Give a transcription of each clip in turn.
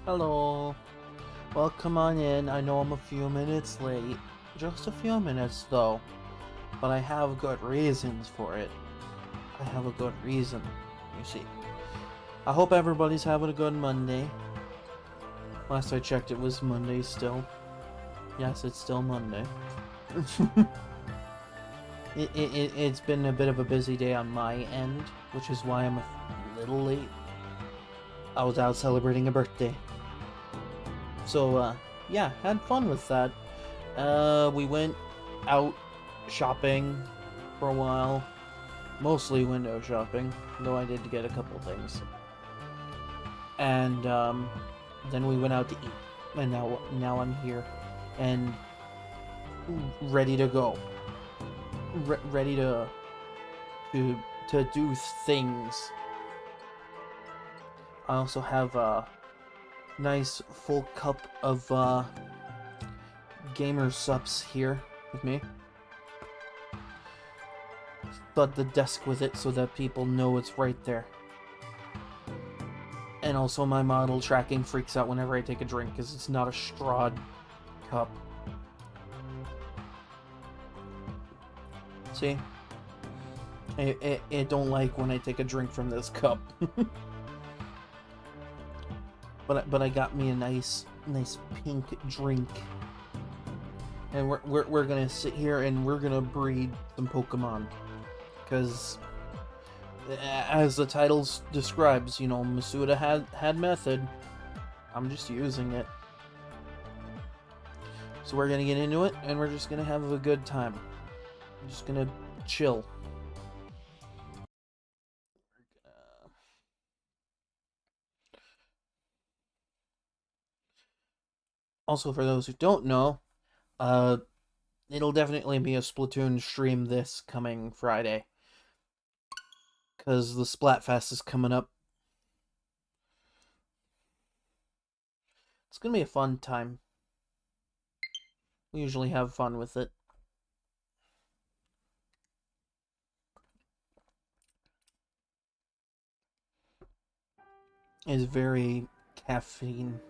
Hello. Welcome on in. I know I'm a few minutes late. Just a few minutes, though. But I have good reasons for it. I have a good reason, you see. I hope everybody's having a good Monday. Last I checked, it was Monday still. Yes, it's still Monday. It's been a bit of a busy day on my end, which is why I'm a little late. I was out celebrating a birthday. So, yeah, had fun with that. We went out shopping for a while. Mostly window shopping, though I did get a couple things. And, then we went out to eat. And now I'm here. And ready to go. Ready to do things. I also have a nice full cup of gamer sups here with me. But the desk with it so that people know it's right there. And also my model tracking freaks out whenever I take a drink because it's not a strawed cup. See? It don't like when I take a drink from this cup. but I got me a nice pink drink, and we're gonna sit here and we're gonna breed some Pokemon, because as the title describes, you know, Masuda had method. I'm just using it. So we're gonna get into it, and we're just gonna have a good time. I'm just gonna chill. Also, for those who don't know, it'll definitely be a Splatoon stream this coming Friday, because the Splatfest is coming up. It's gonna be a fun time. We usually have fun with it. It's very caffeine.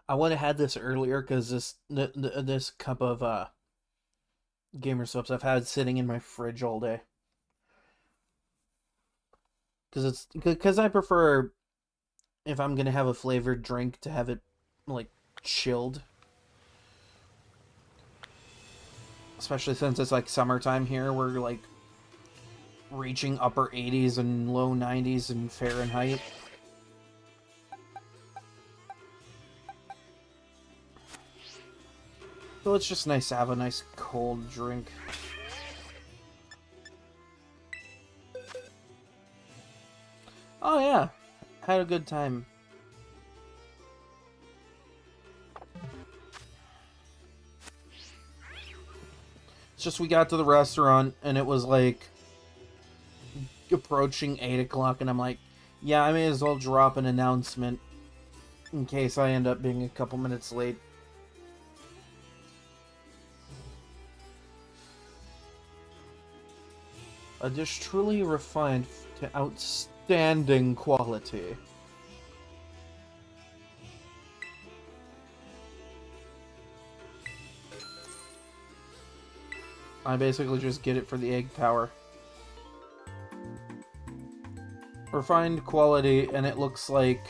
I would have had this earlier because this cup of gamer subs I've had sitting in my fridge all day. Because I prefer, if I'm gonna have a flavored drink, to have it like chilled. Especially since it's like summertime here, we're like reaching upper 80s and low 90s in Fahrenheit. So it's just nice to have a nice cold drink. Oh yeah, had a good time. It's just we got to the restaurant and it was like approaching 8 o'clock, and I'm like, yeah, I may as well drop an announcement in case I end up being a couple minutes late. A dish truly refined to outstanding quality. I basically just get it for the egg power. Refined quality, and it looks like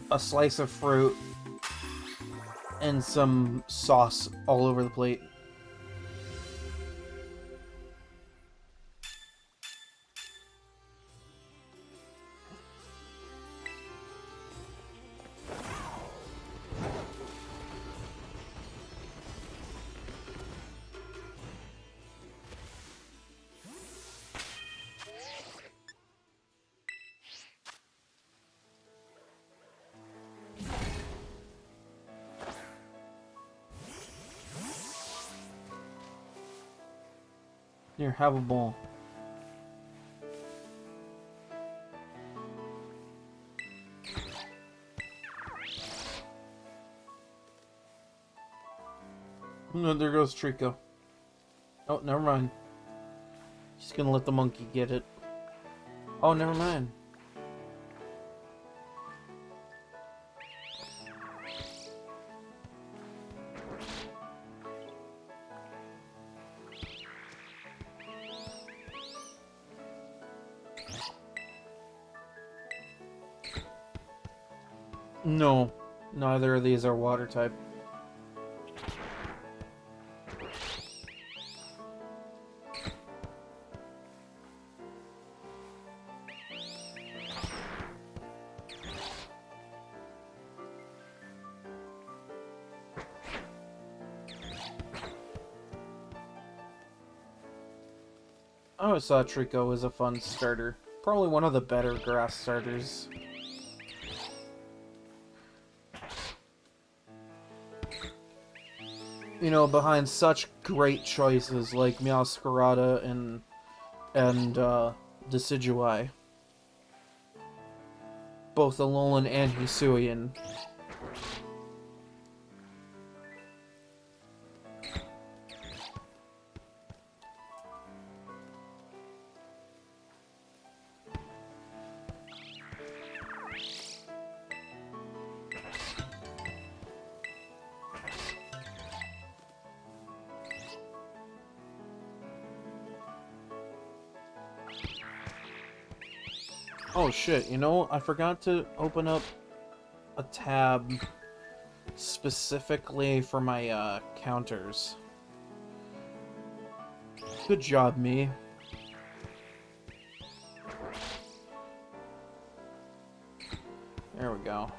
a slice of fruit and some sauce all over the plate. Here, have a bowl. No, there goes Trico. Oh, never mind. He's gonna let the monkey get it. Oh, never mind. No, neither of these are water type. I always thought Trico was a fun starter. Probably one of the better grass starters. You know, behind such great choices like Meowscarada and Decidueye. Both Alolan and Hisuian. Oh shit, you know, I forgot to open up a tab specifically for my counters. Good job, me. There we go.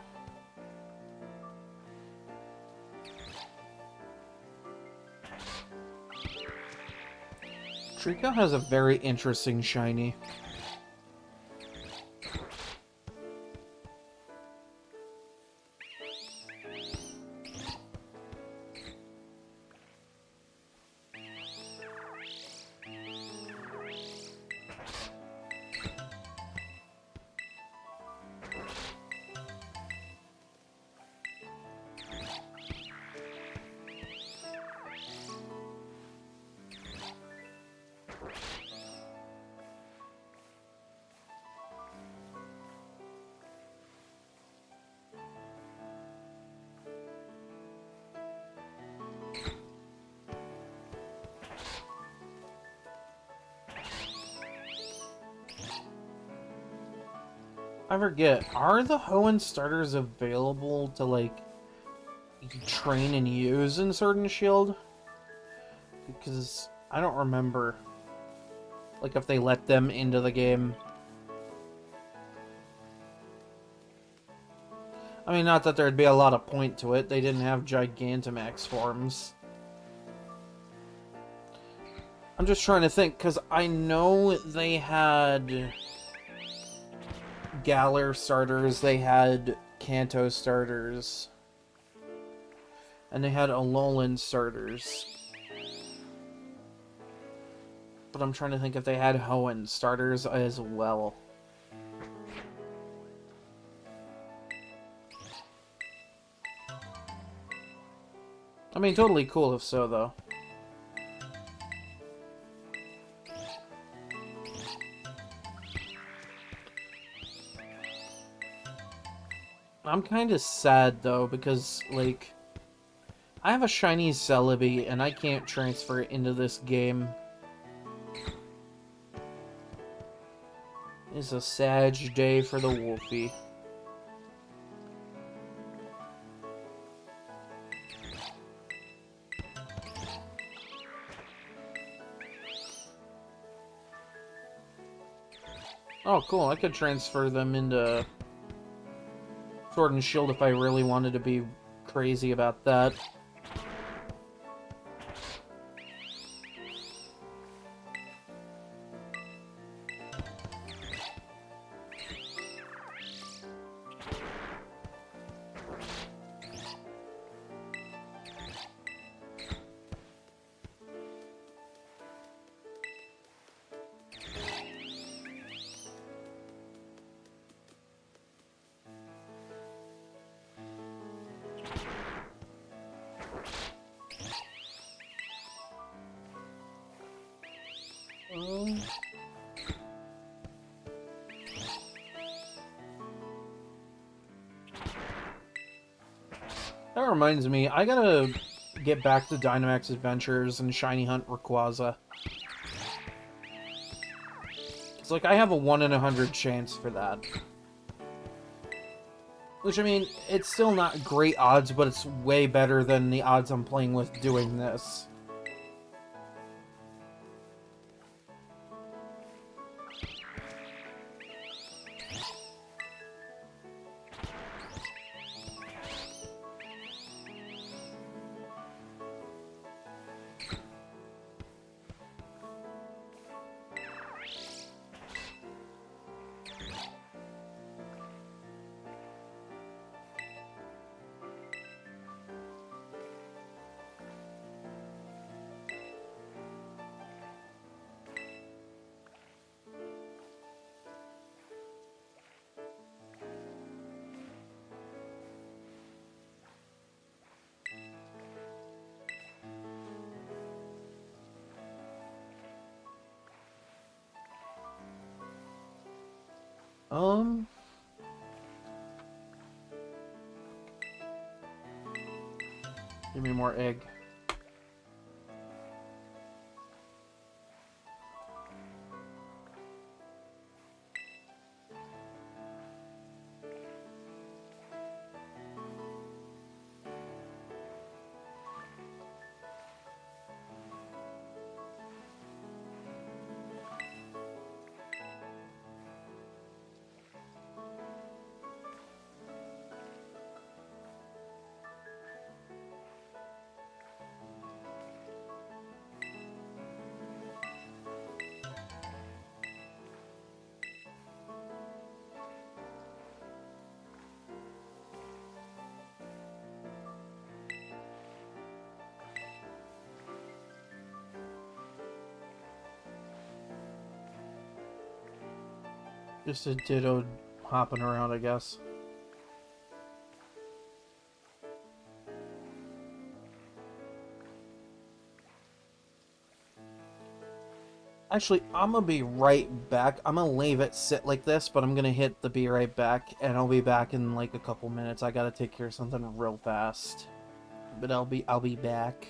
Trico has a very interesting shiny. I forget, are the Hoenn starters available to, like, train and use in Sword and Shield? Because I don't remember, like, if they let them into the game. I mean, not that there'd be a lot of point to it. They didn't have Gigantamax forms. I'm just trying to think, because I know they had Galar starters, they had Kanto starters, and they had Alolan starters. But I'm trying to think if they had Hoenn starters as well. I mean, totally cool if so, though. I'm kind of sad, though, because, like, I have a shiny Celebi, and I can't transfer it into this game. It's a sad day for the Wolfy. Oh, cool. I could transfer them into Sword and Shield if I really wanted to be crazy about that. That reminds me, I gotta get back to Dynamax Adventures and Shiny Hunt Rayquaza. It's like I have a 1 in 100 chance for that. Which, I mean, it's still not great odds, but it's way better than the odds I'm playing with doing this. Give me more egg. Just a ditto hopping around, I guess. Actually, I'm gonna be right back. I'm gonna leave it sit like this, but I'm gonna hit the be right back, and I'll be back in like a couple minutes. I gotta take care of something real fast. But I'll be back.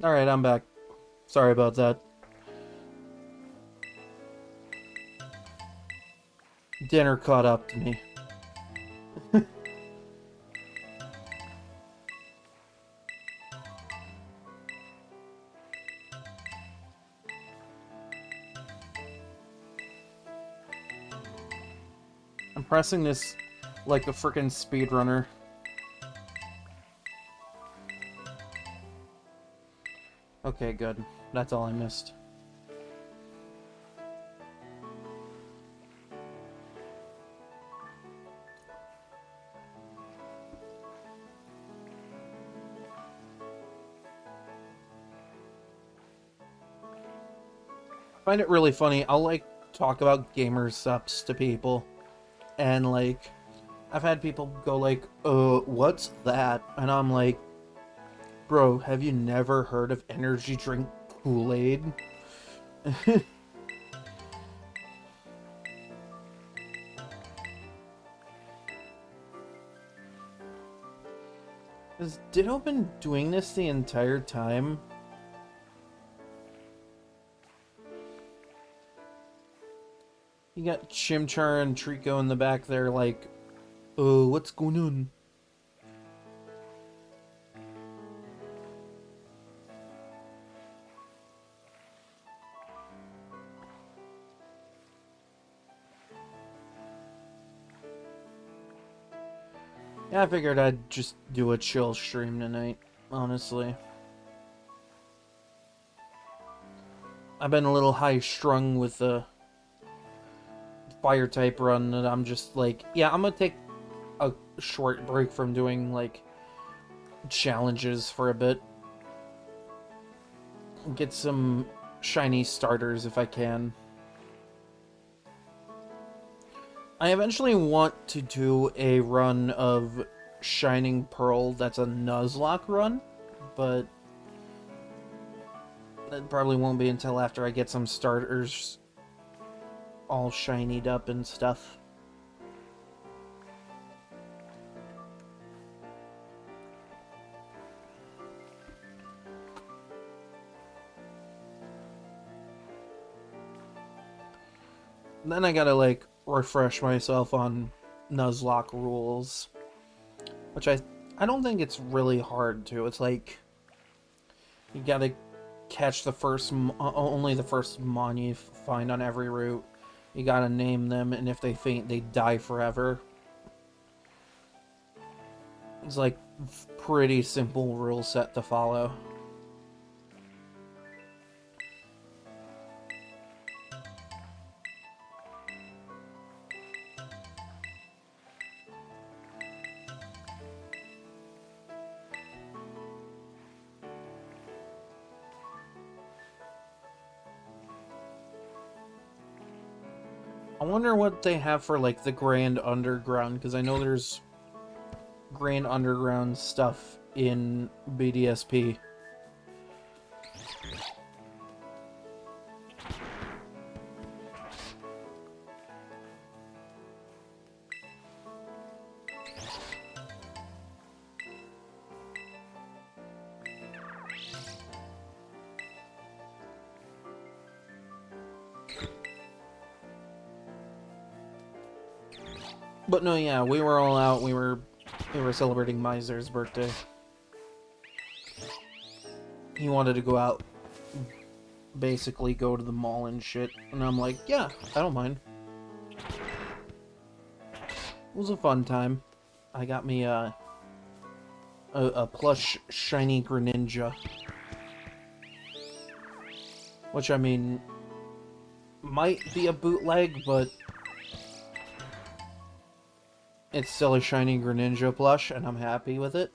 Alright, I'm back. Sorry about that. Dinner caught up to me. I'm pressing this like a freaking speedrunner. Okay, good. That's all I missed. I find it really funny. I'll like talk about gamer subs to people, and like I've had people go like, what's that?" And I'm like, Bro, have you never heard of energy drink Kool-Aid? 'Cause Ditto been doing this the entire time? You got Chimchar and Trico in the back there like, oh, what's going on? Yeah, I figured I'd just do a chill stream tonight, honestly. I've been a little high-strung with the fire type run, and I'm just like, yeah, I'm gonna take a short break from doing, like, challenges for a bit. Get some shiny starters if I can. I eventually want to do a run of Shining Pearl that's a Nuzlocke run, but that probably won't be until after I get some starters all shinied up and stuff. Then I gotta, like, refresh myself on Nuzlocke rules. Which I don't think it's really hard to. It's like, you gotta catch the first, only the first mon you find on every route. You gotta name them, and if they faint, they die forever. It's like, pretty simple rule set to follow. I wonder what they have for, like, the Grand Underground, because I know there's Grand Underground stuff in BDSP. But no, yeah, we were all out. We were celebrating Miser's birthday. He wanted to go out, basically go to the mall and shit, and I'm like, yeah, I don't mind. It was a fun time. I got me a plush shiny Greninja, which, I mean, might be a bootleg, but it's still a shiny Greninja plush, and I'm happy with it.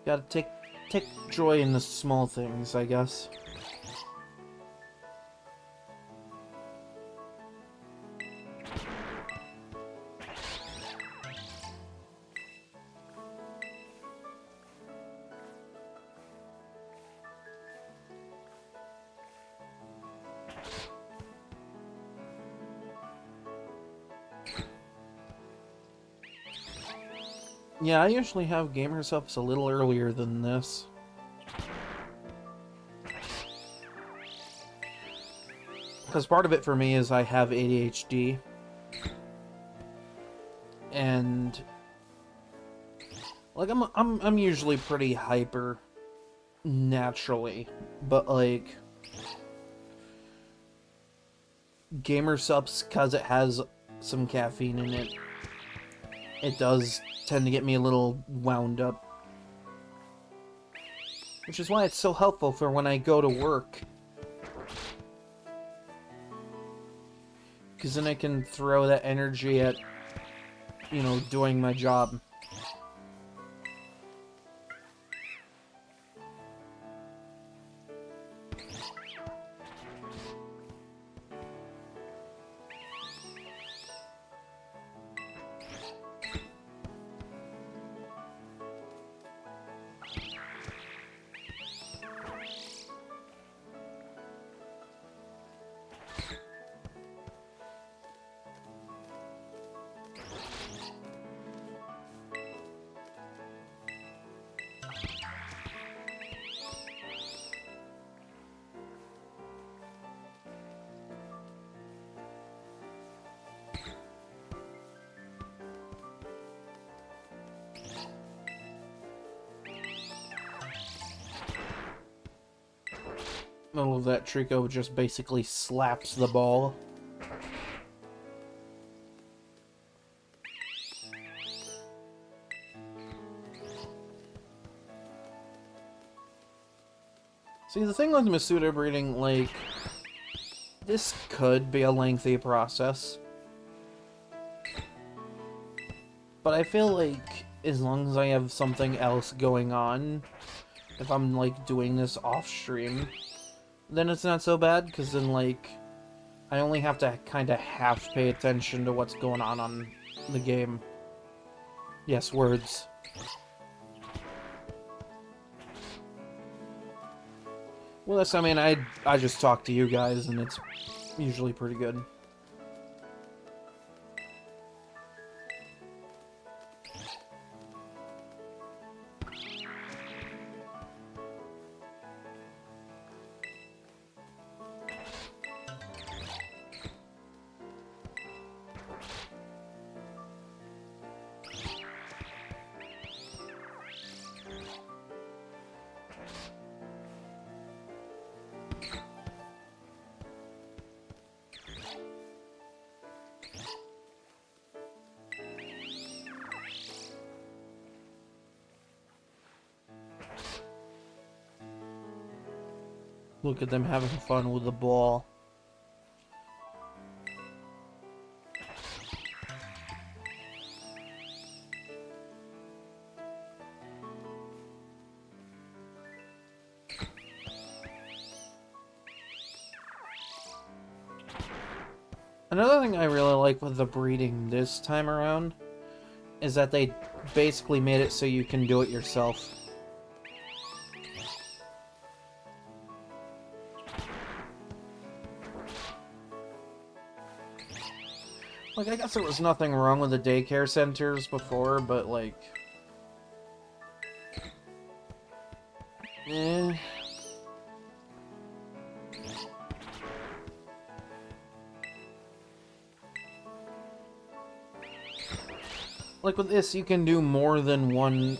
Gotta take joy in the small things, I guess. Yeah, I usually have gamer subs a little earlier than this. Because part of it for me is I have ADHD. And like I'm usually pretty hyper naturally, but like gamer subs, cuz it has some caffeine in it, it does tend to get me a little wound up. Which is why it's so helpful for when I go to work. Because then I can throw that energy at, you know, doing my job. Middle of that, Trico just basically slaps the ball. See, the thing with Masuda breeding, like, this could be a lengthy process. But I feel like, as long as I have something else going on, if I'm, like, doing this off-stream, then it's not so bad, because then, like, I only have to kind of half pay attention to what's going on the game. Yes, words. Well, I mean, I just talk to you guys, and it's usually pretty good. Look at them having fun with the ball. Another thing I really like with the breeding this time around is that they basically made it so you can do it yourself. Like, I guess there was nothing wrong with the daycare centers before, but, like... Eh... Like, with this, you can do more than one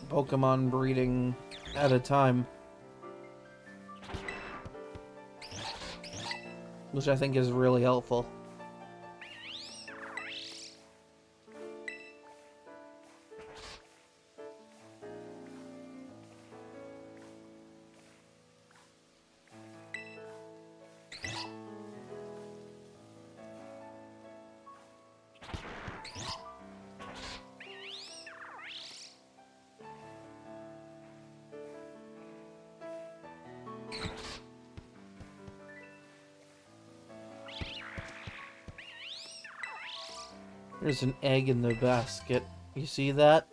Pokemon breeding at a time. Which I think is really helpful. There's an egg in the basket. You see that?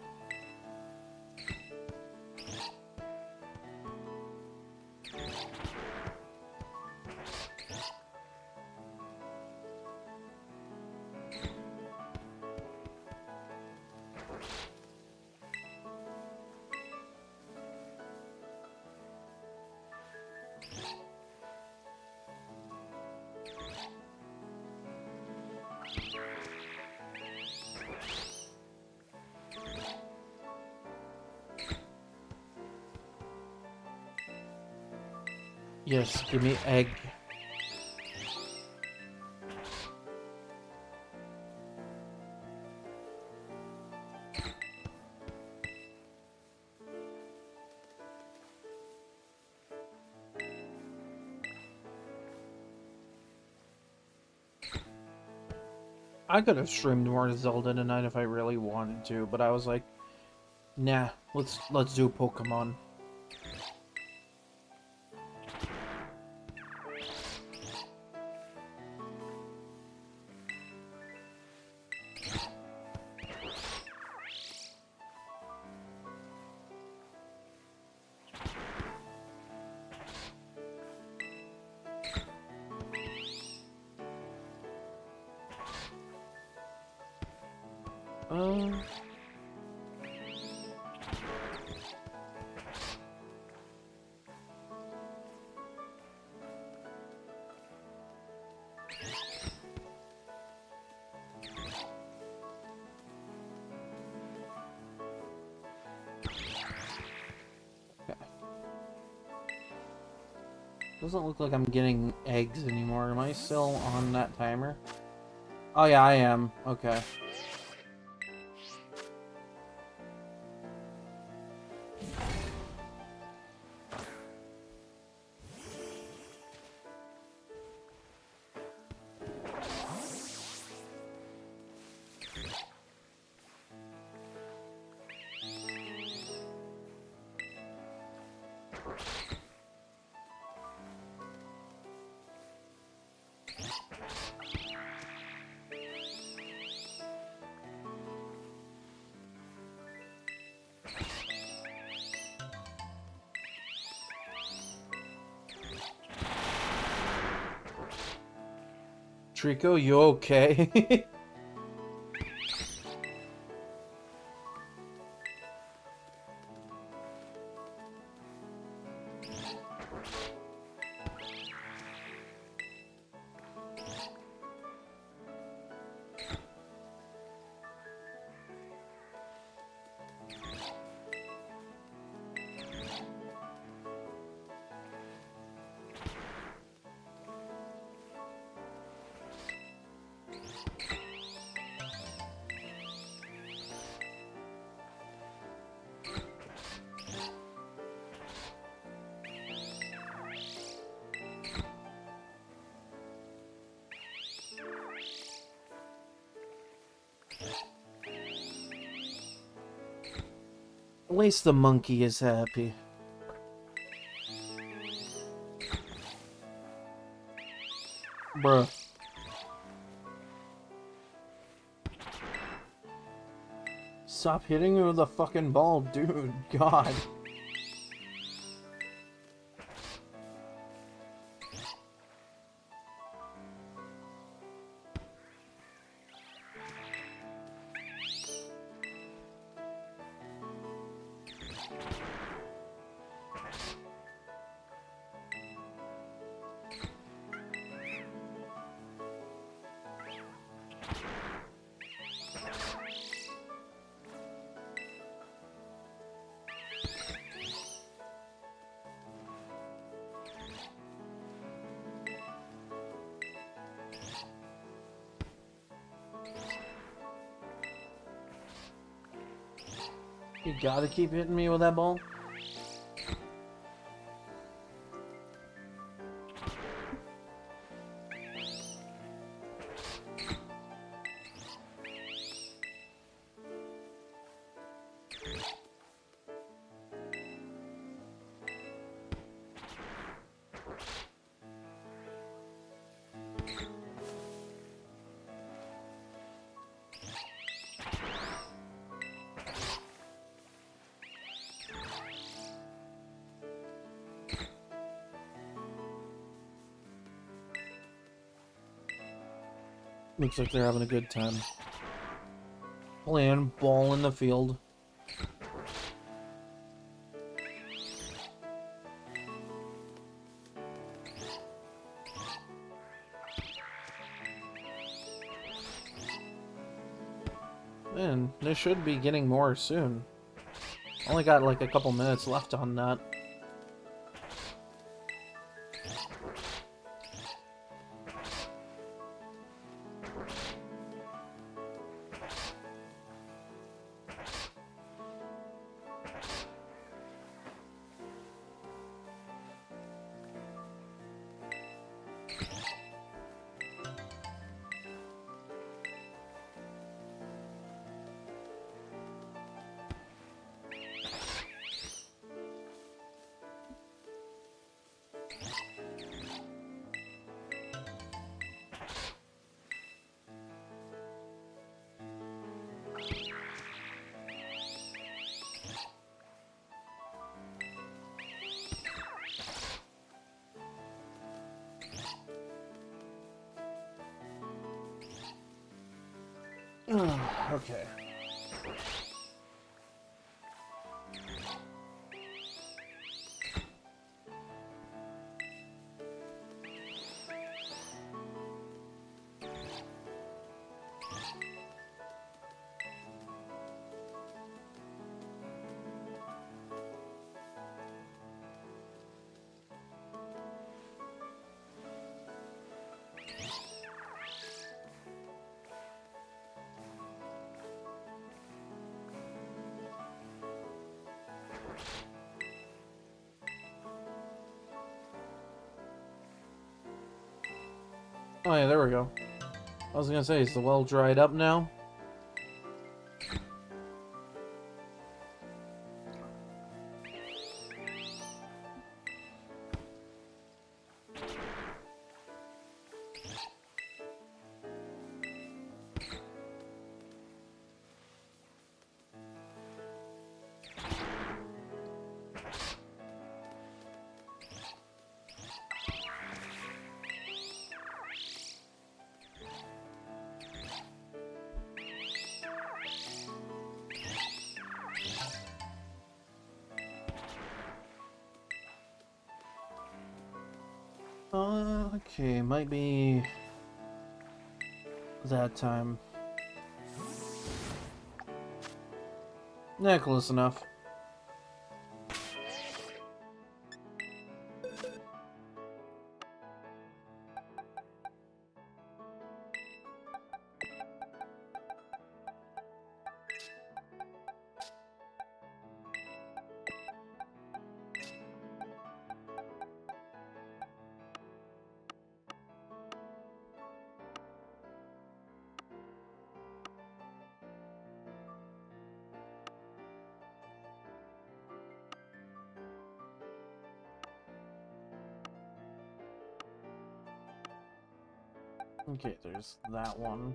Yes, give me egg. I could have streamed more Zelda tonight if I really wanted to, but I was like, nah, let's do Pokemon. Doesn't look like I'm getting eggs anymore. Am I still on that timer? Oh yeah, I am. Okay. Trico, you okay? At least the monkey is happy. Bruh. Stop hitting me with a fucking ball, dude. God. You gotta keep hitting me with that ball? Looks like they're having a good time. Playing ball in the field. Man, they should be getting more soon. Only got like a couple minutes left on that. Okay. Oh yeah, there we go. I was gonna say, is the well dried up now? Okay, might be that time. Yeah, close enough. Okay, there's that one.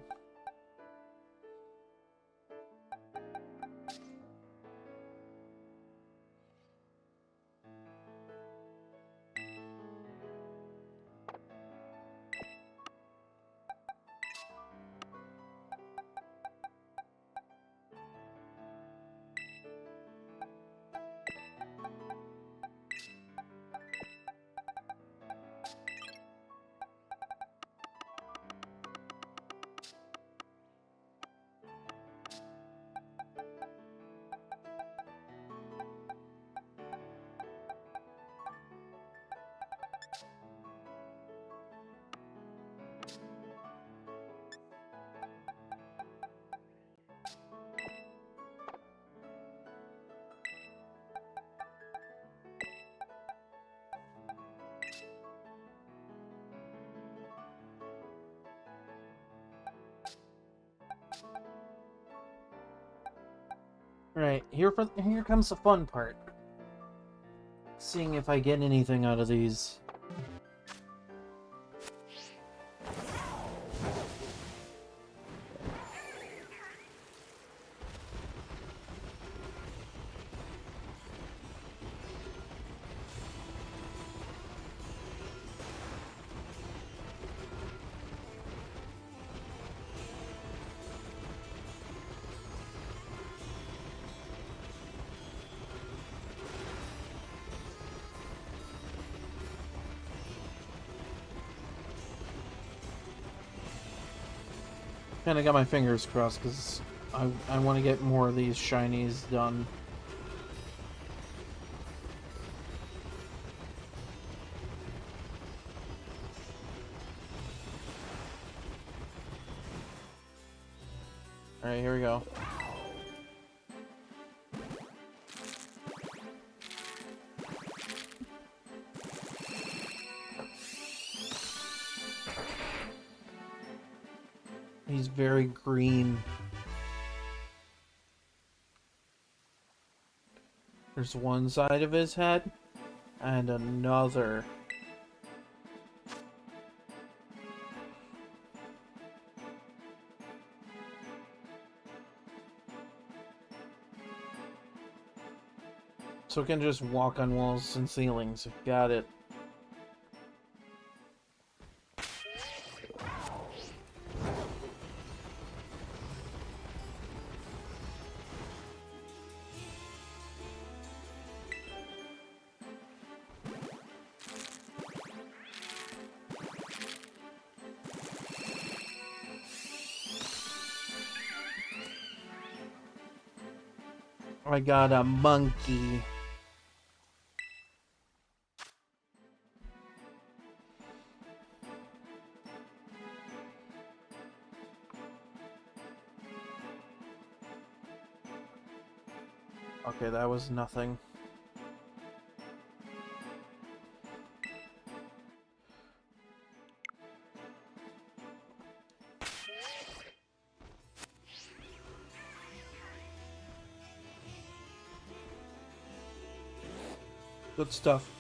Right, here comes the fun part. Seeing if I get anything out of these. Kind of got my fingers crossed because I want to get more of these shinies done. Alright, here we go. He's very green. There's one side of his head and another. So it can just walk on walls and ceilings. Got it. I got a monkey. Okay, that was nothing. Good stuff.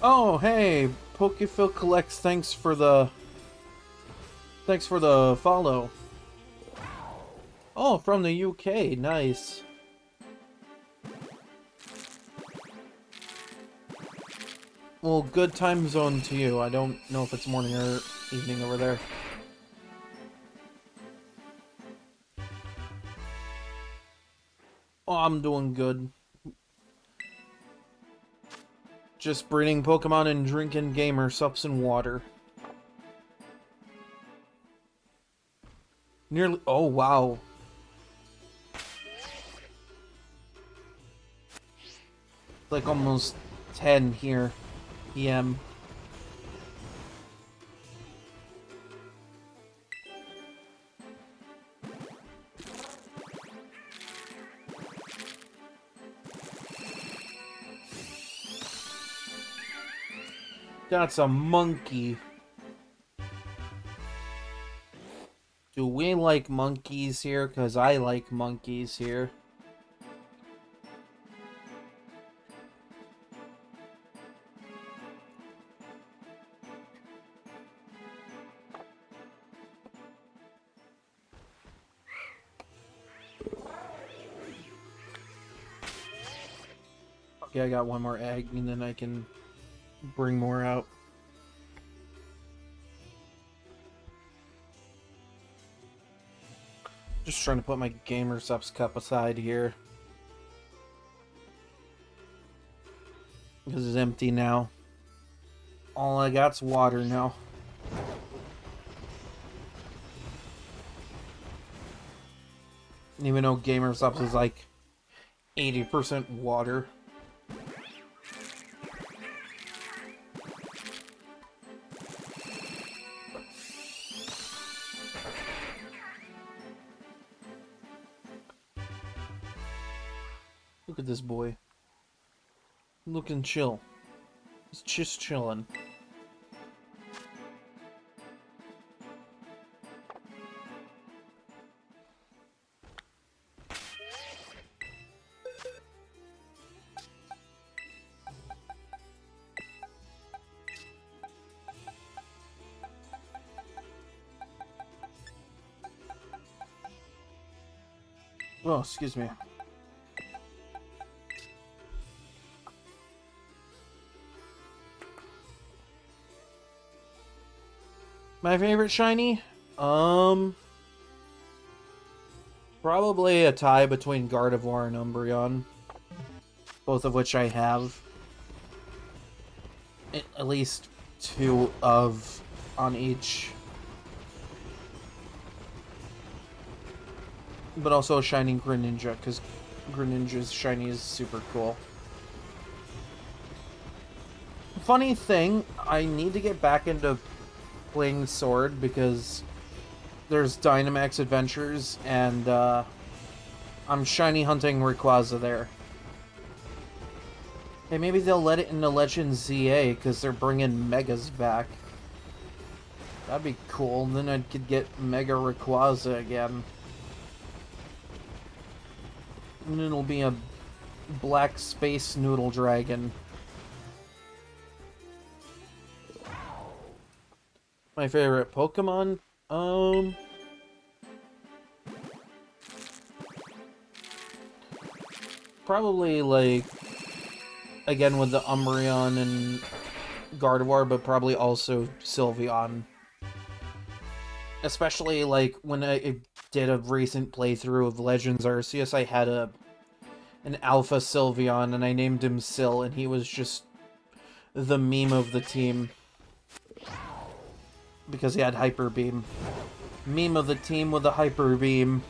Oh, hey, Pokefil collects. Thanks for the follow. Oh, from the UK. Nice. Well, good time zone to you. I don't know if it's morning or evening over there. Oh, I'm doing good. Just breeding Pokemon and drinking gamer subs and water. Nearly. Oh, wow. Like almost 10 here. PM. That's a monkey. Do we like monkeys here? Because I like monkeys here. Okay, I got one more egg, and then I can bring more out. Just trying to put my Gamer Subs cup aside here. Because it's empty now. All I got's water now. Even though Gamer Subs is like 80% water. Look at this boy. Looking chill. He's just chilling. Oh, excuse me. My favorite shiny? Probably a tie between Gardevoir and Umbreon. Both of which I have. At least 2 of on each. But also a shiny Greninja, because Greninja's shiny is super cool. Funny thing, I need to get back into playing Sword because there's Dynamax Adventures and I'm shiny hunting Rayquaza there. Hey, maybe they'll let it into Legends ZA because they're bringing Megas back. That'd be cool. And then I could get Mega Rayquaza again. And it'll be a black space noodle dragon. My favorite Pokemon? Probably, like, again with the Umbreon and Gardevoir, but probably also Sylveon. Especially, like, when I did a recent playthrough of Legends Arceus, I had an Alpha Sylveon, and I named him Syl, and he was just the meme of the team. Because he had Hyper Beam. Meme of the team with a Hyper Beam.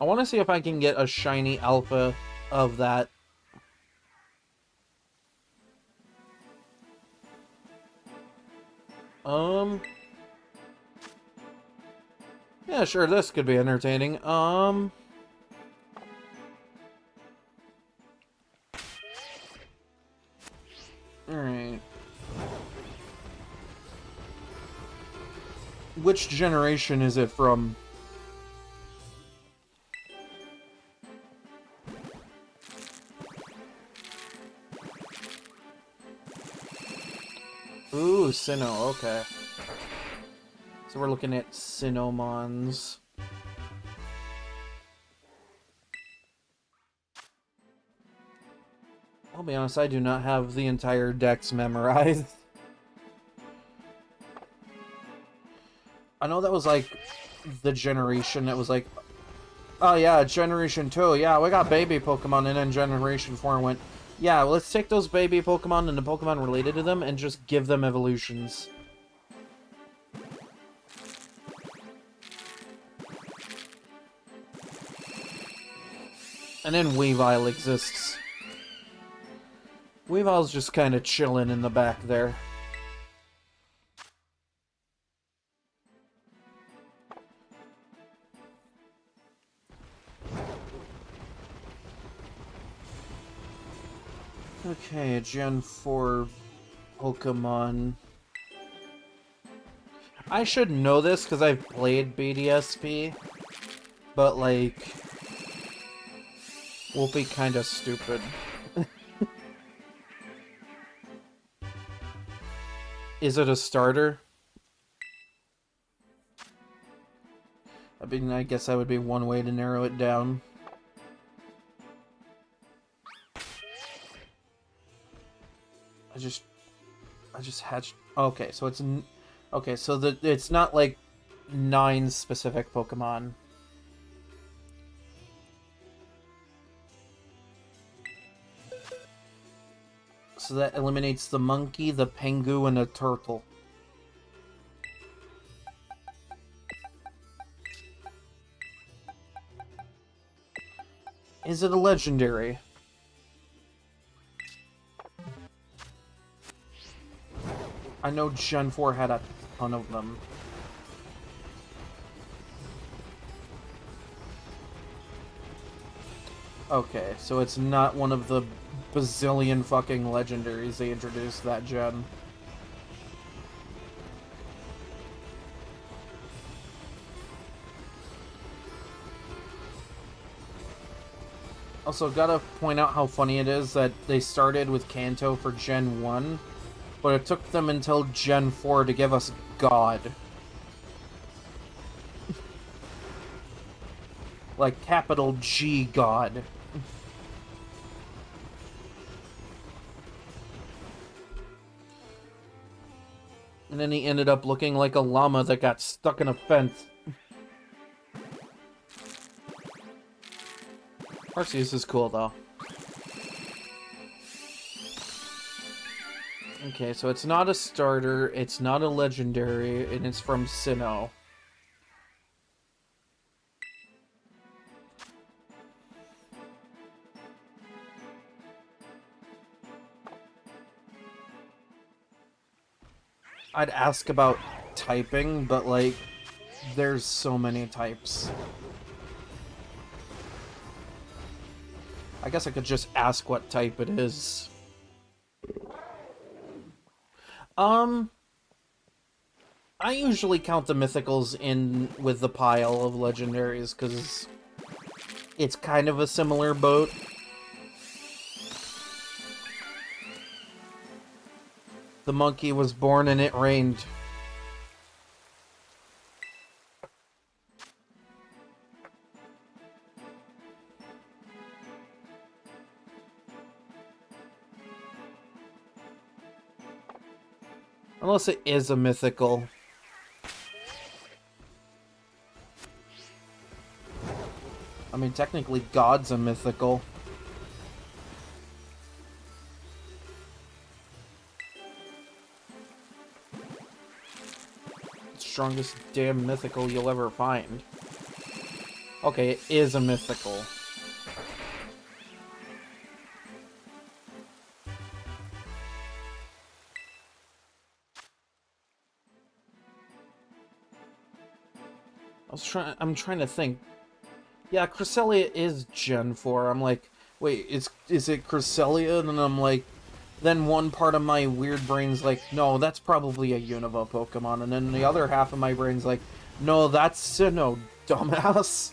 I want to see if I can get a shiny alpha of that. Yeah, sure, this could be entertaining. which generation is it from? Ooh, Sinnoh, okay. So we're looking at Sinnomons. I'll be honest, I do not have the entire dex memorized. I know that was like the generation that was like, oh yeah, Generation 2, yeah, we got baby Pokemon, and then Generation 4 went, yeah, let's take those baby Pokemon and the Pokemon related to them and just give them evolutions. And then Weavile exists. Weavile's just kind of chilling in the back there. Okay, Gen 4 Pokemon. I should know this because I've played BDSP, but like, Wolfy kinda stupid. Is it a starter? I mean, I guess that would be one way to narrow it down. I just hatched. Okay, so it's okay. So it's not like 9 specific Pokemon. So that eliminates the monkey, the pengu, and the turtle. Is it a legendary? I know Gen 4 had a ton of them. Okay, so it's not one of the bazillion fucking legendaries they introduced that gen. Also, gotta point out how funny it is that they started with Kanto for Gen 1, but it took them until Gen 4 to give us God. Like, capital G God. And then he ended up looking like a llama that got stuck in a fence. Arceus is cool, though. Okay, so it's not a starter, it's not a legendary, and it's from Sinnoh. I'd ask about typing, but, like, there's so many types. I guess I could just ask what type it is. I usually count the mythicals in with the pile of legendaries, because it's kind of a similar boat. The monkey was born and it rained. Unless it is a mythical. I mean, technically, God's a mythical. Strongest damn mythical you'll ever find. Okay, it is a mythical. I'm trying to think. Yeah, Cresselia is Gen 4. I'm like, wait, is it Cresselia? And then I'm like, then one part of my weird brain's like, no, that's probably a Unova Pokemon, and then the other half of my brain's like, no, that's Sinnoh, dumbass.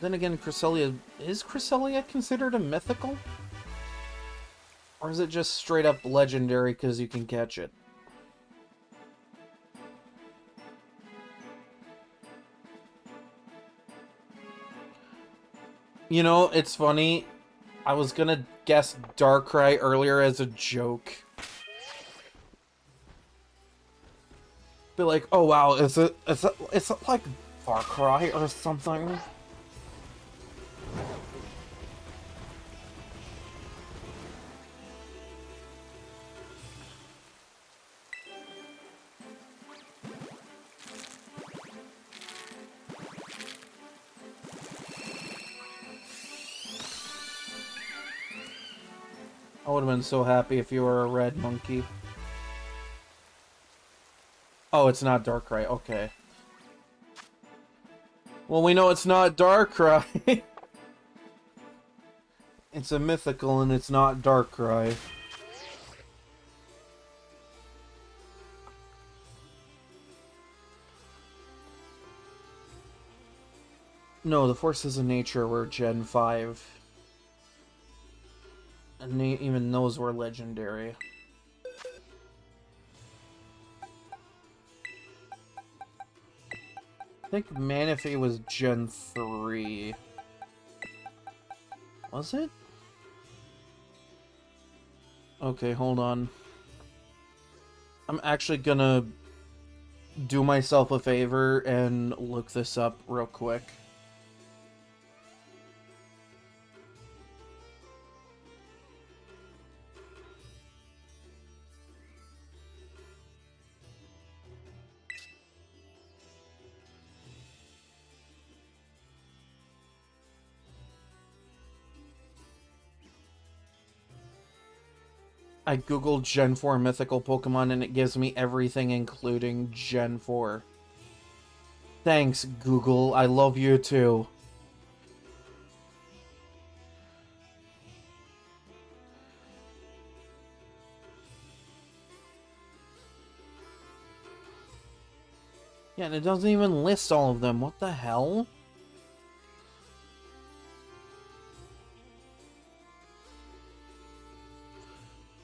Then again, Cresselia... Is Cresselia considered a mythical? Or is it just straight up legendary because you can catch it? You know, it's funny. I was gonna guess Darkrai earlier as a joke. Be like, oh wow, is it like Darkrai or something? I would have been so happy if you were a red monkey. Oh, it's not Darkrai, okay. Well, we know it's not Darkrai. It's a mythical and it's not Darkrai. No, the Forces of Nature were Gen 5. And even those were legendary. I think Manaphy was Gen 3. Was it? Okay, hold on. I'm actually gonna do myself a favor and look this up real quick. I googled Gen 4 mythical Pokemon and it gives me everything including Gen 4. Thanks, Google. I love you too. Yeah, and it doesn't even list all of them. What the hell?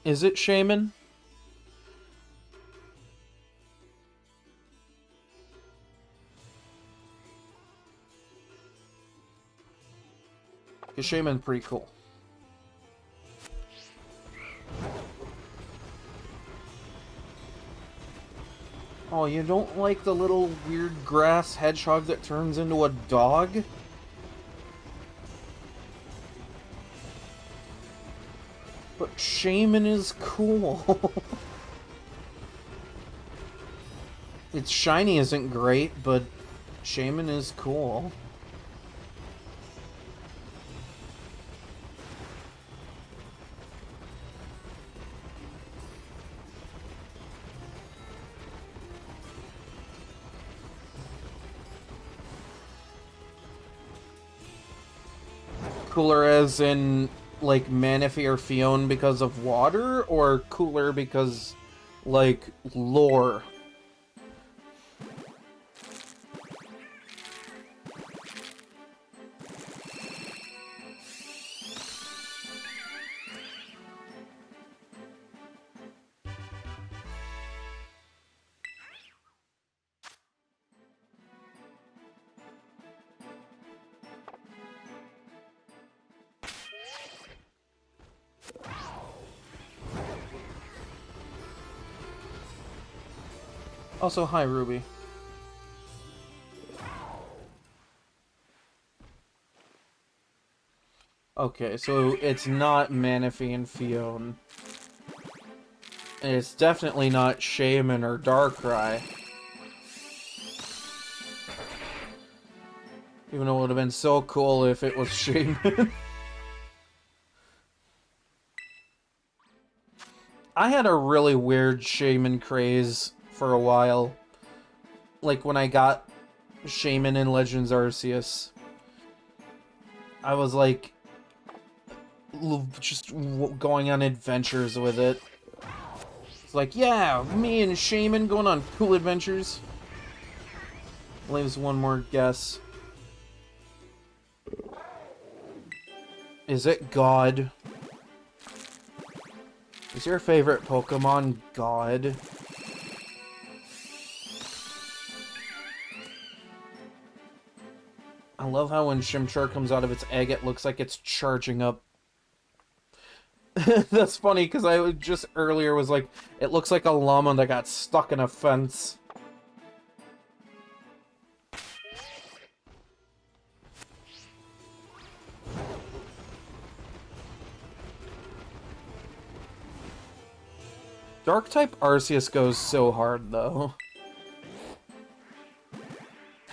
Is it Shaman? Because Shaman's pretty cool. Oh, you don't like the little weird grass hedgehog that turns into a dog? But Shaman is cool. Its shiny isn't great, but Shaman is cool. Cooler as in, like, Manaphy or Fion because of water, or cooler because, like, lore? Also, hi, Ruby. Okay, so it's not Manaphy and Fion. And it's definitely not Shaman or Darkrai. Even though it would have been so cool if it was Shaman. I had a really weird Shaman craze for a while. like when I got Shaman in Legends Arceus, I was like just going on adventures with it. It's like, yeah, me and Shaman going on cool adventures. Leaves one more guess. Is it God? Is your favorite Pokemon God? I love how when Chimchar comes out of its egg, it looks like it's charging up. That's funny, because I just earlier was like, it looks like a llama that got stuck in a fence. Dark-type Arceus goes so hard, though.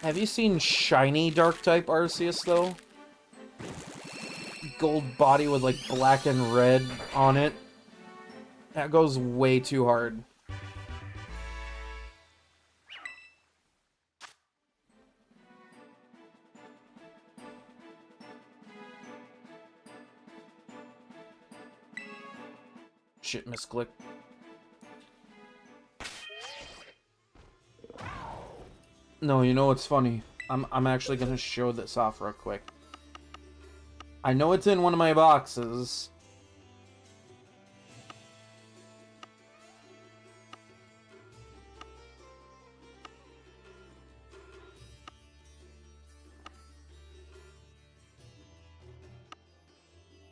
Have you seen shiny Dark-type Arceus, though? Gold body with, like, black and red on it. That goes way too hard. Shit, misclick. No, you know what's funny? I'm actually gonna show this off real quick. I know it's in one of my boxes.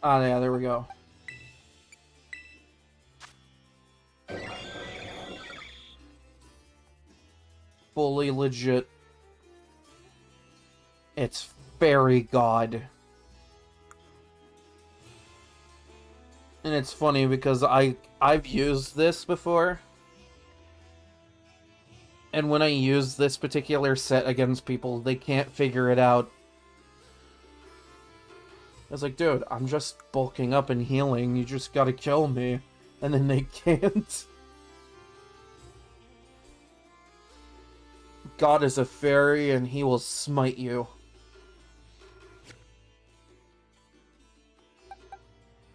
Ah, yeah, there we go. Fully legit. It's Fairy God. And it's funny because I've used this before. And when I use this particular set against people, they can't figure it out. It's like, dude, I'm just bulking up and healing. You just gotta kill me. And then they can't. God is a fairy and he will smite you.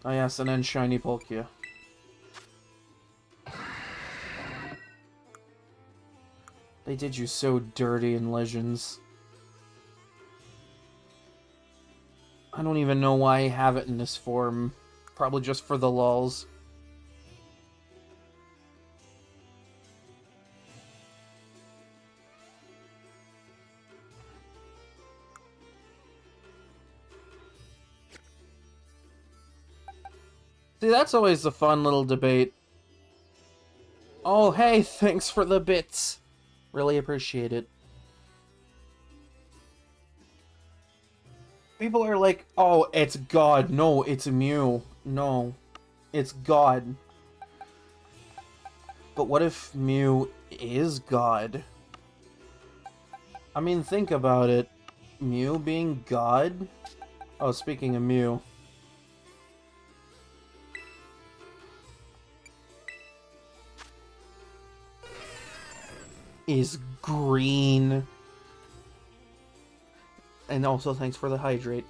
Oh yes, and then Shiny Palkia. They did you so dirty in Legends. I don't even know why I have it in this form. Probably just for the lulz. See, that's always a fun little debate. Oh, hey, thanks for the bits. Really appreciate it. People are like, oh, it's God. No, it's Mew. No, it's God. But what if Mew is God? I mean, think about it. Mew being God? Oh, speaking of Mew. Is green. And also thanks for the hydrate.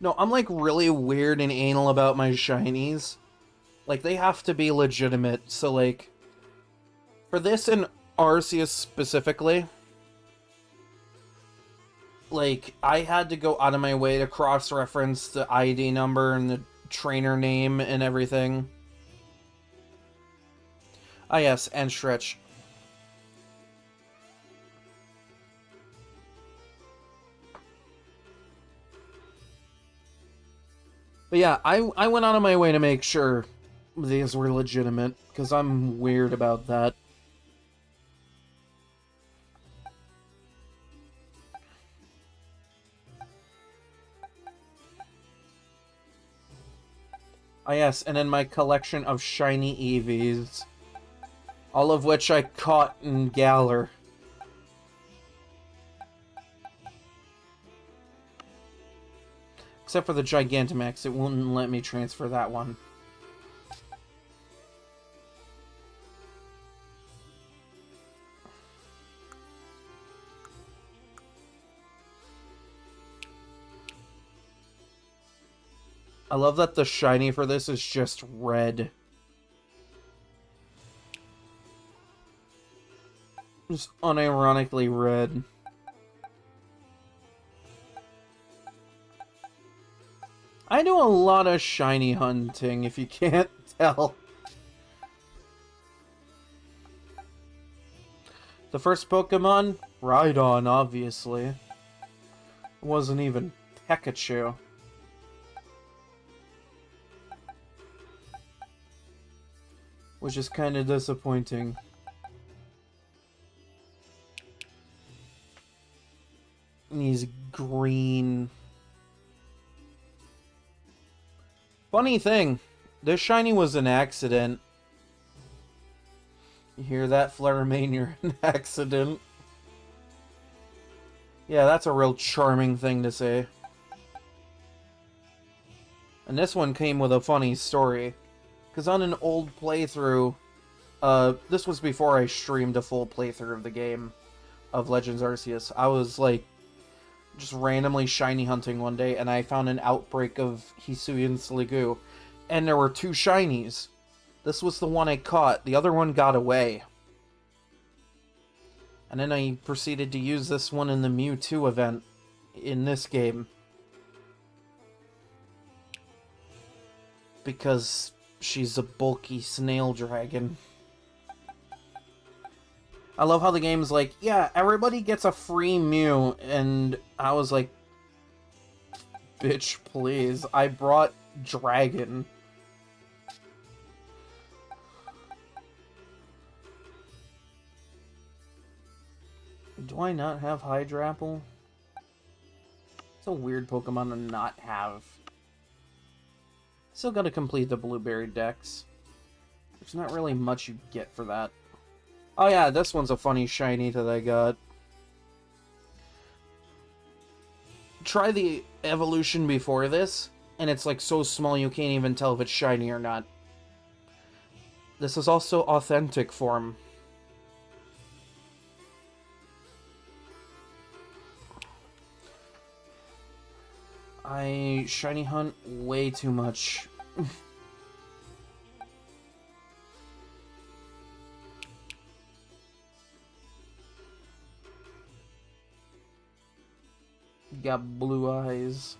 No, I'm like really weird and anal about my shinies. Like, they have to be legitimate. So like, for this and Arceus specifically, like, I had to go out of my way to cross-reference the ID number and the trainer name and everything. Ah yes, and Stretch. But yeah, I went out of my way to make sure these were legitimate, because I'm weird about that. Ah yes, and in my collection of shiny Eevees, all of which I caught in Galar. Except for the Gigantamax, it wouldn't let me transfer that one. I love that the shiny for this is just red. Just unironically red. I do a lot of shiny hunting, if you can't tell. The first Pokemon? Rhydon, obviously. It wasn't even Pikachu. Which is kind of disappointing. And he's green. Funny thing, this shiny was an accident. You hear that, Flaramania? An accident. Yeah, that's a real charming thing to say. And this one came with a funny story. Because on an old playthrough, this was before I streamed a full playthrough of the game of Legends Arceus. I was, like, just randomly shiny hunting one day, and I found an outbreak of Hisuian Sliggoo. And there were 2 shinies. This was the one I caught. The other one got away. And then I proceeded to use this one in the Mewtwo event in this game. Because she's a bulky snail dragon. I love how the game's like, yeah, everybody gets a free Mew, and I was like, bitch, please. I brought Dragon. Do I not have Hydrapple? It's a weird Pokemon to not have. Still gotta complete the Blueberry Dex. There's not really much you get for that. Oh yeah, this one's a funny shiny that I got. Try the evolution before this, and it's like so small you can't even tell if it's shiny or not. This is also authentic form. I shiny hunt way too much. Got blue eyes.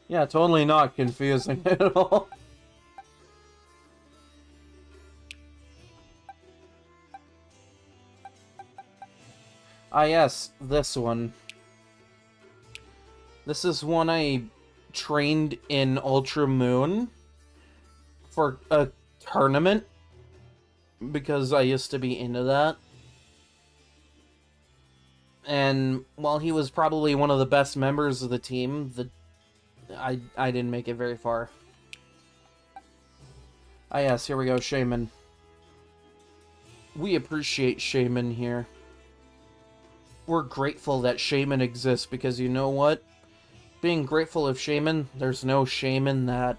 Yeah, totally not confusing at all. Ah yes, this one. This is one I trained in Ultra Moon for a tournament because I used to be into that. And while he was probably one of the best members of the team, I didn't make it very far. Ah yes, here we go, Shaman. We appreciate Shaman here. We're grateful that Shaman exists because you know what? Being grateful of Shaman, there's no shame in that.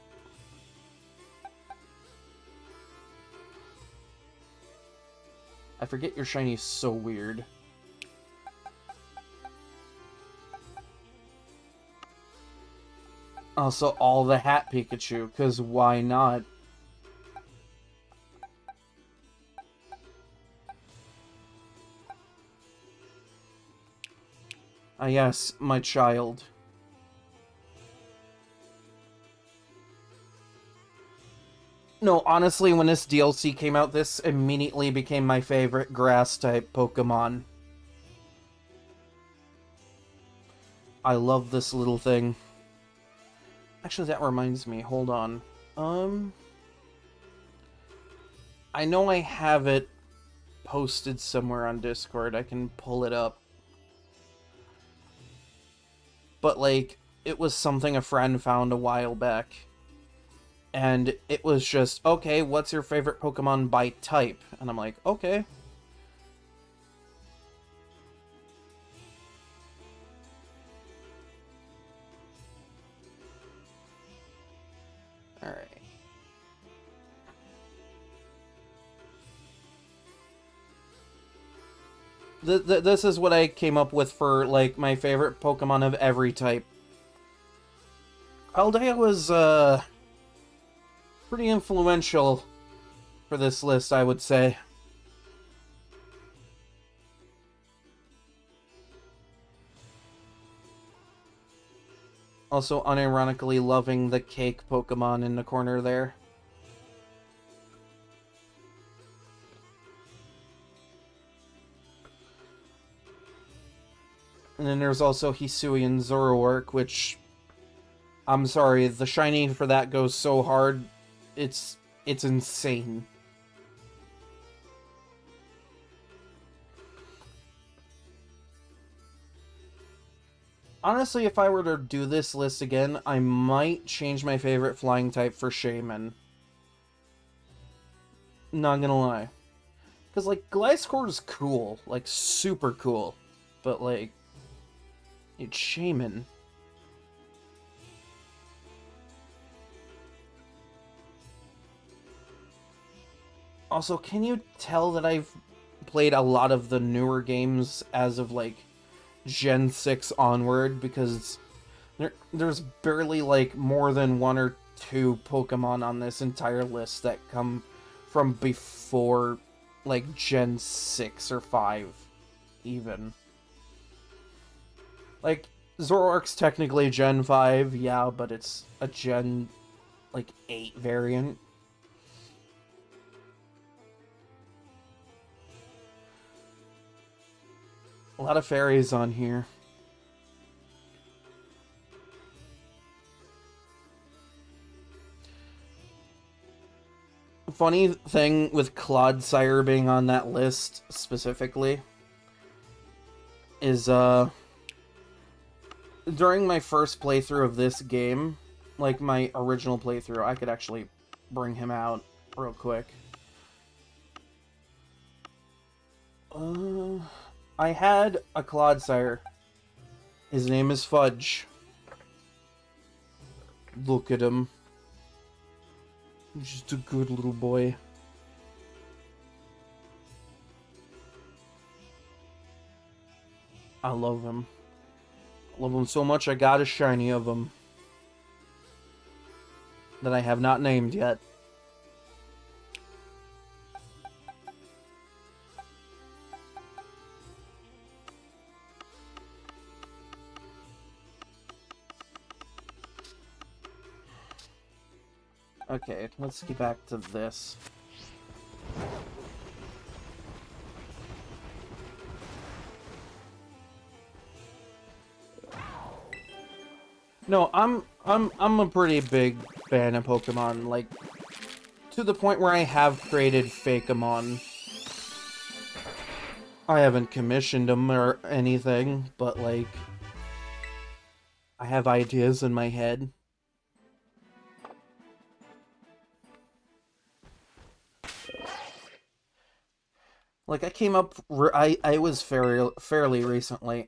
I forget your shiny is so weird. Also, all the hat Pikachu, because why not? Ah yes, my child. No, honestly, when this DLC came out, this immediately became my favorite grass-type Pokemon. I love this little thing. Actually, that reminds me. Hold on. I know I have it posted somewhere on Discord. I can pull it up. But, like, it was something a friend found a while back. And it was just, okay, what's your favorite Pokemon by type? And I'm like, okay. Alright. This is what I came up with for, like, my favorite Pokemon of every type. Paldea was, pretty influential for this list, I would say. Also, unironically loving the cake Pokemon in the corner there. And then there's also Hisui and Zoroark, which... I'm sorry, the shiny for that goes so hard, it's insane. Honestly, if I were to do this list again, I might change my favorite flying type for Shaman. Not gonna lie. Because, like, Gliscor is cool. Like, super cool. But, like, it's Shaman. Also, can you tell that I've played a lot of the newer games as of, like, Gen 6 onward? Because there's barely, like, more than one or two Pokemon on this entire list that come from before, like, Gen 6 or 5, even. Like, Zoroark's technically Gen 5, yeah, but it's a Gen, like, 8 variant. A lot of fairies on here. Funny thing with Clodsire being on that list specifically is, during my first playthrough of this game, like my original playthrough, I could actually bring him out real quick. I had a Clodsire. His name is Fudge. Look at him. He's just a good little boy. I love him. I love him so much I got a shiny of him. That I have not named yet. Okay, let's get back to this. No, I'm a pretty big fan of Pokemon, like, to the point where I have created Fakeamon. I haven't commissioned them or anything, but, like, I have ideas in my head. Like, I came up, I was fairly recently,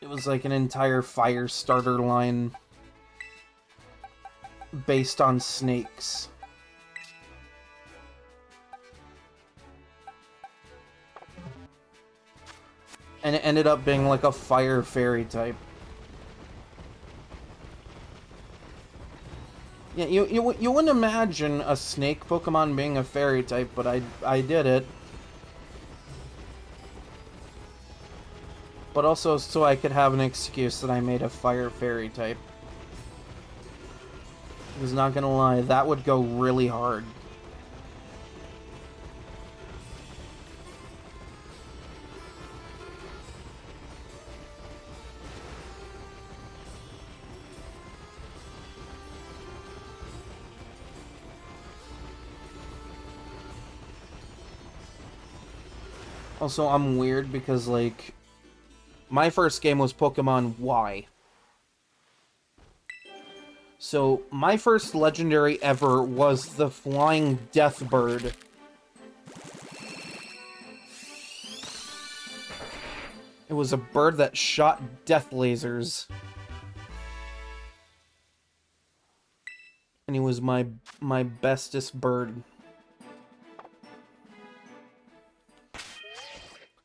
it was like an entire fire starter line based on snakes. And it ended up being like a fire fairy type. Yeah, you wouldn't imagine a snake Pokemon being a fairy type, but I did it. But also so I could have an excuse that I made a fire fairy type. I was not gonna lie, that would go really hard. Also, I'm weird because, like, my first game was Pokemon Y. So, my first legendary ever was the Flying Deathbird. It was a bird that shot death lasers. And he was my bestest bird.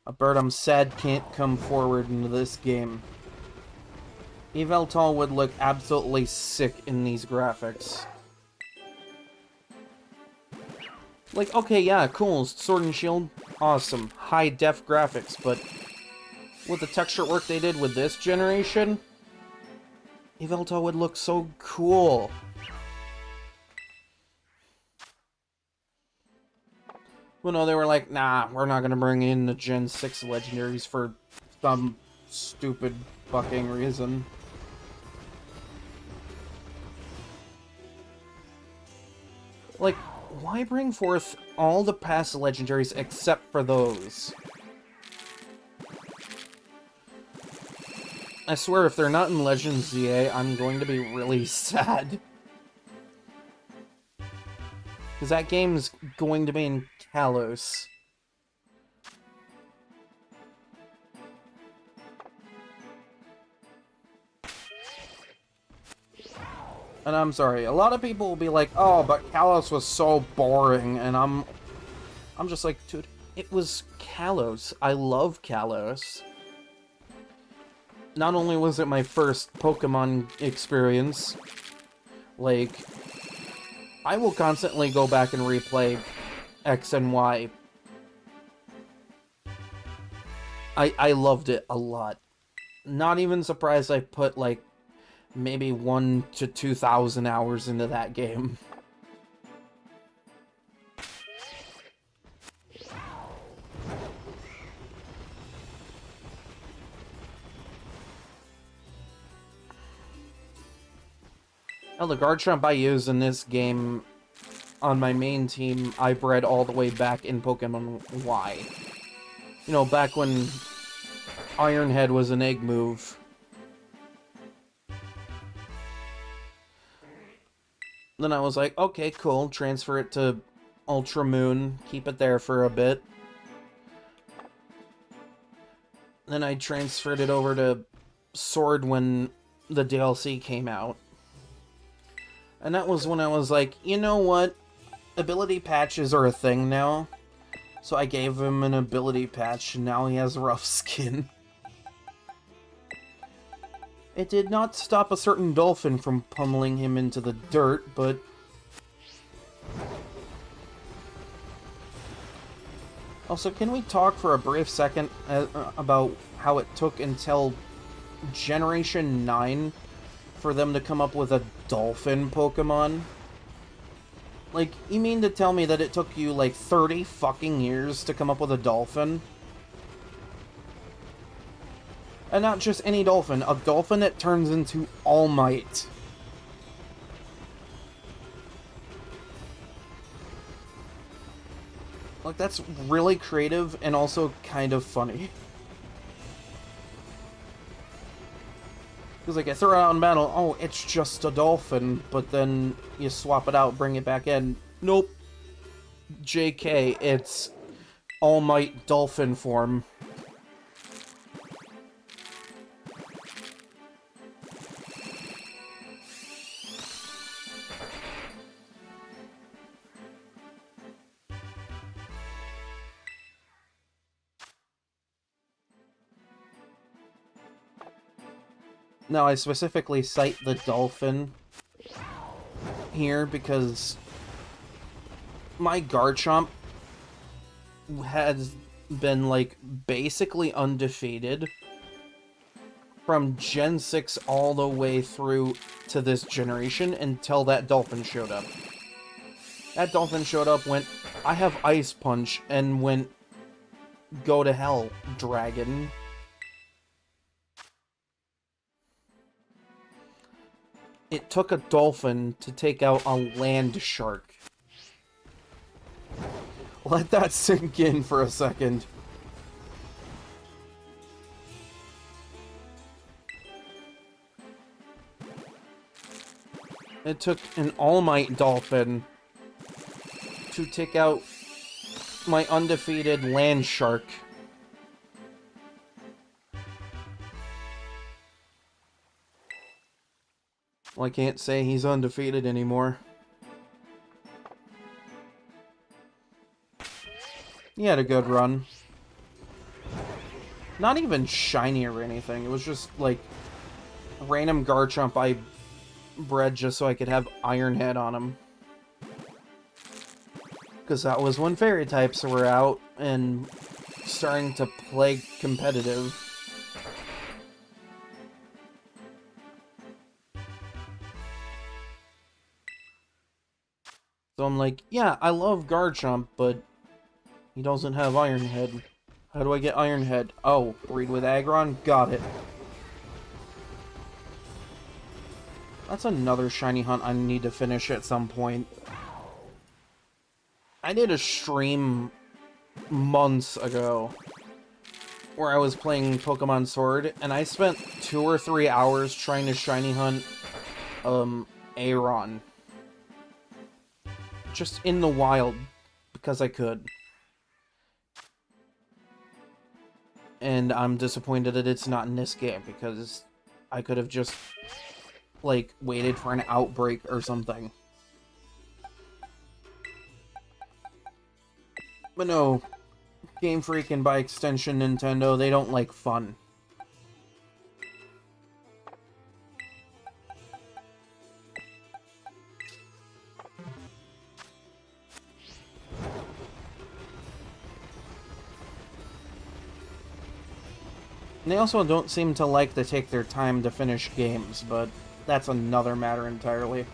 A bird I'm sad can't come forward into this game. Yveltal would look absolutely sick in these graphics. Like, okay, yeah, cool, Sword and Shield, awesome, high-def graphics, but with the texture work they did with this generation, Yveltal would look so cool. Well, no, they were like, nah, we're not gonna bring in the Gen 6 legendaries for some stupid fucking reason. Like, why bring forth all the past legendaries except for those? I swear, if they're not in Legends ZA, I'm going to be really sad. Because that game's going to be in Kalos. And I'm sorry, a lot of people will be like, oh, but Kalos was so boring, and I'm just like, dude, it was Kalos. I love Kalos. Not only was it my first Pokemon experience, like, I will constantly go back and replay X and Y. I loved it a lot. Not even surprised I put, like, maybe 1,000 to 2,000 hours into that game. Oh, the Garchomp I use in this game on my main team, I bred all the way back in Pokemon Y. You know, back when Iron Head was an egg move. Then I was like, okay, cool, transfer it to Ultra Moon, keep it there for a bit. Then I transferred it over to Sword when the DLC came out. And that was when I was like, you know what? Ability patches are a thing now. So I gave him an ability patch, and now he has rough skin. It did not stop a certain dolphin from pummeling him into the dirt, but... Also, can we talk for a brief second about how it took until Generation 9 for them to come up with a dolphin Pokemon? Like, you mean to tell me that it took you, like, 30 fucking years to come up with a dolphin? And not just any dolphin, a dolphin that turns into All Might. Like, that's really creative and also kind of funny. Because, like, I throw it out in battle, oh, it's just a dolphin, but then you swap it out, bring it back in. Nope. JK, it's All Might dolphin form. Now, I specifically cite the dolphin here because my Garchomp has been, like, basically undefeated from Gen 6 all the way through to this generation until that dolphin showed up. That dolphin showed up, went, I have Ice Punch, and went, go to hell, dragon. It took a dolphin to take out a land shark. Let that sink in for a second. It took an All Might dolphin to take out my undefeated land shark. Well, I can't say he's undefeated anymore. He had a good run. Not even shiny or anything. It was just, like, random Garchomp I bred just so I could have Iron Head on him. Because that was when Fairy types were out and starting to play competitive. So I'm like, yeah, I love Garchomp, but he doesn't have Iron Head. How do I get Iron Head? Oh, breed with Aggron? Got it. That's another shiny hunt I need to finish at some point. I did a stream months ago where I was playing Pokemon Sword, and I spent 2 or 3 hours trying to shiny hunt, Aron. Just in the wild, because I could. And I'm disappointed that it's not in this game, because I could have just, like, waited for an outbreak or something. But no, Game Freak and by extension Nintendo, they don't like fun. And they also don't seem to like to take their time to finish games, but that's another matter entirely.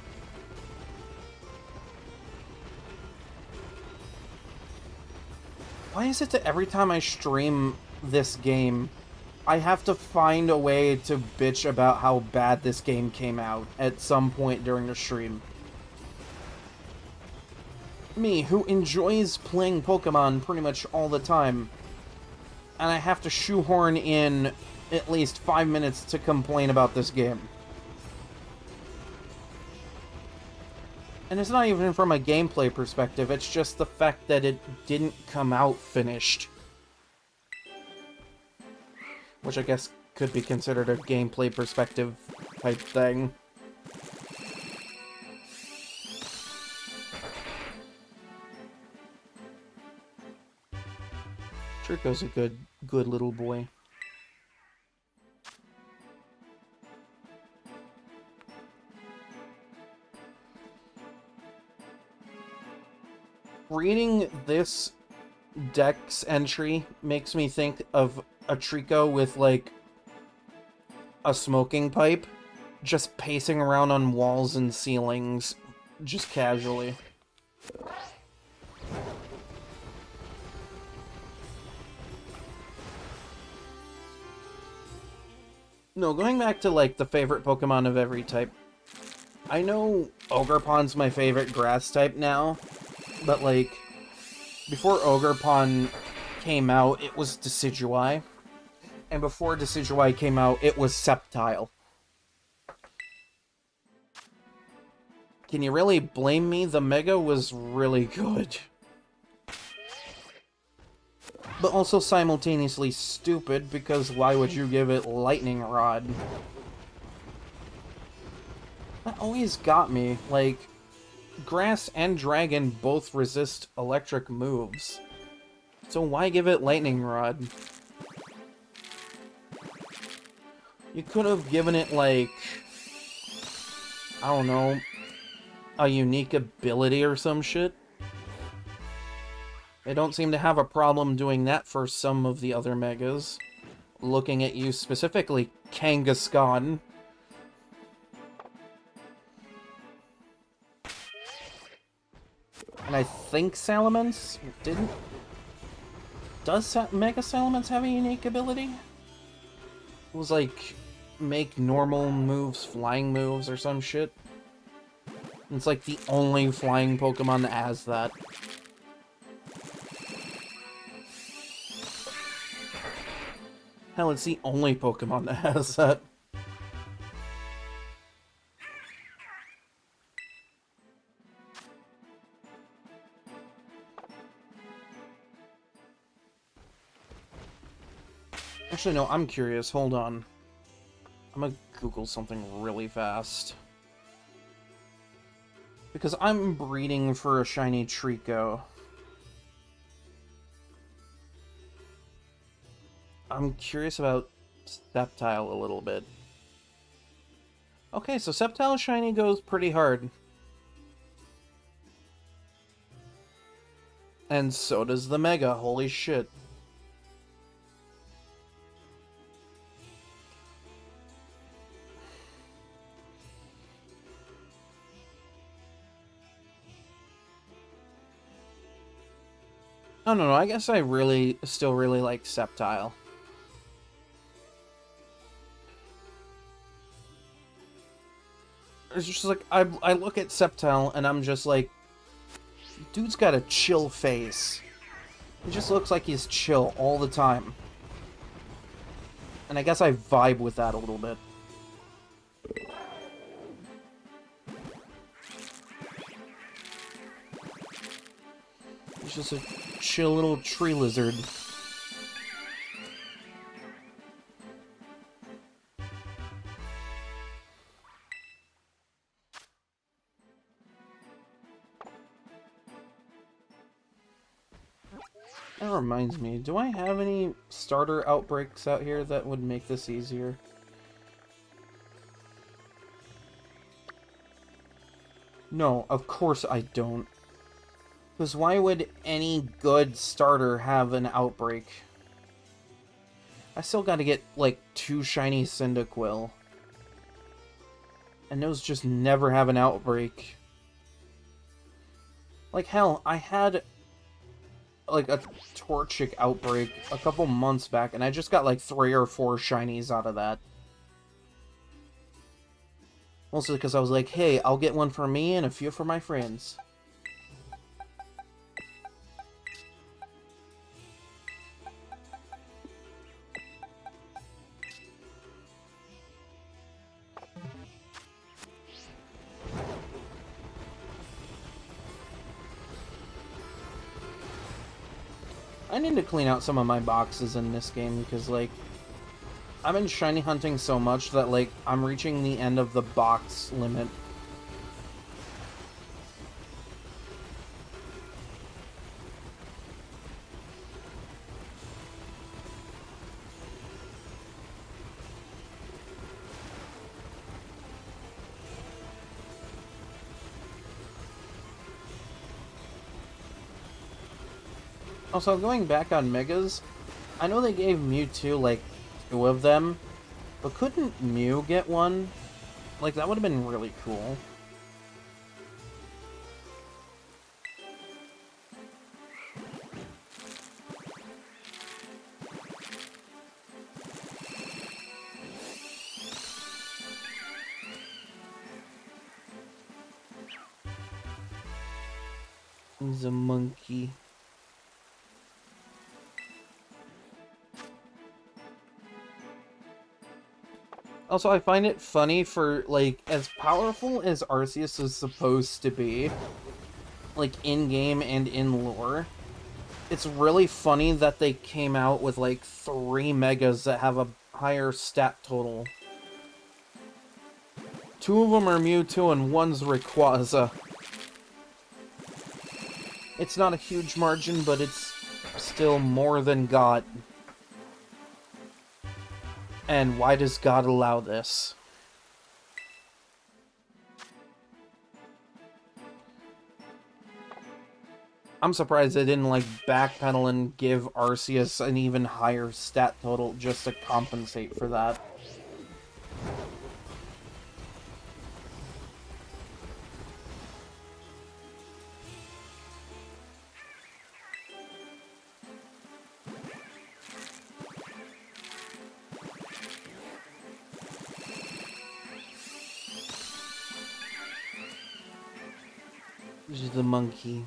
Why is it that every time I stream this game, I have to find a way to bitch about how bad this game came out at some point during the stream? Me, who enjoys playing Pokemon pretty much all the time, and I have to shoehorn in at least 5 minutes to complain about this game. And it's not even from a gameplay perspective, it's just the fact that it didn't come out finished. Which I guess could be considered a gameplay perspective type thing. Trico's a good little boy. Reading this Dex entry makes me think of a Trico with, like, a smoking pipe, just pacing around on walls and ceilings, just casually. No, going back to, like, the favorite Pokemon of every type. I know Ogerpon's my favorite grass type now, but, like, before Ogerpon came out, it was Decidueye. And before Decidueye came out, it was Sceptile. Can you really blame me? The Mega was really good. But also simultaneously stupid, because why would you give it Lightning Rod? That always got me. Like, Grass and Dragon both resist electric moves. So why give it Lightning Rod? You could have given it, like, I don't know, a unique ability or some shit. They don't seem to have a problem doing that for some of the other Megas. Looking at you specifically, Kangaskhan. And I think Salamence didn't... Does Mega Salamence have a unique ability? It was like, make normal moves flying moves or some shit. It's like the only flying Pokemon that has that. Hell, it's the only Pokemon that has that. Actually, no, I'm curious. Hold on. I'm gonna Google something really fast. Because I'm breeding for a shiny Trico. I'm curious about Sceptile a little bit. Okay, so Sceptile Shiny goes pretty hard. And so does the Mega, holy shit. I don't know, I guess I still really like Sceptile. It's just like, I look at Sceptile and I'm just like, dude's got a chill face. He just looks like he's chill all the time. And I guess I vibe with that a little bit. He's just a chill little tree lizard. That reminds me, do I have any starter outbreaks out here that would make this easier? No, of course I don't. Because why would any good starter have an outbreak? I still gotta get, like, 2 shiny Cyndaquil. And those just never have an outbreak. Like, hell, I had like a Torchic outbreak a couple months back, and I just got like 3 or 4 shinies out of that. Mostly because I was like, hey, I'll get one for me and a few for my friends. I need to clean out some of my boxes in this game because, like, I've been shiny hunting so much that, like, I'm reaching the end of the box limit. Also, going back on Megas, I know they gave Mewtwo, like, 2 of them, but couldn't Mew get one? Like, that would have been really cool. He's a monkey. Also, I find it funny for, like, as powerful as Arceus is supposed to be, like, in-game and in lore, it's really funny that they came out with, like, 3 Megas that have a higher stat total. 2 of them are Mewtwo and 1's Rayquaza. It's not a huge margin, but it's still more than God. And why does God allow this? I'm surprised they didn't, like, backpedal and give Arceus an even higher stat total just to compensate for that. This is the monkey.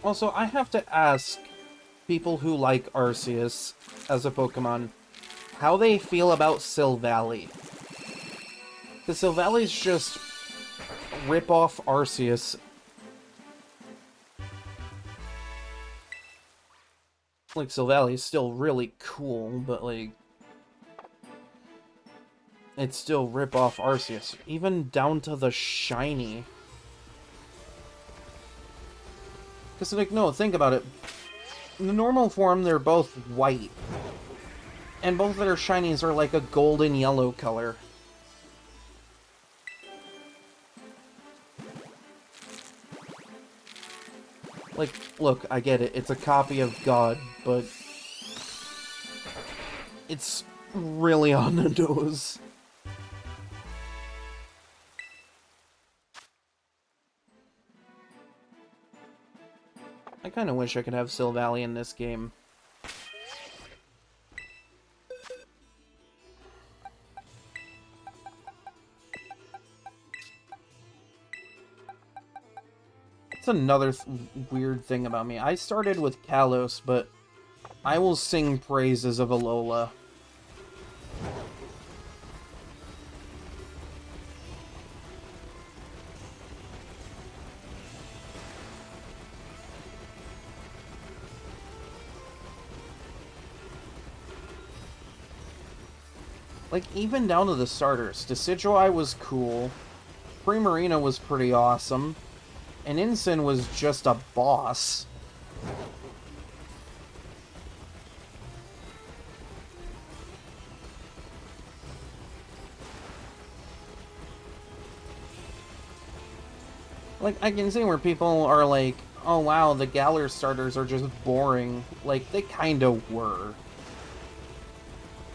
Also, I have to ask people who like Arceus as a Pokemon how they feel about Silvally. Because Silvally's just rip off Arceus. Like, Silvally is still really cool, but, like, it's still rip-off Arceus. Even down to the shiny. Because, like, no, think about it. In the normal form, they're both white. And both of their shinies are like a golden yellow color. Like, look, I get it. It's a copy of God, but it's really on the nose. I kind of wish I could have Silvally in this game. That's another weird thing about me. I started with Kalos, but I will sing praises of Alola. Like, even down to the starters. Decidueye was cool. Primarina was pretty awesome. And Incin was just a boss. Like, I can see where people are like, oh wow, the Galar starters are just boring. Like, they kinda were.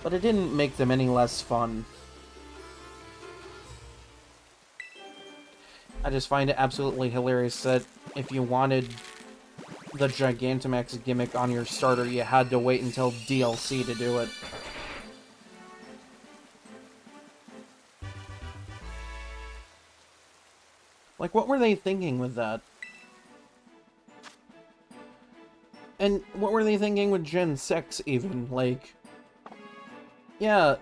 But it didn't make them any less fun. I just find it absolutely hilarious that if you wanted the Gigantamax gimmick on your starter, you had to wait until DLC to do it. Like, what were they thinking with that? And what were they thinking with Gen 6, even? Like, yeah,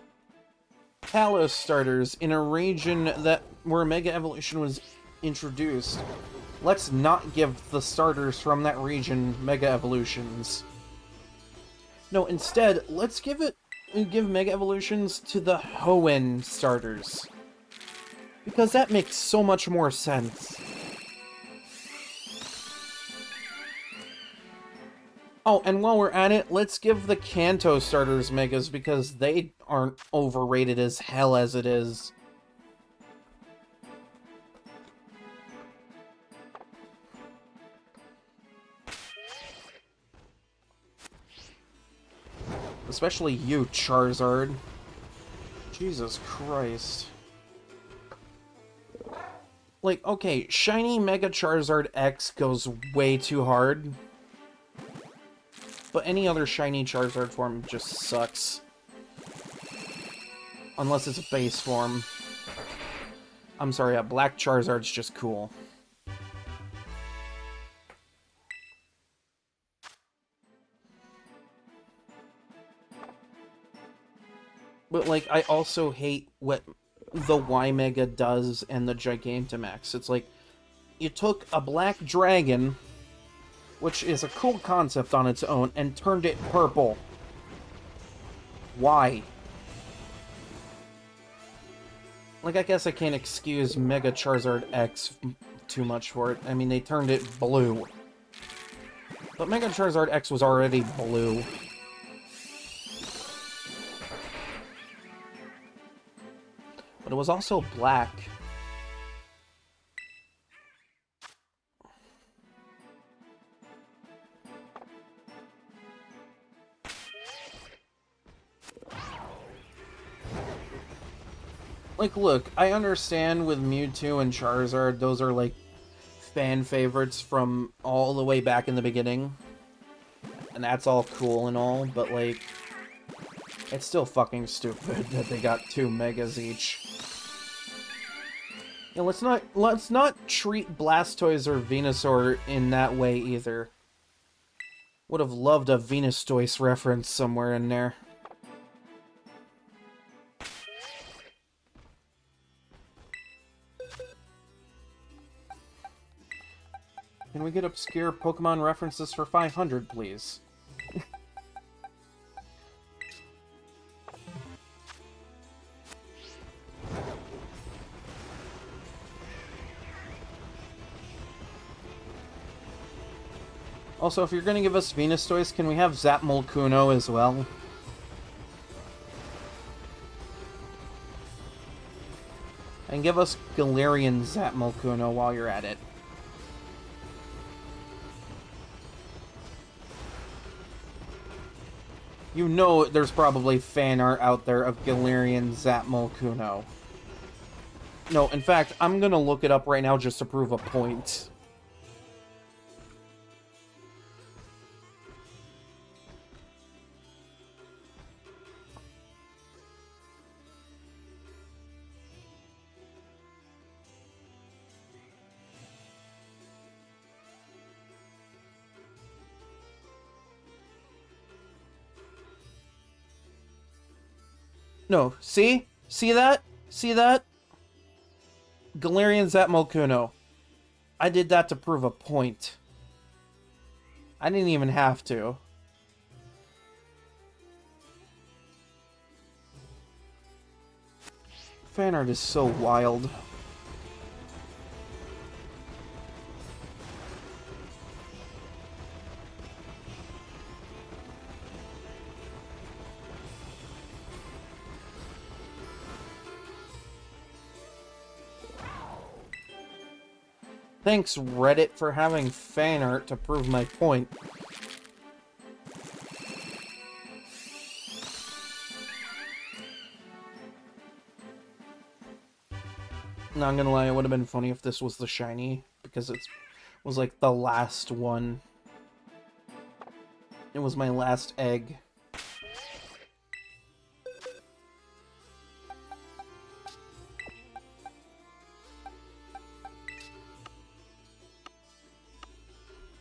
Kalos starters in a region where Mega Evolution was introduced. Let's not give the starters from that region Mega Evolutions. No, instead, let's give Mega Evolutions to the Hoenn starters. Because that makes so much more sense. Oh, and while we're at it, let's give the Kanto starters Megas, because they aren't overrated as hell as it is. Especially you, Charizard. Jesus Christ. Like, okay, Shiny Mega Charizard X goes way too hard. But any other Shiny Charizard form just sucks. Unless it's a base form. I'm sorry, a Black Charizard's just cool. But, like, I also hate what the Y-Mega does and the Gigantamax. It's like, you took a black dragon, which is a cool concept on its own, and turned it purple. Why? Like, I guess I can't excuse Mega Charizard X too much for it. I mean, they turned it blue. But Mega Charizard X was already blue. But it was also black. Like, look, I understand with Mewtwo and Charizard, those are, like, fan favorites from all the way back in the beginning. And that's all cool and all, but, like, it's still fucking stupid that they got 2 Megas each. Yeah, let's not treat Blastoise or Venusaur in that way either. Would have loved a Venustoise reference somewhere in there. Can we get obscure Pokemon references for 500, please? Also, if you're gonna give us Venus toys, can we have Zap Molkuno as well? And give us Galarian Zap Molkuno while you're at it. You know there's probably fan art out there of Galarian Zap Molkuno. No, in fact, I'm gonna look it up right now just to prove a point. No, see? See that? See that? Galarian Zap Molkuno. I did that to prove a point. I didn't even have to. Fan art is so wild. Thanks, Reddit, for having fan art to prove my point. Not gonna lie, it would have been funny if this was the shiny, because it was like the last one. It was my last egg.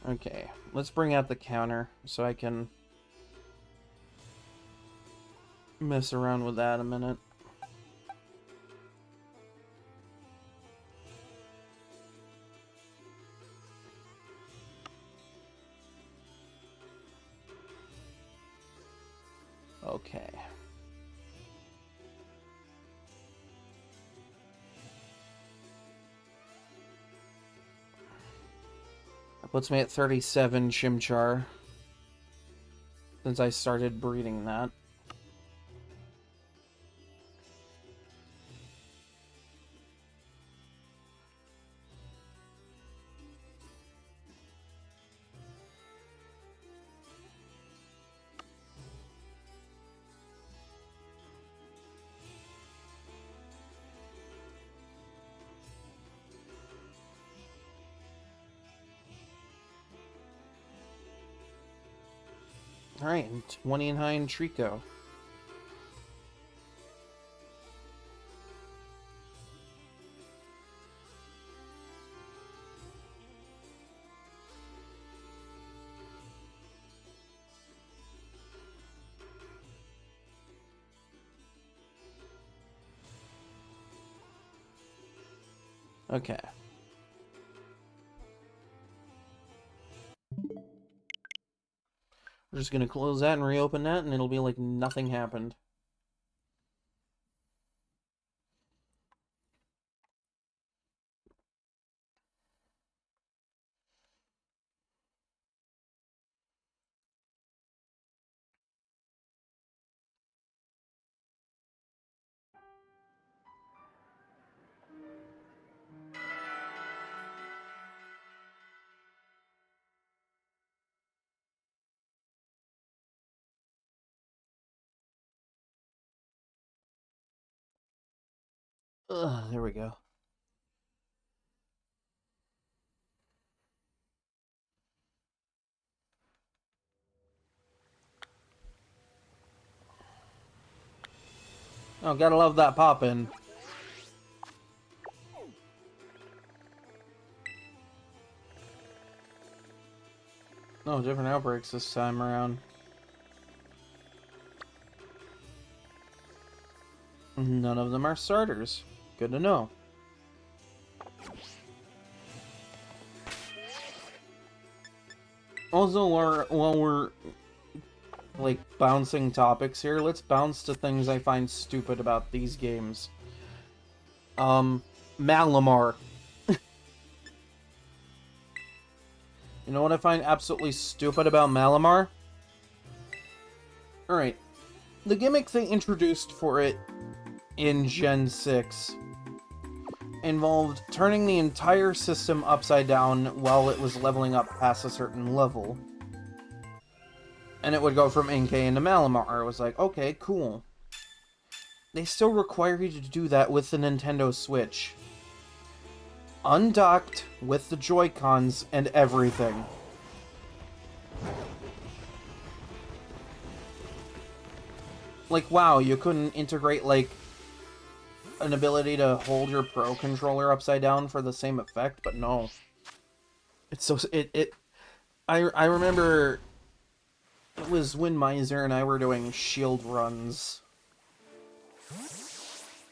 Okay, let's bring out the counter so I can mess around with that a minute. Okay. That puts me at 37 Chimchar since I started breeding that. Alright, 20 and high in Trico. Okay. We're just gonna close that and reopen that, and it'll be like nothing happened. Ugh, there we go. Oh, gotta love that pop-in. No, different outbreaks this time around. None of them are starters. Good to know. Also, while we're like bouncing topics here, let's bounce to things I find stupid about these games. Malamar. You know what I find absolutely stupid about Malamar? Alright. The gimmick they introduced for it in Gen 6 involved turning the entire system upside down while it was leveling up past a certain level. And it would go from Inkay into Malamar. It was like, okay, cool. They still require you to do that with the Nintendo Switch. Undocked with the Joy-Cons and everything. Like, wow, you couldn't integrate, like, an ability to hold your Pro Controller upside down for the same effect, but no. It's so... I remember... It was when Miser and I were doing shield runs.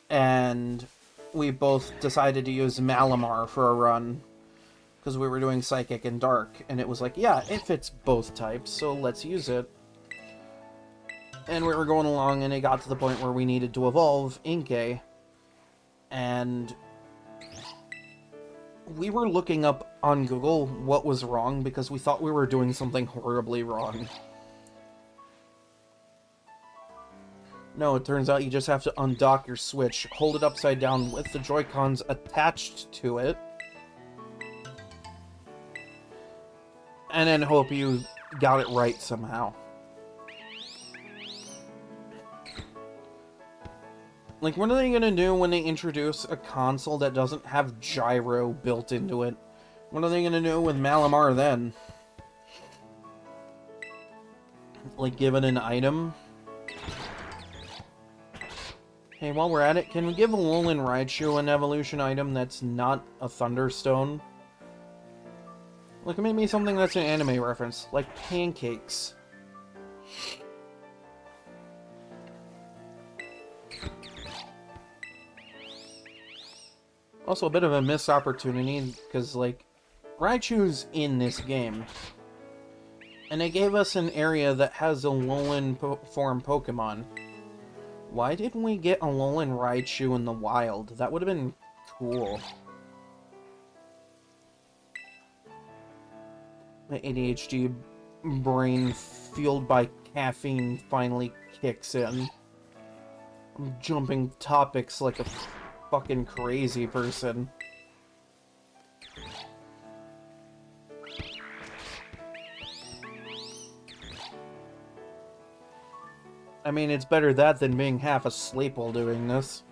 And we both decided to use Malamar for a run. Because we were doing Psychic and Dark. And it was like, yeah, it fits both types, so let's use it. And we were going along, and it got to the point where we needed to evolve Inkay. And we were looking up on Google what was wrong, because we thought we were doing something horribly wrong. No, it turns out you just have to undock your Switch, hold it upside down with the Joy-Cons attached to it, and then hope you got it right somehow. Like, what are they gonna do when they introduce a console that doesn't have gyro built into it? What are they gonna do with Malamar then? Like, give it an item? Hey, while we're at it, can we give Alolan Raichu an evolution item that's not a Thunderstone? Like, maybe something that's an anime reference, like pancakes. Also, a bit of a missed opportunity, because, like, Raichu's in this game. And they gave us an area that has Alolan form Pokemon. Why didn't we get Alolan Raichu in the wild? That would have been cool. My ADHD brain, fueled by caffeine, finally kicks in. I'm jumping topics like a fucking crazy person. I mean, it's better that than being half asleep while doing this.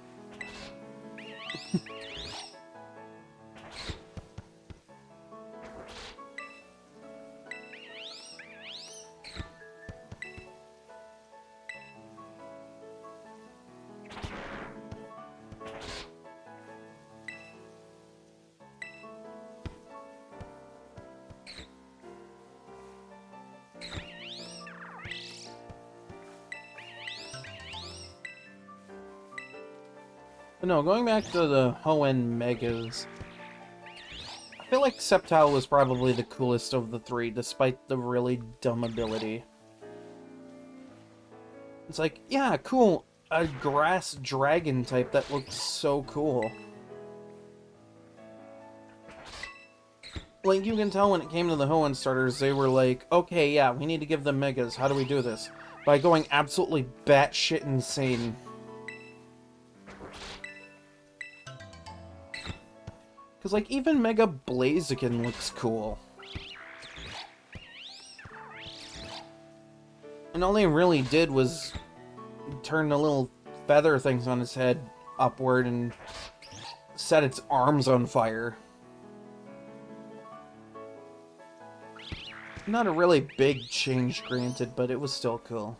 But no, going back to the Hoenn Megas, I feel like Sceptile was probably the coolest of the three, despite the really dumb ability. It's like, yeah, cool, a grass dragon type that looks so cool. Like, you can tell when it came to the Hoenn starters, they were like, okay, yeah, we need to give them Megas, how do we do this? By going absolutely batshit insane. Because, like, even Mega Blaziken looks cool. And all they really did was turn the little feather things on its head upward and set its arms on fire. Not a really big change, granted, but it was still cool.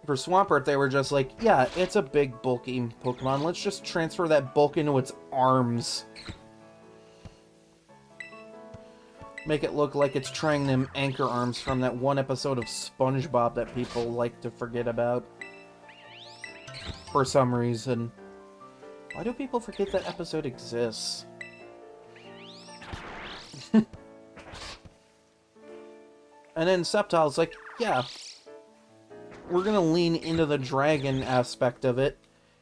For Swampert, they were just like, yeah, it's a big, bulky Pokemon. Let's just transfer that bulk into its arms. Make it look like it's trying them anchor arms from that one episode of SpongeBob that people like to forget about. For some reason. Why do people forget that episode exists? And then Sceptile's like, yeah, we're gonna lean into the dragon aspect of it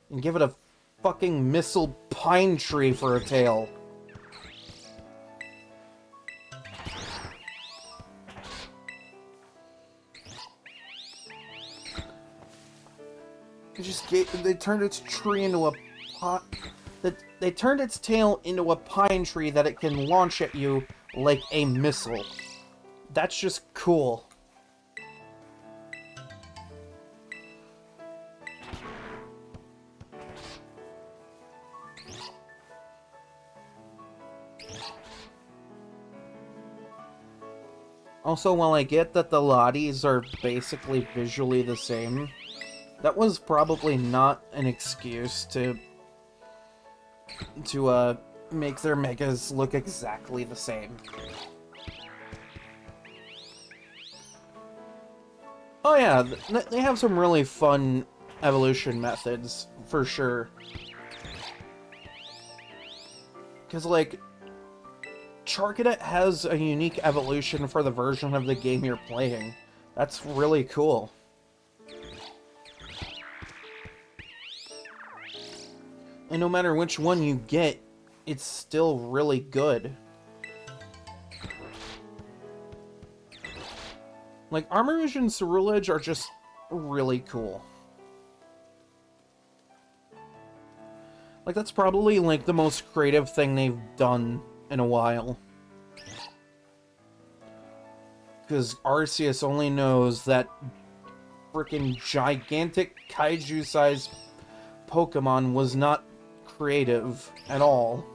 and give it a fucking missile pine tree for a tail. They turned its tree into a pot. They turned its tail into a pine tree that it can launch at you like a missile. That's just cool. Also, while I get that the Lotties are basically visually the same, that was probably not an excuse to make their megas look exactly the same. Oh yeah, they have some really fun evolution methods, for sure. Because, like, Charcadet has a unique evolution for the version of the game you're playing. That's really cool. And no matter which one you get, it's still really good. Like, Armourouge and Ceruledge are just really cool. Like, that's probably, like, the most creative thing they've done in a while. Because Arceus only knows that frickin' gigantic kaiju-sized Pokemon was not creative at all.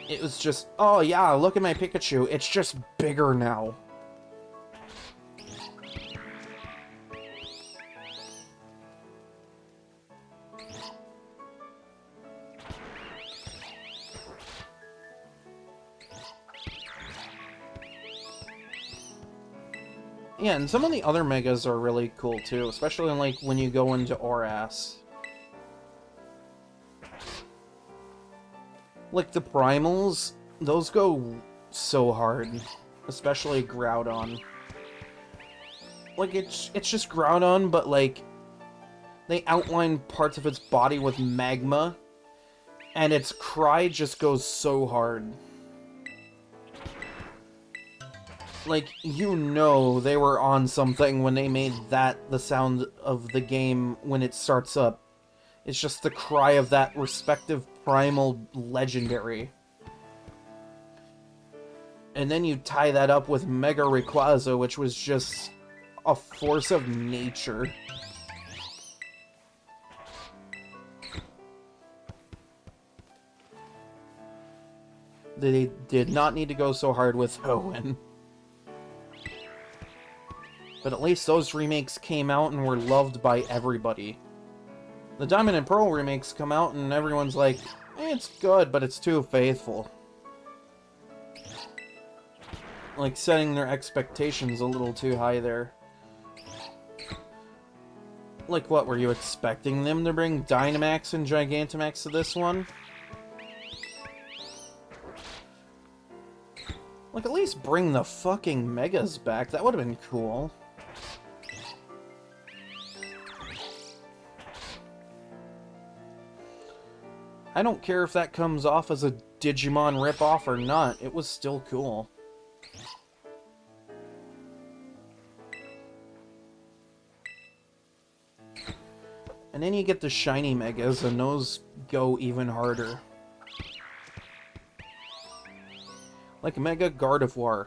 It was just, oh yeah, look at my Pikachu, it's just bigger now. Yeah, and some of the other megas are really cool too, especially like when you go into Oras. Like the primals, those go so hard, especially Groudon. Like it's just Groudon, but like they outline parts of its body with magma, and its cry just goes so hard. Like, you know they were on something when they made that the sound of the game when it starts up. It's just the cry of that respective primal legendary. And then you tie that up with Mega Rayquaza, which was just a force of nature. They did not need to go so hard with Hoenn. But at least those remakes came out and were loved by everybody. The Diamond and Pearl remakes come out and everyone's like, it's good, but it's too faithful. Like, setting their expectations a little too high there. Like, what, were you expecting them to bring Dynamax and Gigantamax to this one? Like, at least bring the fucking Megas back, that would have been cool. I don't care if that comes off as a Digimon ripoff or not, it was still cool. And then you get the shiny Megas, and those go even harder. Like Mega Gardevoir,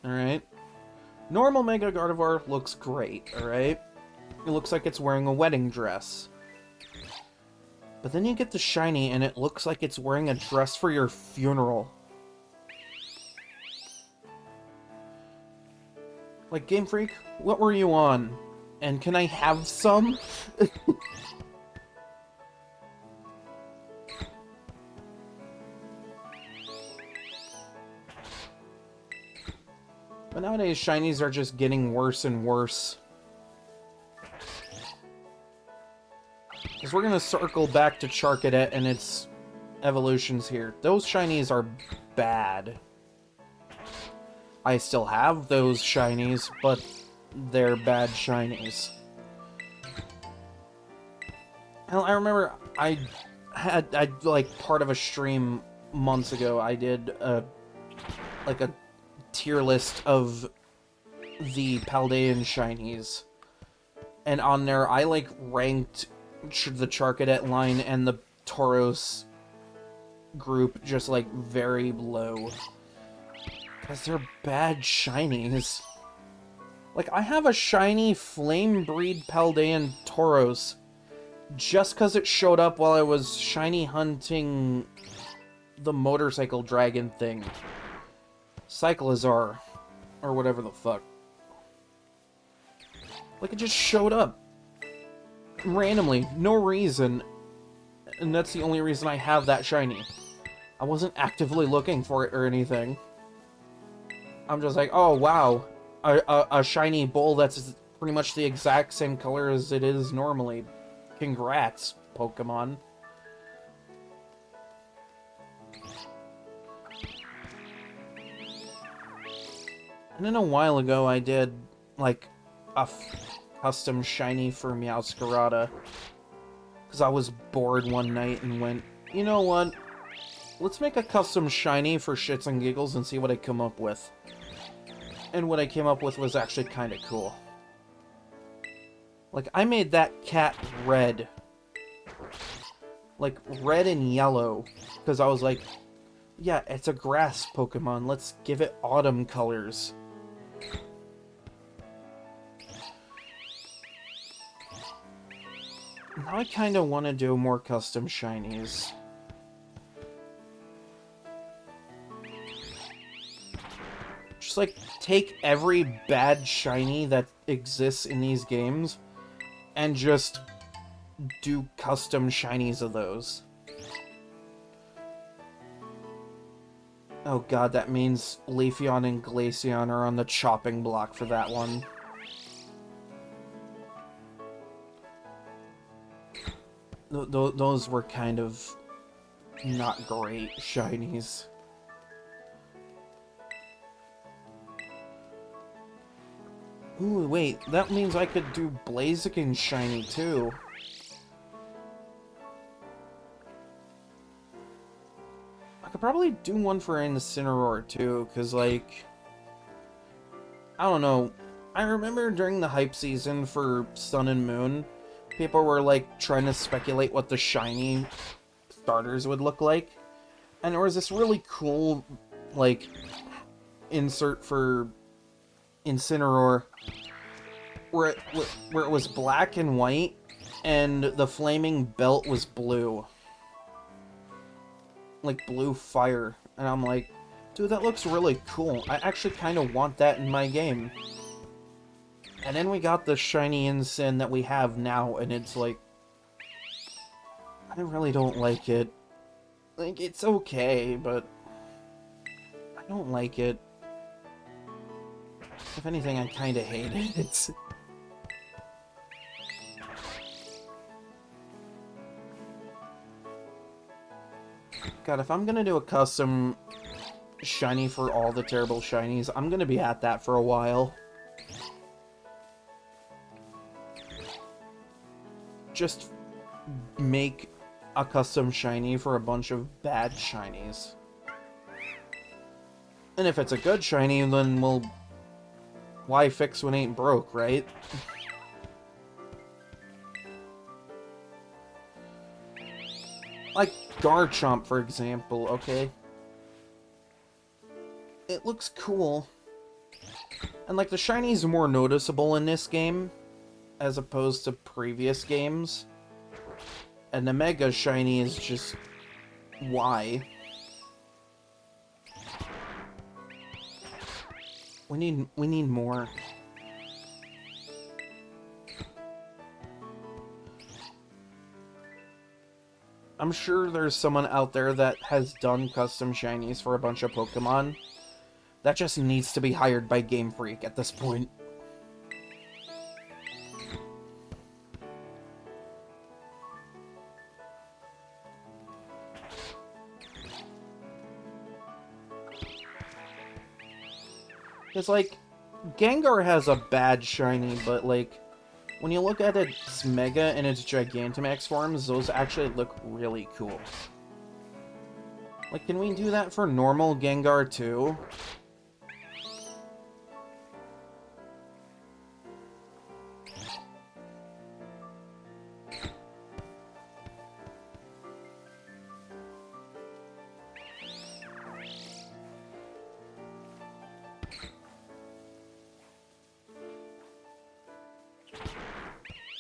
alright? Normal Mega Gardevoir looks great, alright? It looks like it's wearing a wedding dress. But then you get the shiny, and it looks like it's wearing a dress for your funeral. Like, Game Freak, what were you on? And can I have some? But nowadays, shinies are just getting worse and worse. Because we're going to circle back to Charcadet and its evolutions here. Those shinies are bad. I still have those shinies, but they're bad shinies. Hell, I remember I like, part of a stream months ago, I did a tier list of the Paldean shinies. And on there, I, like, ranked the Charcadet line and the Tauros group just, like, very low. Because they're bad shinies. Like, I have a shiny Flame Breed Paldean Tauros just because it showed up while I was shiny hunting the motorcycle dragon thing. Cyclizar. Or whatever the fuck. Like, it just showed up. Randomly. No reason. And that's the only reason I have that shiny. I wasn't actively looking for it or anything. I'm just like, oh, wow. A shiny bull that's pretty much the exact same color as it is normally. Congrats, Pokemon. And then a while ago I did, like, a custom shiny for Meowscarada. Because I was bored one night and went, you know what? Let's make a custom shiny for shits and giggles and see what I come up with. And what I came up with was actually kind of cool. Like, I made that cat red. Like, red and yellow. Because I was like, yeah, it's a grass Pokemon. Let's give it autumn colors. Now I kind of want to do more custom shinies. Just, like, take every bad shiny that exists in these games and just do custom shinies of those. Oh god, that means Leafeon and Glaceon are on the chopping block for that one. Those were kind of not great shinies. Ooh, wait, that means I could do Blaziken shiny too. I could probably do one for Incineroar too, because, like, I don't know. I remember during the hype season for Sun and Moon, people were, like, trying to speculate what the shiny starters would look like. And there was this really cool, like, insert for Incineroar where it was black and white, and the flaming belt was blue. Like, blue fire. And I'm like, dude, that looks really cool. I actually kind of want that in my game. And then we got the shiny Incin that we have now, and it's like, I really don't like it. Like, it's okay, but I don't like it. If anything, I kind of hate it. God, if I'm gonna do a custom shiny for all the terrible shinies, I'm gonna be at that for a while. Just make a custom shiny for a bunch of bad shinies. And if it's a good shiny, then we'll... Why fix what ain't broke, right? Like Garchomp, for example, okay? It looks cool. And, like, the shiny's more noticeable in this game, as opposed to previous games. And the Mega Shiny is just... why? We need more. I'm sure there's someone out there that has done custom shinies for a bunch of Pokemon. That just needs to be hired by Game Freak at this point. It's like, Gengar has a bad shiny, but, like, when you look at its Mega and its Gigantamax forms, those actually look really cool. Like, can we do that for normal Gengar too?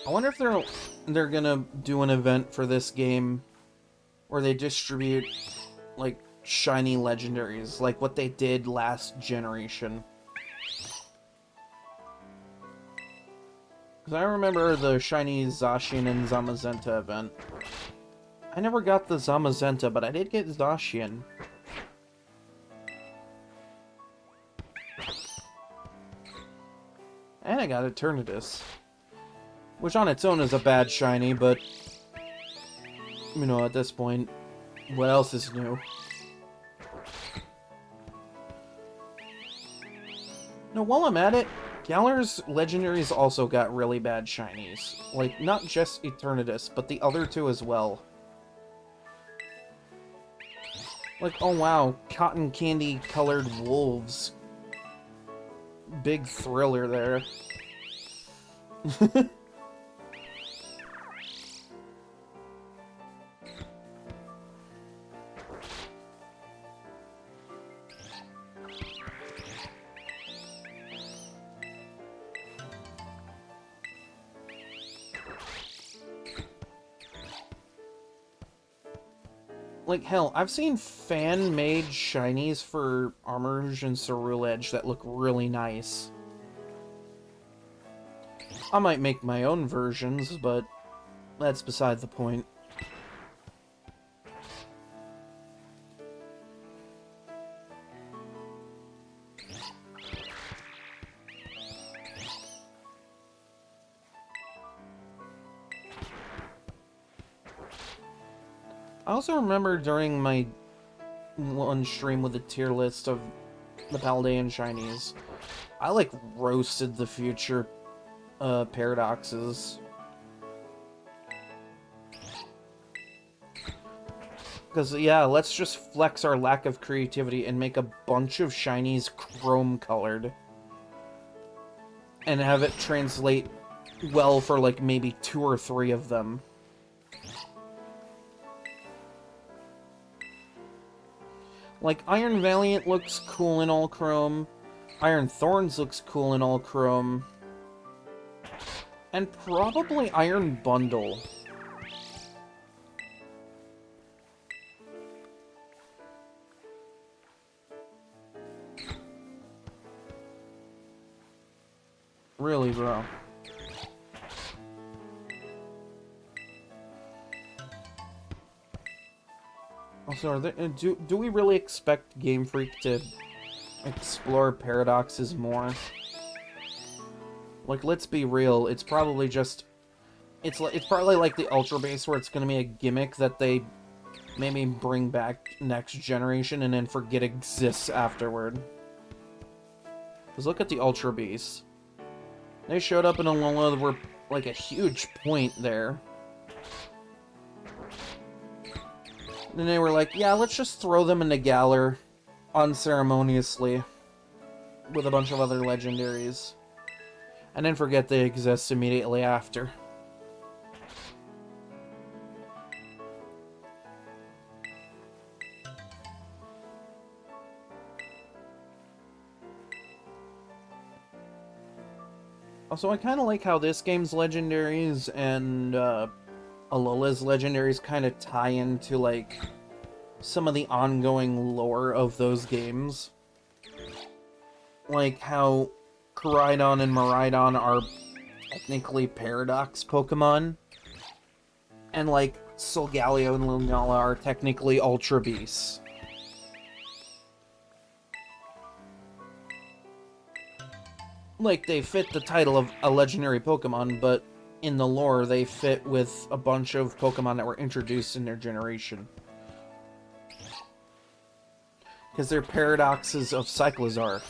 I wonder if they're gonna do an event for this game where they distribute, like, shiny legendaries, like what they did last generation. Because I remember the shiny Zacian and Zamazenta event. I never got the Zamazenta, but I did get Zacian. And I got Eternatus. Which on its own is a bad shiny, but... you know, at this point, what else is new? No, while I'm at it, Galar's legendaries also got really bad shinies. Like, not just Eternatus, but the other two as well. Like, oh wow, cotton candy colored wolves. Big thriller there. Like, hell, I've seen fan-made shinies for Armorge and Ceruledge that look really nice. I might make my own versions, but that's beside the point. I also remember during my one stream with the tier list of the Paldean shinies, I, like, roasted the future paradoxes. Because, yeah, let's just flex our lack of creativity and make a bunch of shinies chrome-colored. And have it translate well for, like, maybe 2 or 3 of them. Like, Iron Valiant looks cool in all chrome. Iron Thorns looks cool in all chrome. And probably Iron Bundle. Really, bro. Also, are there, do we really expect Game Freak to explore paradoxes more? Like, let's be real, it's probably just... It's probably like the Ultra Base, where it's gonna be a gimmick that they maybe bring back next generation and then forget exists afterward. Because look at the Ultra Beasts. They showed up in a Alola that were, like, a huge point there. And they were like, yeah, let's just throw them into Galar unceremoniously with a bunch of other legendaries. And then forget they exist immediately after. Also, I kind of like how this game's legendaries and Alola's legendaries kind of tie into, like, some of the ongoing lore of those games. Like how Koraidon and Miraidon are technically Paradox Pokemon. And, like, Solgaleo and Lunala are technically Ultra Beasts. Like, they fit the title of a legendary Pokemon, but in the lore, they fit with a bunch of Pokemon that were introduced in their generation. Because they're paradoxes of Cyclizar.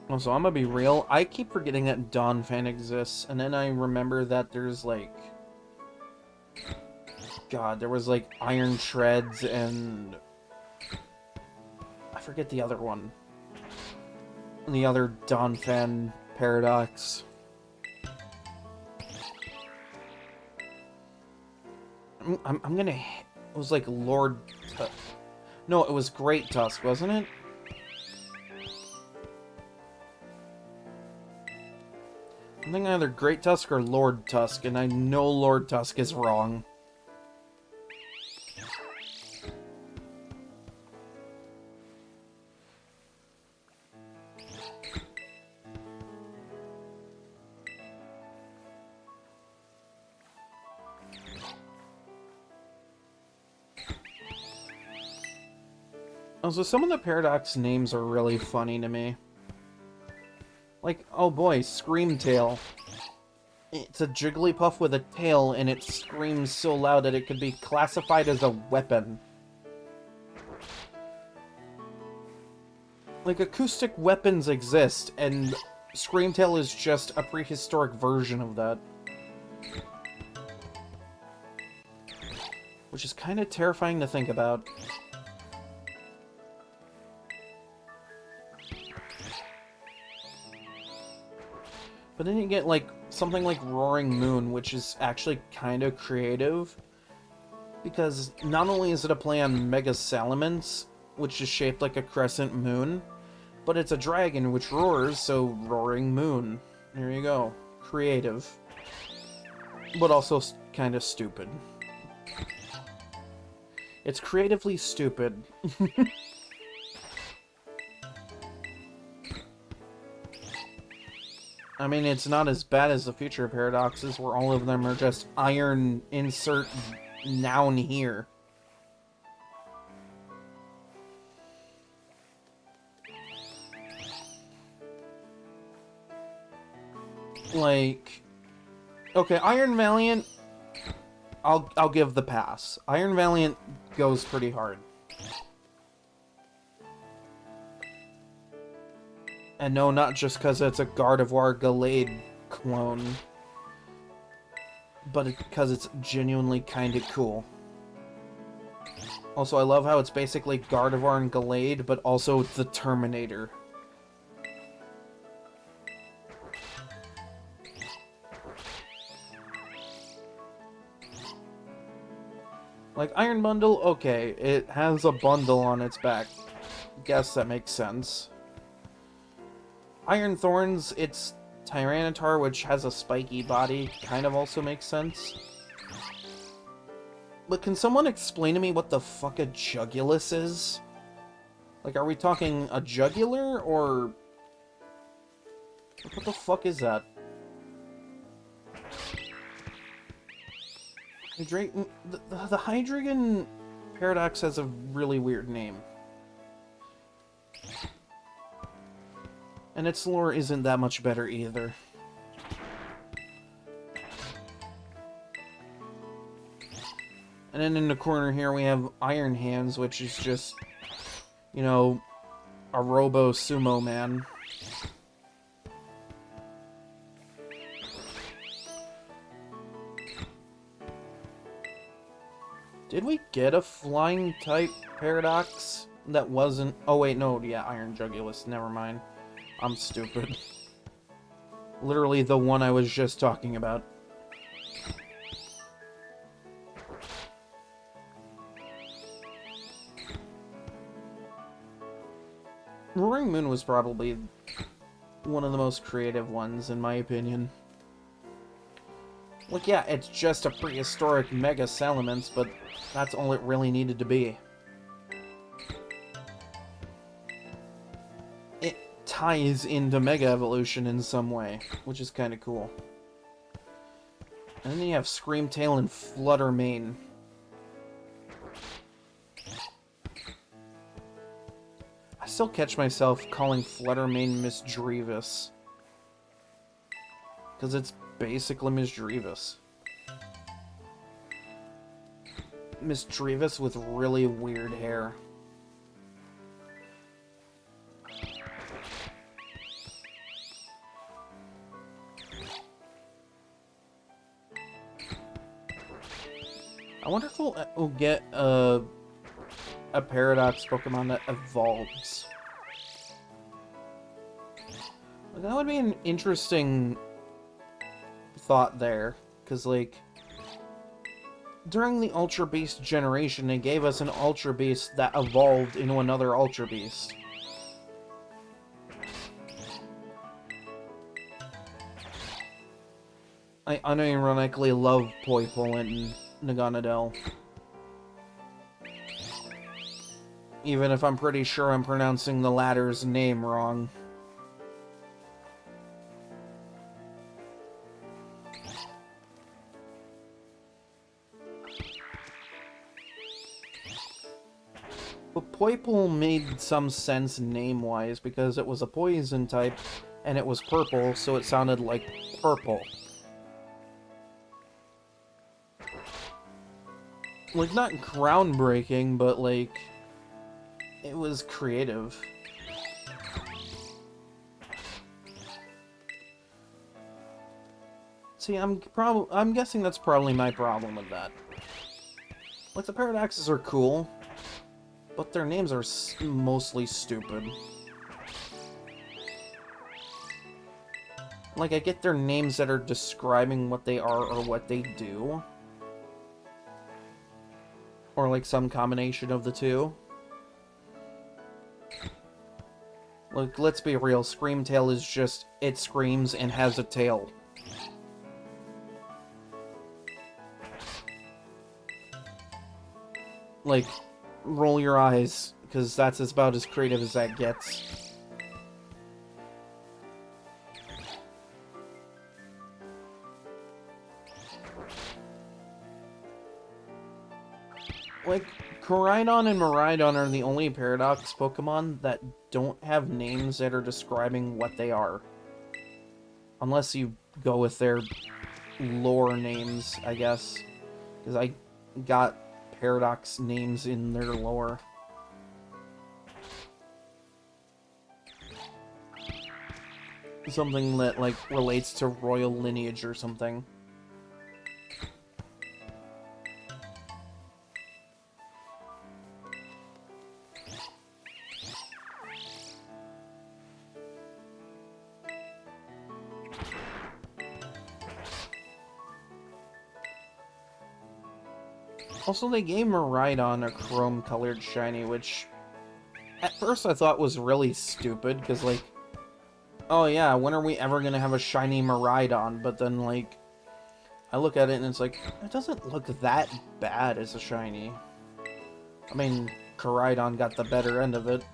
Also, I'm gonna be real, I keep forgetting that Donphan exists, and then I remember that there's, like... God, there was, like, Iron Shreds and... I forget the other one. The other Donphan paradox. I'm gonna It was like Lord... No, it was Great Tusk, wasn't it? I think either Great Tusk or Lord Tusk, and I know Lord Tusk is wrong. Also, some of the Paradox names are really funny to me. Like, oh boy, Screamtail. It's a Jigglypuff with a tail, and it screams so loud that it could be classified as a weapon. Like, acoustic weapons exist, and Screamtail is just a prehistoric version of that. Which is kind of terrifying to think about. But then you get, like, something like Roaring Moon, which is actually kind of creative. Because not only is it a play on Mega Salamence, which is shaped like a crescent moon, but it's a dragon which roars, so Roaring Moon. There you go. Creative. But also kind of stupid. It's creatively stupid. I mean, it's not as bad as the future paradoxes, where all of them are just iron insert noun here. Like, okay, Iron Valiant, I'll give the pass. Iron Valiant goes pretty hard. And no, not just because it's a Gardevoir Gallade clone, but because it's genuinely kind of cool. Also, I love how it's basically Gardevoir and Gallade, but also the Terminator. Like, Iron Bundle, okay, it has a bundle on its back. Guess that makes sense. Iron Thorns, it's Tyranitar, which has a spiky body, kind of also makes sense. But can someone explain to me what the fuck a Jugulus is? Like, are we talking a jugular, or... what the fuck is that? The Hydreigon Paradox has a really weird name. And its lore isn't that much better either. And then in the corner here we have Iron Hands, which is just, you know, a Robo Sumo Man. Did we get a flying type paradox that wasn't... oh wait, no, yeah, Iron Jugulus, never mind. I'm stupid. Literally the one I was just talking about. Roaring Moon was probably one of the most creative ones, in my opinion. Like, yeah, it's just a prehistoric Mega Salamence, but that's all it really needed to be. It ties into Mega Evolution in some way, which is kind of cool. And then you have Screamtail and Fluttermane. I still catch myself calling Fluttermane Miss Drevis. Because it's basically Miss Drevis. Miss Drevis with really weird hair. I wonder if we'll get a Paradox Pokemon that evolves. That would be an interesting thought there, because, like, during the Ultra Beast generation, they gave us an Ultra Beast that evolved into another Ultra Beast. I unironically love Poipole and Naganadel. Even if I'm pretty sure I'm pronouncing the latter's name wrong. But Poipole made some sense name-wise because it was a poison type and it was purple, so it sounded like purple. Like, not groundbreaking, but like, it was creative. See, I'm guessing that's probably my problem with that. Like, the Paradoxes are cool, but their names are mostly stupid. Like, I get their names that are describing what they are or what they do. Or, like, some combination of the two. Like, let's be real, Screamtail is just, it screams and has a tail. Like, roll your eyes, because that's about as creative as that gets. Like, Koraidon and Miraidon are the only Paradox Pokemon that don't have names that are describing what they are. Unless you go with their lore names, I guess. Because I got Paradox names in their lore. Something that, like, relates to royal lineage or something. Also, they gave Miraidon a chrome-colored shiny, which at first I thought was really stupid, because, like, oh yeah, when are we ever gonna have a shiny Miraidon? But then, like, I look at it and it's like, it doesn't look that bad as a shiny. I mean, Koraidon got the better end of it,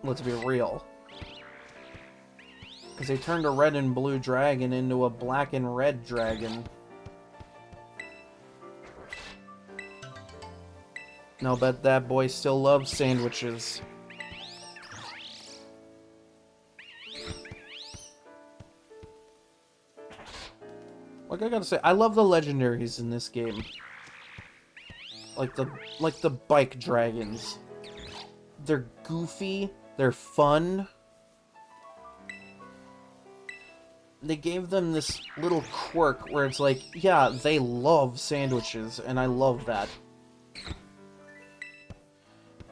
let's be real. Because they turned a red and blue dragon into a black and red dragon. No, bet that boy still loves sandwiches. Like, I gotta say, I love the legendaries in this game. Like the bike dragons. They're goofy, they're fun. They gave them this little quirk where it's like, yeah, they love sandwiches, and I love that.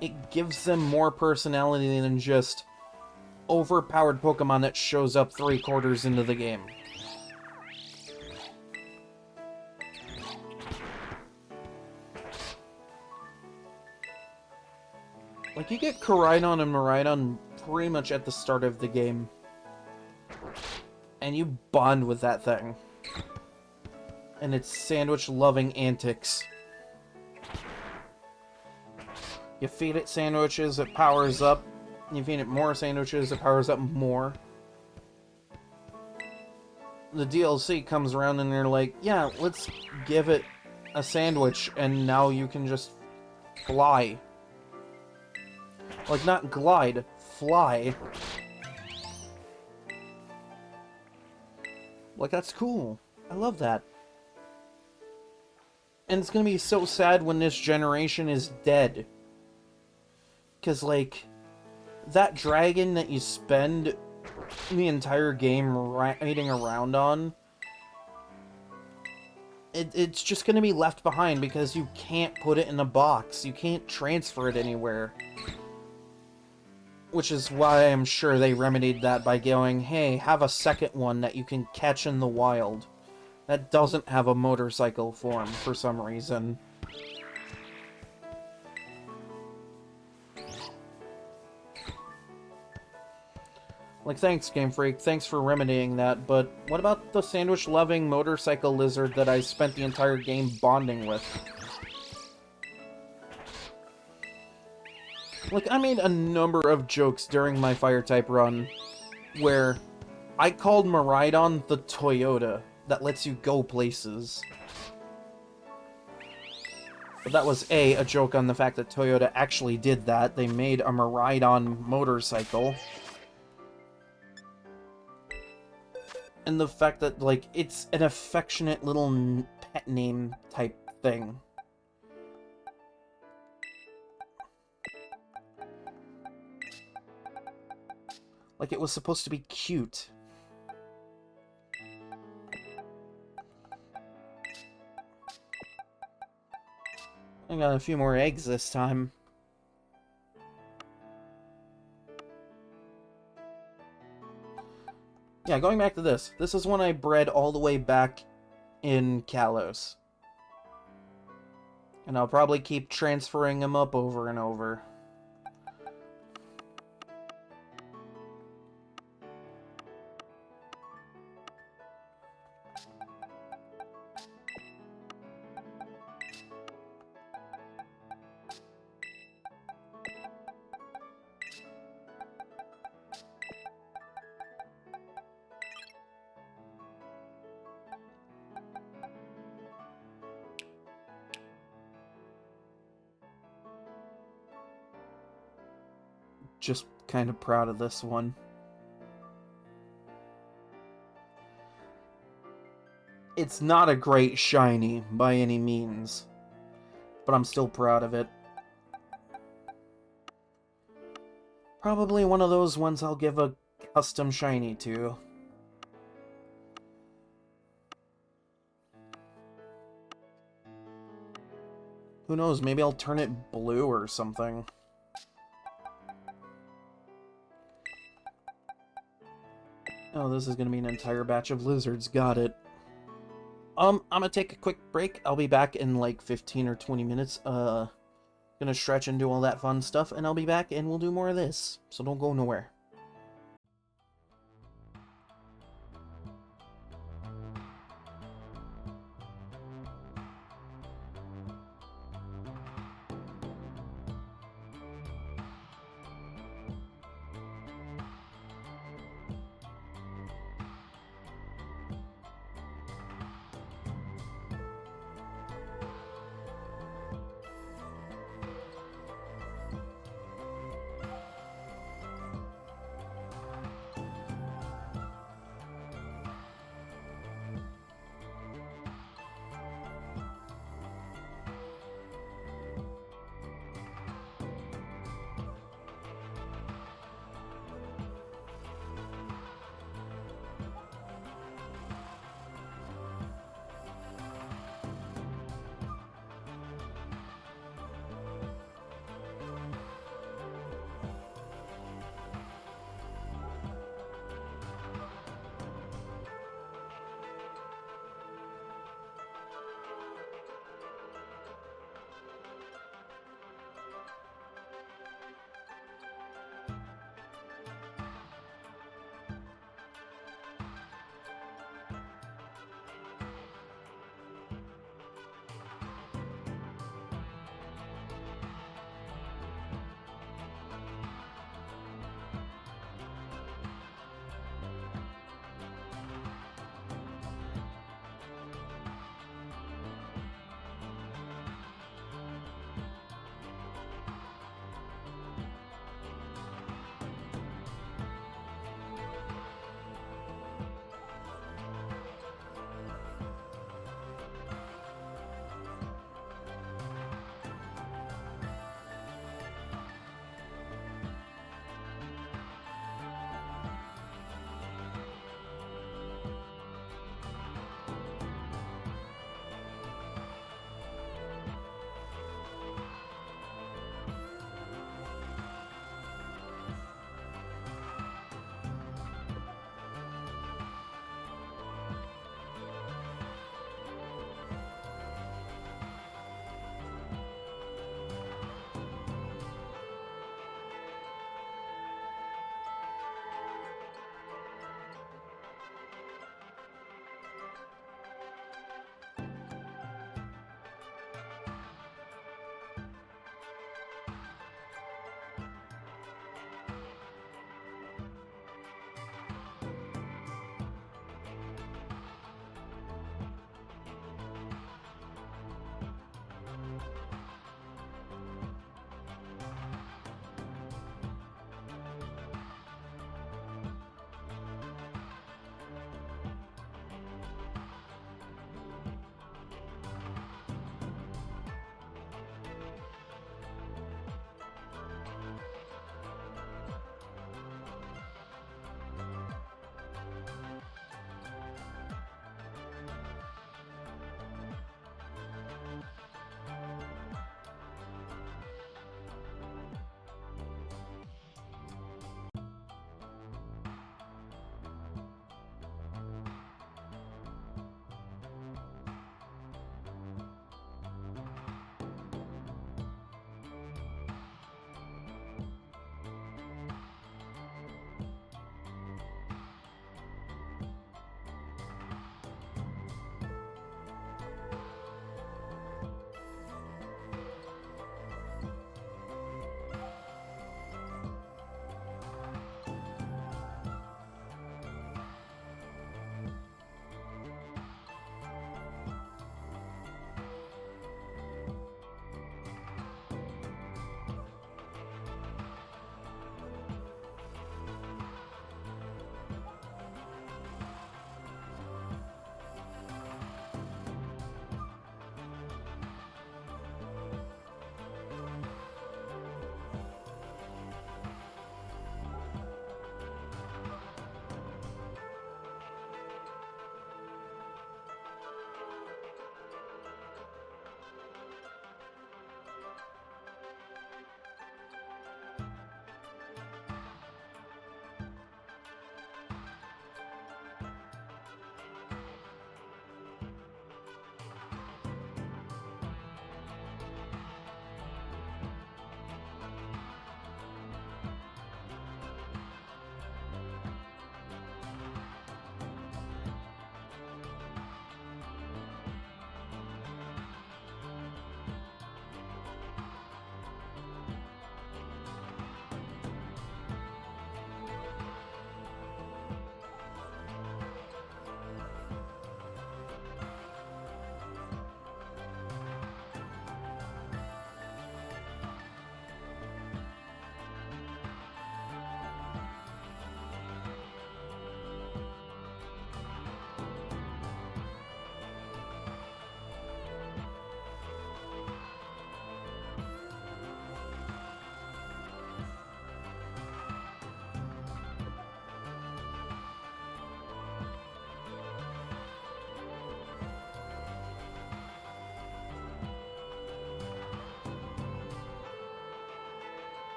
It gives them more personality than just overpowered Pokemon that shows up 3/4 into the game. Like, you get Koraidon and Miraidon pretty much at the start of the game. And you bond with that thing. And its sandwich-loving antics. You feed it sandwiches, it powers up. You feed it more sandwiches, it powers up more. The DLC comes around and they're like, yeah, let's give it a sandwich and now you can just fly. Like, not glide, fly. Like, that's cool. I love that. And it's gonna be so sad when this generation is dead. Because, like, that dragon that you spend the entire game riding around on, it's just going to be left behind because you can't put it in a box. You can't transfer it anywhere. Which is why I'm sure they remedied that by going, hey, have a second one that you can catch in the wild. That doesn't have a motorcycle form for some reason. Like, thanks, Game Freak. Thanks for remedying that, but what about the sandwich-loving motorcycle lizard that I spent the entire game bonding with? Like, I made a number of jokes during my Fire-type run where I called Miraidon the Toyota that lets you go places. But that was a joke on the fact that Toyota actually did that. They made a Miraidon motorcycle. And the fact that, like, it's an affectionate little pet name type thing. Like, it was supposed to be cute. I got a few more eggs this time. Yeah, going back to this. This is when I bred all the way back in Kalos. And I'll probably keep transferring them up over and over. Just kind of proud of this one. It's not a great shiny by any means, but I'm still proud of it. Probably one of those ones I'll give a custom shiny to. Who knows, maybe I'll turn it blue or something. Oh, this is gonna be an entire batch of lizards. Got it. I'm gonna take a quick break. I'll be back in like 15 or 20 minutes. Gonna stretch and do all that fun stuff, and I'll be back and we'll do more of this. So don't go nowhere.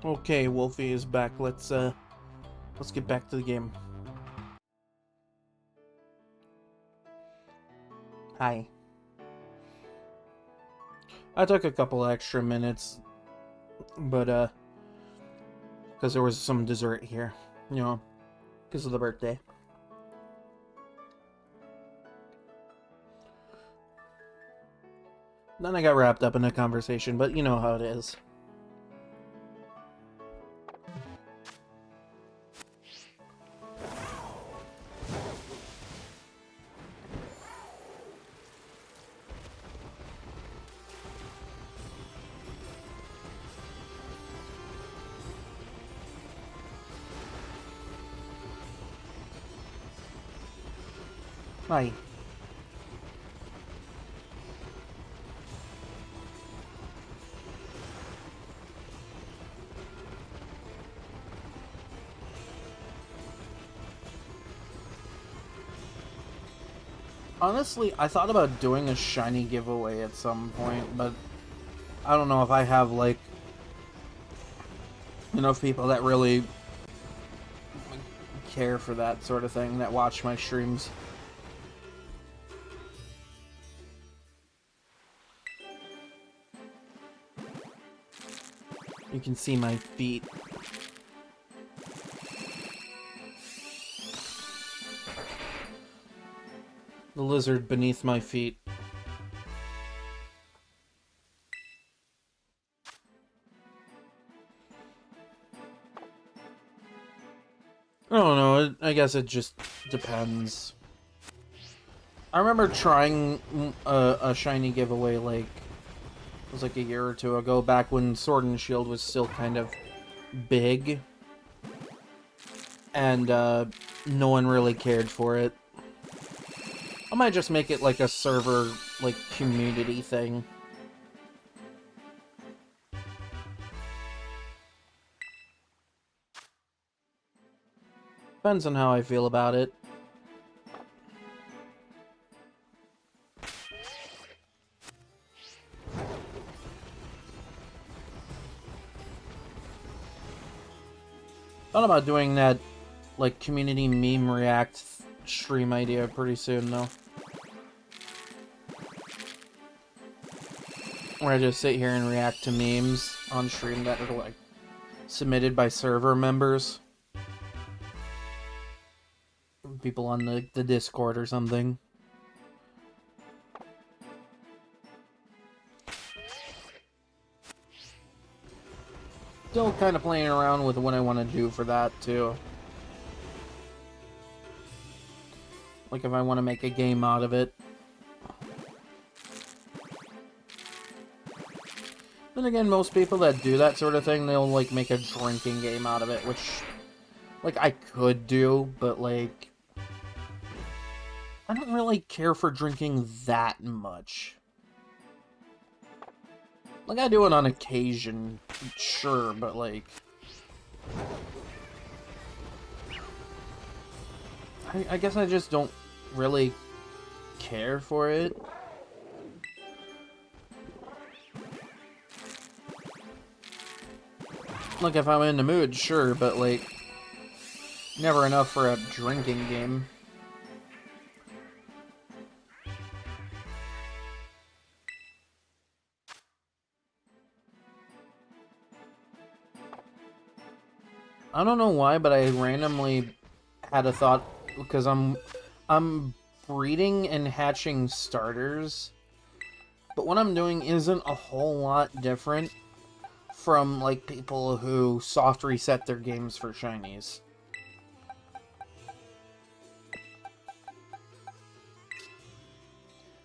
Okay, Wolfy is back. Let's get back to the game. Hi. I took a couple extra minutes, but because there was some dessert here, you know, because of the birthday. Then I got wrapped up in a conversation, but you know how it is. Hi. Honestly, I thought about doing a shiny giveaway at some point, but I don't know if I have, like, enough people that really care for that sort of thing, that watch my streams. You can see my feet. The lizard beneath my feet. I don't know, I guess it just depends. I remember trying a shiny giveaway, like, it was like a year or two ago, back when Sword and Shield was still kind of big. And, no one really cared for it. I might just make it like a server, like, community thing. Depends on how I feel about it. Thought about doing that, like, community meme react stream idea pretty soon, though. Where I just sit here and react to memes on stream that are, like, submitted by server members. People on the Discord or something. Still kind of playing around with what I want to do for that, too. Like, if I want to make a game out of it. Then again, most people that do that sort of thing, they'll, like, make a drinking game out of it, which, like, I could do, but, like, I don't really care for drinking that much. Like, I do it on occasion, sure, but, like, I guess I just don't really care for it. Like, if I'm in the mood, sure, but, like, never enough for a drinking game. I don't know why, but I randomly had a thought, because I'm breeding and hatching starters, but what I'm doing isn't a whole lot different from, like, people who soft reset their games for shinies.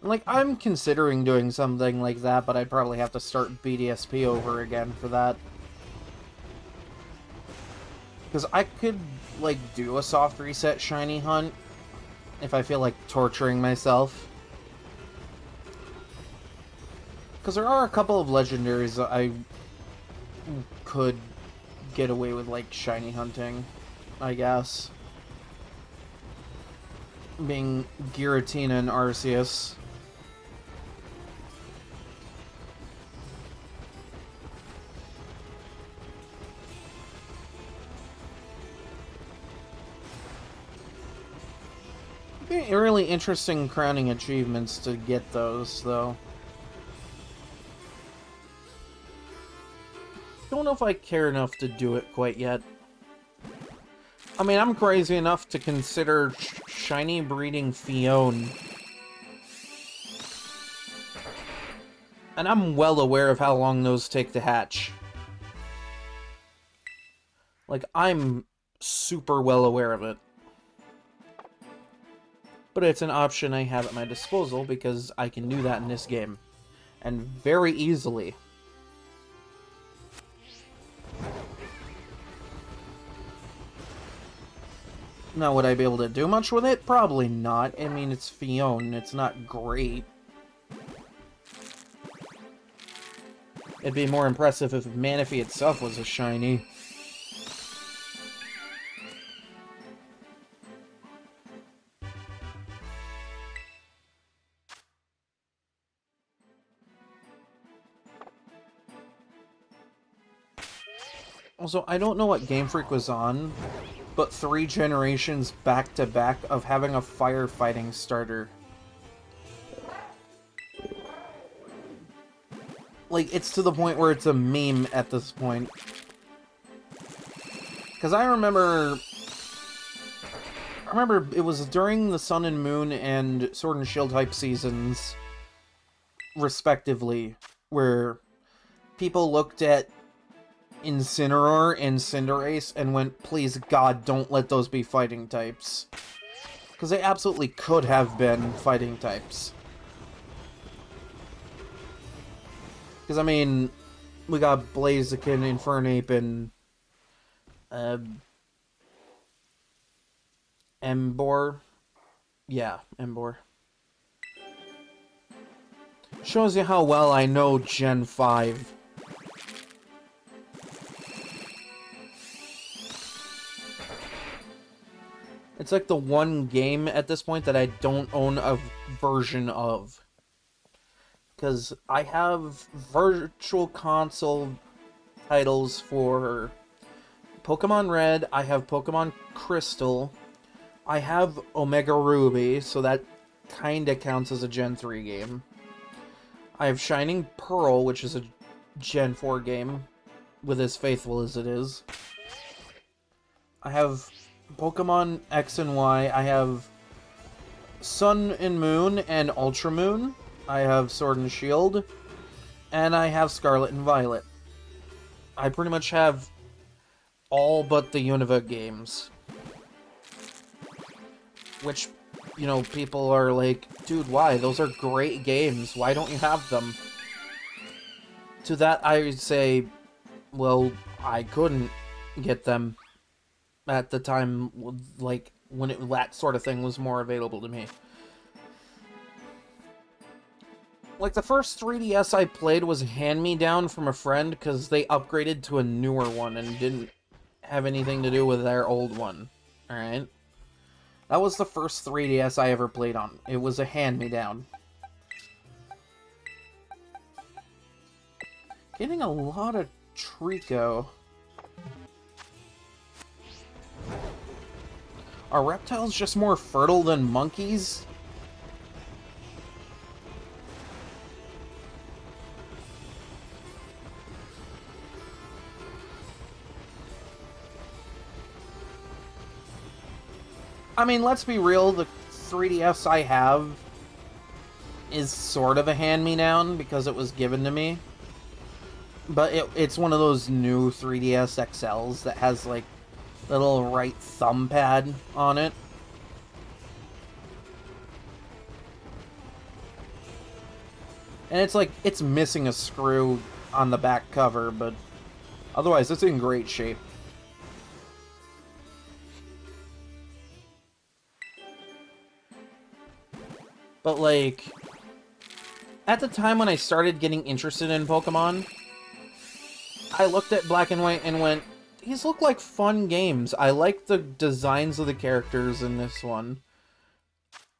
Like, I'm considering doing something like that, but I'd probably have to start BDSP over again for that. Because I could, like, do a soft reset shiny hunt if I feel like torturing myself. Because there are a couple of legendaries that I could get away with, like, shiny hunting, I guess. Being Giratina and Arceus. Really interesting crowning achievements to get those, though. Don't know if I care enough to do it quite yet. I mean, I'm crazy enough to consider shiny breeding Fione. And I'm well aware of how long those take to hatch. Like, I'm super well aware of it. But it's an option I have at my disposal because I can do that in this game. And very easily. Now, would I be able to do much with it? Probably not. I mean, it's Fione. It's not great. It'd be more impressive if Manaphy itself was a shiny. Also, I don't know what Game Freak was on, but 3 generations back-to-back of having a firefighting starter. Like, it's to the point where it's a meme at this point. Because I remember it was during the Sun and Moon and Sword and Shield type seasons, respectively, where people looked at Incineroar and Cinderace and went, please God, don't let those be fighting types. Because they absolutely could have been fighting types. Because, I mean, we got Blaziken, Infernape, and Emboar. Yeah, Emboar. Shows you how well I know Gen 5. It's like the one game at this point that I don't own a version of. Because I have Virtual Console titles for Pokemon Red, I have Pokemon Crystal, I have Omega Ruby, so that kinda counts as a Gen 3 game. I have Shining Pearl, which is a Gen 4 game, with as faithful as it is. I have Pokemon X and Y, I have Sun and Moon and Ultra Moon, I have Sword and Shield, and I have Scarlet and Violet. I pretty much have all but the Unova games. Which, you know, people are like, dude, why? Those are great games. Why don't you have them? To that, I would say, well, I couldn't get them at the time, like, when that sort of thing was more available to me. Like, the first 3DS I played was a hand-me-down from a friend because they upgraded to a newer one and didn't have anything to do with their old one. Alright? That was the first 3DS I ever played on. It was a hand-me-down. Getting a lot of Trico. Are reptiles just more fertile than monkeys? I mean, let's be real, the 3DS I have is sort of a hand-me-down because it was given to me. But it's one of those new 3DS XLs that has, like, the little right thumb pad on it. And it's like, it's missing a screw on the back cover, but otherwise it's in great shape. But, like, at the time when I started getting interested in Pokemon, I looked at Black and White and went, these look like fun games. I like the designs of the characters in this one.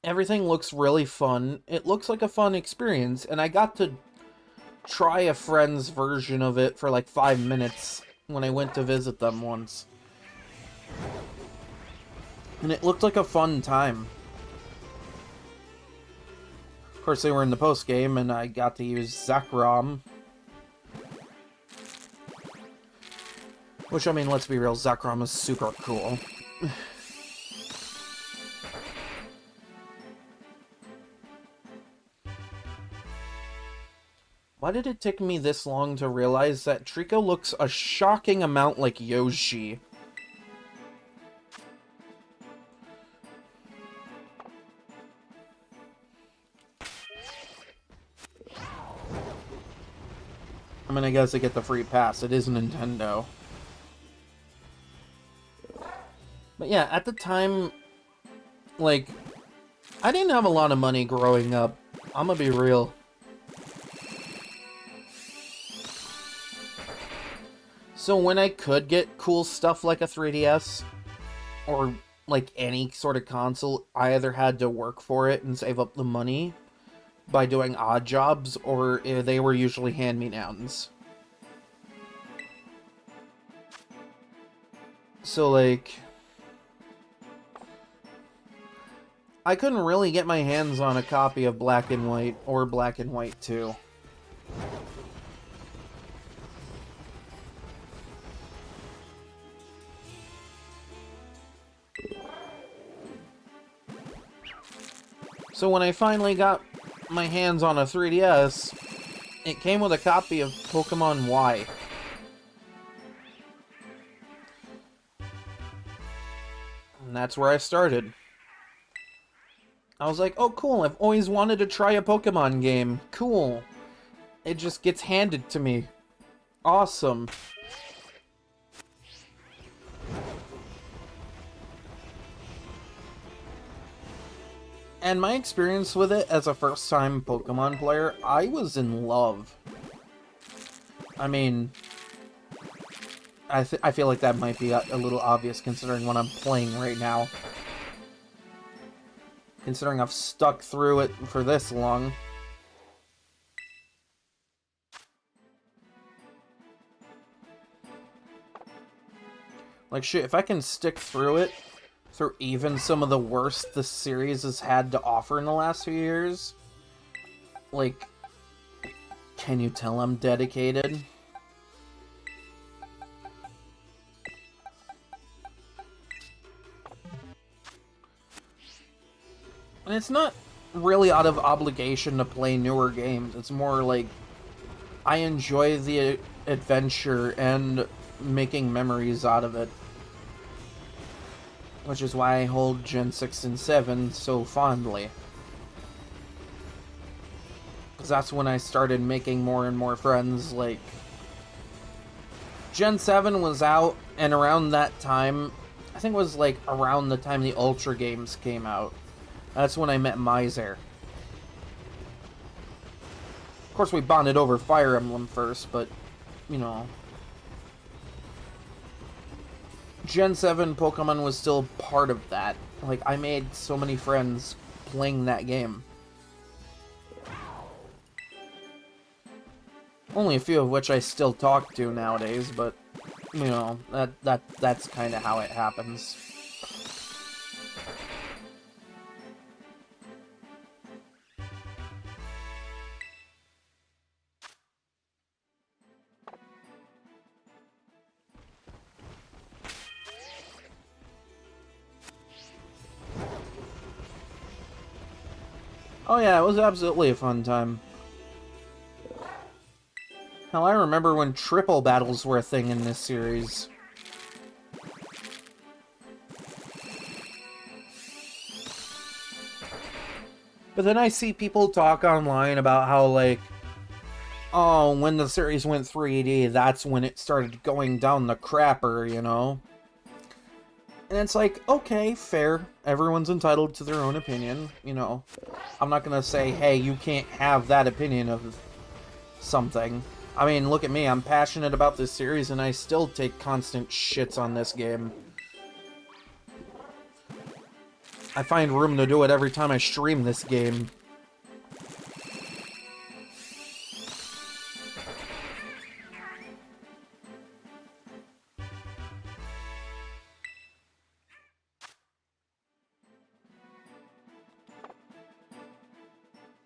Everything looks really fun. It looks like a fun experience, and I got to try a friend's version of it for like 5 minutes when I went to visit them once. And it looked like a fun time. course, they were in the post game, and I got to use Zekrom. Which, I mean, let's be real, Zekrom is super cool. Why did it take me this long to realize that Trico looks a shocking amount like Yoshi? I mean, I guess I get the free pass. It is Nintendo. But yeah, at the time, like, I didn't have a lot of money growing up. I'm gonna be real. So when I could get cool stuff like a 3DS, or like any sort of console, I either had to work for it and save up the money by doing odd jobs, or they were usually hand-me-downs. So, like, I couldn't really get my hands on a copy of Black and White, or Black and White 2. So when I finally got my hands on a 3DS, it came with a copy of Pokemon Y. And that's where I started. I was like, oh cool, I've always wanted to try a Pokemon game. Cool. It just gets handed to me. Awesome. And my experience with it as a first-time Pokemon player, I was in love. I mean, I feel like that might be a little obvious considering what I'm playing right now. Considering I've stuck through it for this long. Like, shit, if I can stick through it, through even some of the worst the series has had to offer in the last few years, like, can you tell I'm dedicated? And it's not really out of obligation to play newer games. It's more like I enjoy the adventure and making memories out of it. Which is why I hold Gen 6 and 7 so fondly. Because that's when I started making more and more friends. Like, Gen 7 was out, and around that time, I think it was like around the time the Ultra games came out. That's when I met Miser. Of course, we bonded over Fire Emblem first, but, you know. Gen 7 Pokemon was still part of that. Like, I made so many friends playing that game. Only a few of which I still talk to nowadays, but, you know, that's kind of how it happens. Oh yeah, it was absolutely a fun time. Hell, I remember when triple battles were a thing in this series. But then I see people talk online about how, like, oh, when the series went 3D, that's when it started going down the crapper, you know? And it's like, okay, fair. Everyone's entitled to their own opinion, you know. I'm not gonna say, hey, you can't have that opinion of something. I mean, look at me, I'm passionate about this series and I still take constant shits on this game. I find room to do it every time I stream this game.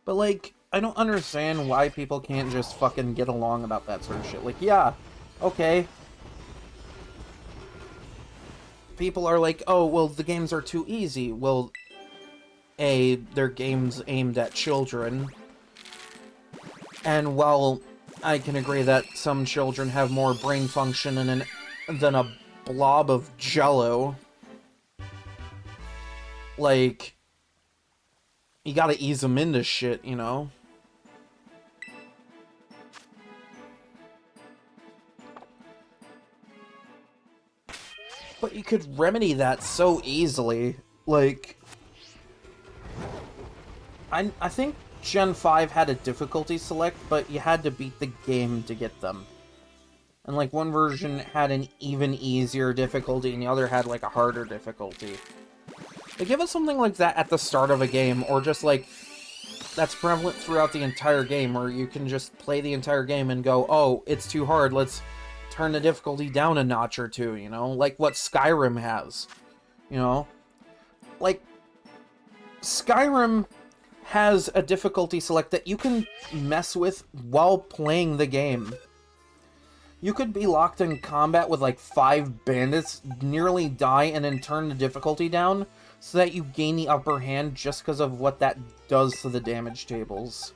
But, like, I don't understand why people can't just fucking get along about that sort of shit. Like, yeah, okay. People are like, oh, well, the games are too easy. Well, A, they're games aimed at children. And while I can agree that some children have more brain function than a blob of jello, like, you gotta ease them into shit, you know? But you could remedy that so easily. Like, I think Gen 5 had a difficulty select, but you had to beat the game to get them. And, like, one version had an even easier difficulty, and the other had, like, a harder difficulty. Like, give us something like that at the start of a game, or just, like, that's prevalent throughout the entire game, where you can just play the entire game and go, oh, it's too hard, let's turn the difficulty down a notch or two, you know? Like what Skyrim has, you know? Like, Skyrim has a difficulty select that you can mess with while playing the game. You could be locked in combat with like 5 bandits, nearly die, and then turn the difficulty down so that you gain the upper hand just because of what that does to the damage tables.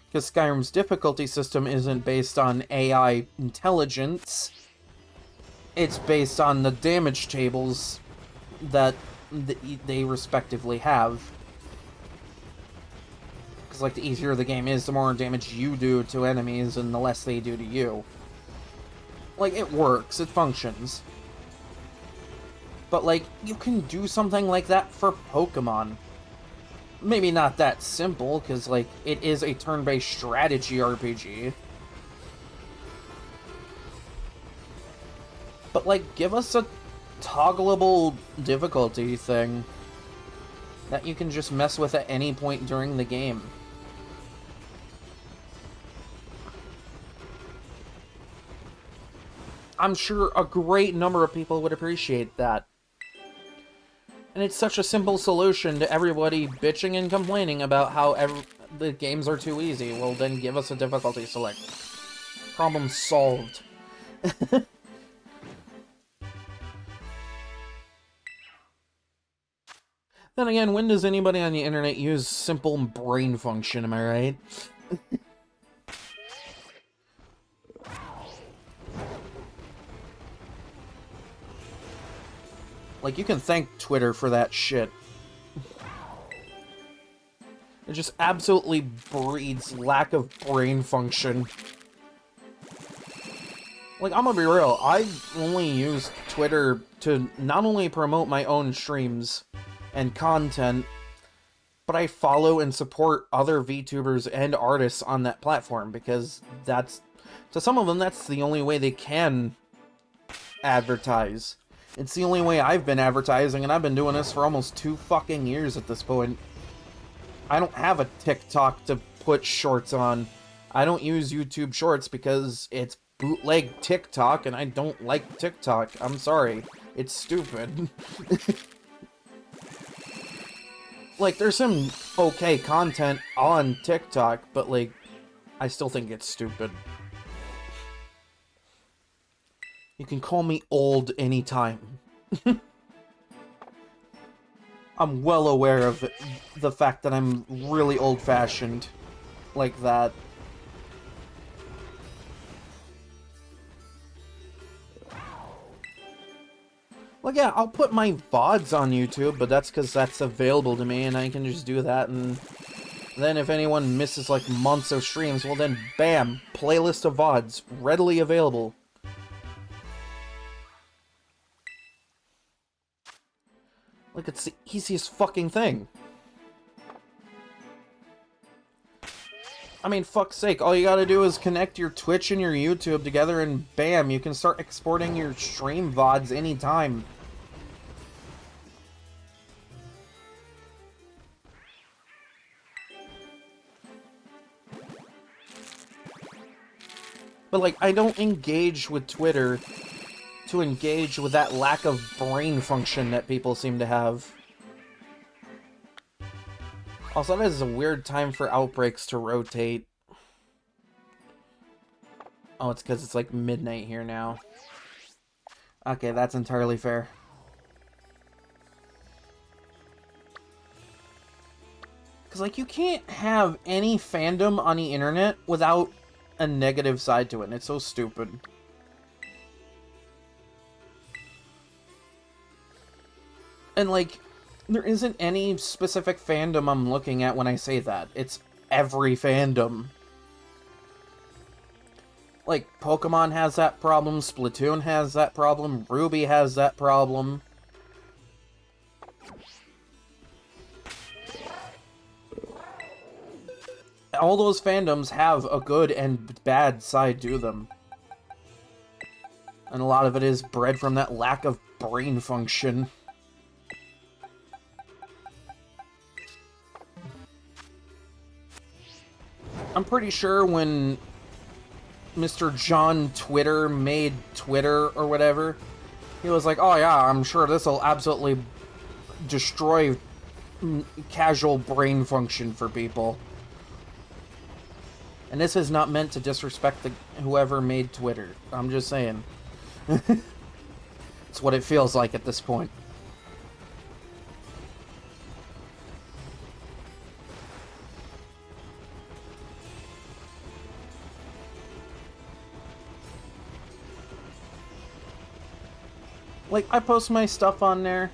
Because Skyrim's difficulty system isn't based on AI intelligence, it's based on the damage tables that they respectively have. Because, like, the easier the game is, the more damage you do to enemies, and the less they do to you. Like, it works, it functions. But, like, you can do something like that for Pokemon. Maybe not that simple, because, like, it is a turn-based strategy RPG. But, like, give us a toggleable difficulty thing that you can just mess with at any point during the game. I'm sure a great number of people would appreciate that. And it's such a simple solution to everybody bitching and complaining about how the games are too easy. Well, then give us a difficulty select. Problem solved. Then again, when does anybody on the internet use simple brain function, am I right? Like, you can thank Twitter for that shit. It just absolutely breeds lack of brain function. Like, I'm gonna be real, I've only used Twitter to not only promote my own streams and content, but I follow and support other VTubers and artists on that platform, because that's, to some of them, that's the only way they can advertise. It's the only way I've been advertising, and I've been doing this for almost 2 fucking years at this point. I don't have a TikTok to put shorts on. I don't use YouTube Shorts because it's bootleg TikTok, and I don't like TikTok. I'm sorry. It's stupid. Like, there's some okay content on TikTok, but, like, I still think it's stupid. You can call me old anytime. I'm well aware of the fact that I'm really old-fashioned like that. Well, yeah, I'll put my VODs on YouTube, but that's because that's available to me, and I can just do that, and then if anyone misses, like, months of streams, well then, bam, playlist of VODs, readily available. Like, it's the easiest fucking thing. I mean, fuck's sake, all you gotta do is connect your Twitch and your YouTube together, and bam, you can start exporting your stream VODs anytime. But, like, I don't engage with Twitter to engage with that lack of brain function that people seem to have. Also, that is a weird time for outbreaks to rotate. Oh, it's because it's like midnight here now. Okay, that's entirely fair. Because, like, you can't have any fandom on the internet without a negative side to it, and it's so stupid. And, like, there isn't any specific fandom I'm looking at when I say that. It's every fandom. Like, Pokemon has that problem, Splatoon has that problem, Ruby has that problem. All those fandoms have a good and bad side to them. And a lot of it is bred from that lack of brain function. I'm pretty sure when Mr. John Twitter made Twitter or whatever, he was like, oh yeah, I'm sure this will absolutely destroy casual brain function for people. And this is not meant to disrespect whoever made Twitter. I'm just saying. It's what it feels like at this point. Like, I post my stuff on there.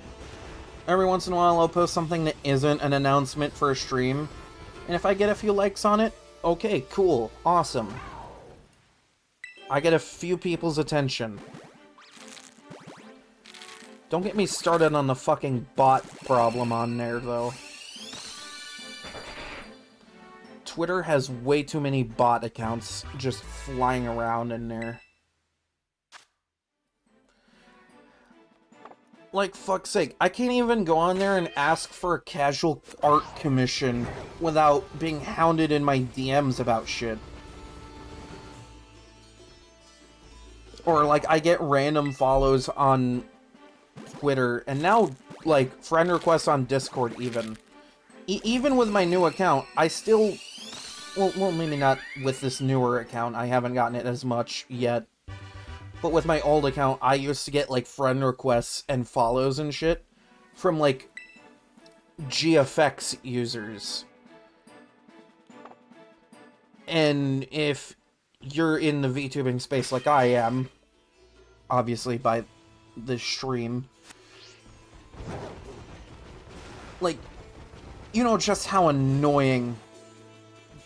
Every once in a while I'll post something that isn't an announcement for a stream. And if I get a few likes on it, okay, cool, awesome. I get a few people's attention. Don't get me started on the fucking bot problem on there, though. Twitter has way too many bot accounts just flying around in there. Like, fuck's sake, I can't even go on there and ask for a casual art commission without being hounded in my DMs about shit. Or, like, I get random follows on Twitter, and now, like, friend requests on Discord, even. Even with my new account, I still... Well, maybe not with this newer account, I haven't gotten it as much yet. But with my old account, I used to get, like, friend requests and follows and shit from, like, GFX users. And if you're in the VTubing space like I am, obviously by the stream, like, you know just how annoying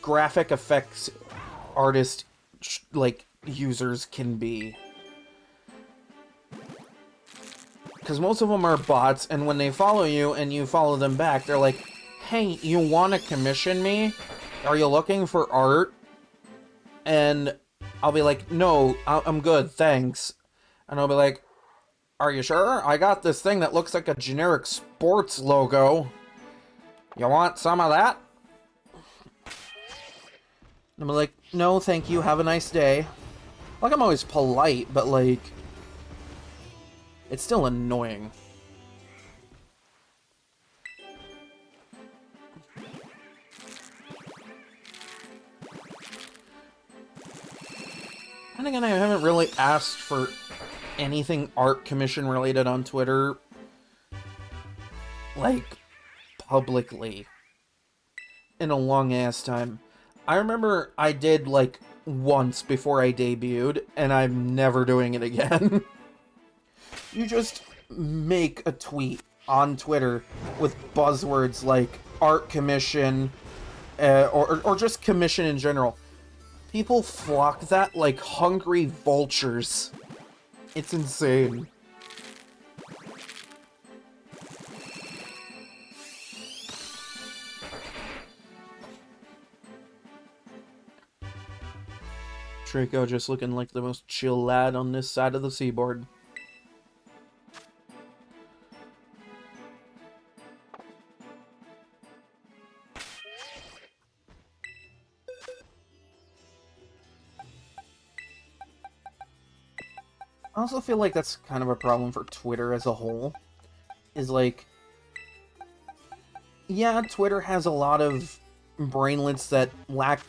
graphic effects artist, like, users can be. Because most of them are bots, and when they follow you and you follow them back, they're like, hey, you want to commission me? Are you looking for art? And I'll be like, no, I'm good, thanks. And I'll be like, are you sure? I got this thing that looks like a generic sports logo. You want some of that? And I'm like, no, thank you, have a nice day. Like, I'm always polite, but, like, it's still annoying. And again, I haven't really asked for anything art commission related on Twitter, like, publicly, in a long ass time. I remember I did, like, once before I debuted, and I'm never doing it again. You just make a tweet on Twitter with buzzwords like art commission, or just commission in general. People flock that like hungry vultures. It's insane. Trico just looking like the most chill lad on this side of the seaboard. I also feel like that's kind of a problem for Twitter as a whole. Is like, yeah, Twitter has a lot of brainlets that lack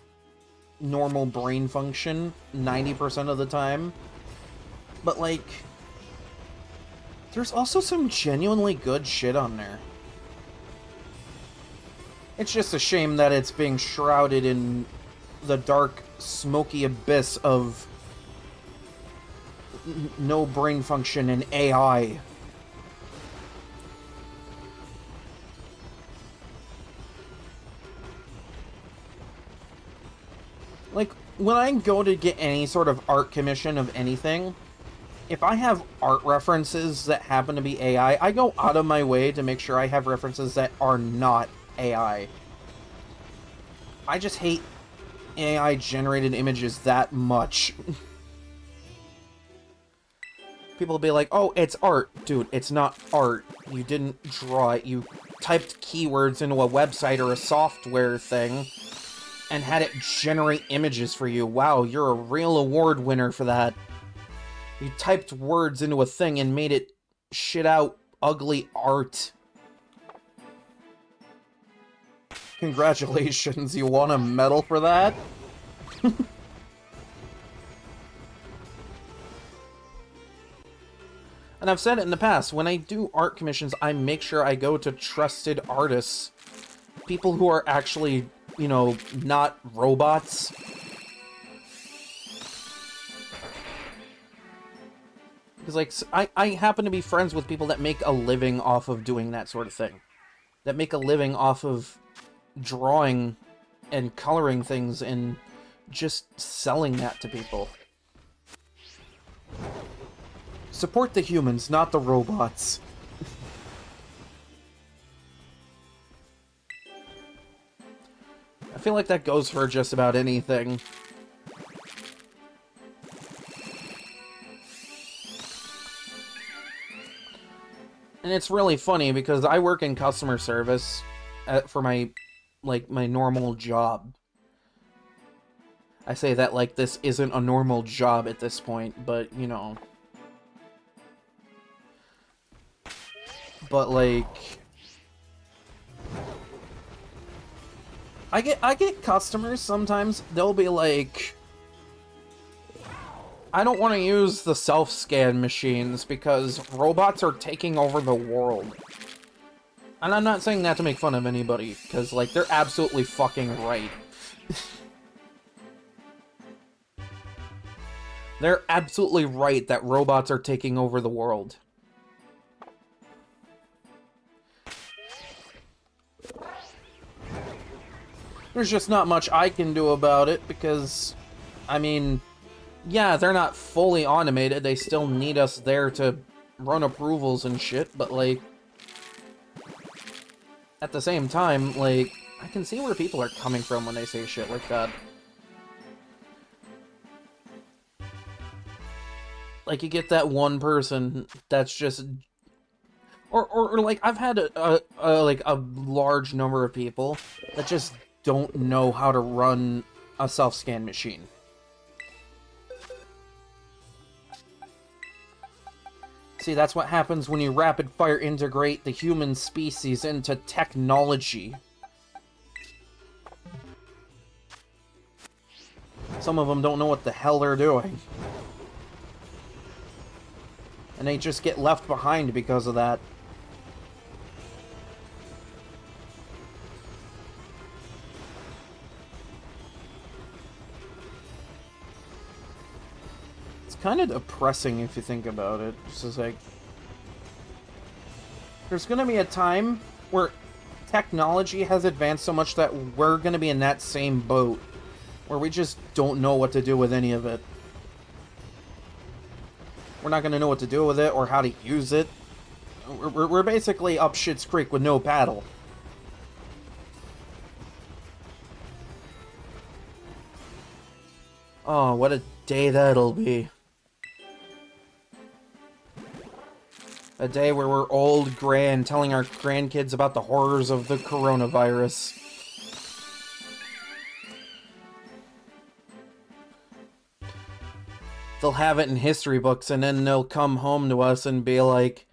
normal brain function 90% of the time. But, like, there's also some genuinely good shit on there. It's just a shame that it's being shrouded in the dark, smoky abyss of no brain function and AI. Like, when I go to get any sort of art commission of anything, if I have art references that happen to be AI, I go out of my way to make sure I have references that are not AI. I just hate AI-generated images that much. People will be like, oh, it's art. Dude, it's not art. You didn't draw it. You typed keywords into a website or a software thing and had it generate images for you. Wow, you're a real award winner for that. You typed words into a thing and made it shit out ugly art. Congratulations, you won a medal for that? And I've said it in the past, when I do art commissions, I make sure I go to trusted artists. People who are actually, you know, not robots. Because, like, I happen to be friends with people that make a living off of doing that sort of thing. That make a living off of drawing and coloring things and just selling that to people. Support the humans, not the robots. I feel like that goes for just about anything. And it's really funny because I work in customer service for my normal job. I say that like this isn't a normal job at this point, but, you know. But, like, I get customers sometimes, they'll be like, I don't want to use the self-scan machines because robots are taking over the world. And I'm not saying that to make fun of anybody, because, like, they're absolutely fucking right. They're absolutely right that robots are taking over the world. There's just not much I can do about it, because, I mean, yeah, they're not fully automated, they still need us there to run approvals and shit, but, like, at the same time, like, I can see where people are coming from when they say shit like that. Like, you get that one person that's just... Or like, I've had a large number of people that just don't know how to run a self-scan machine. See, that's what happens when you rapid-fire integrate the human species into technology. Some of them don't know what the hell they're doing. And they just get left behind because of that. Kind of depressing if you think about it. It's just like, there's gonna be a time where technology has advanced so much that we're gonna be in that same boat, where we just don't know what to do with any of it. We're not gonna know what to do with it or how to use it. We're basically up shit's creek with no paddle. Oh, what a day that'll be. A day where we're old, gray, and telling our grandkids about the horrors of the coronavirus. They'll have it in history books, and then they'll come home to us and be like,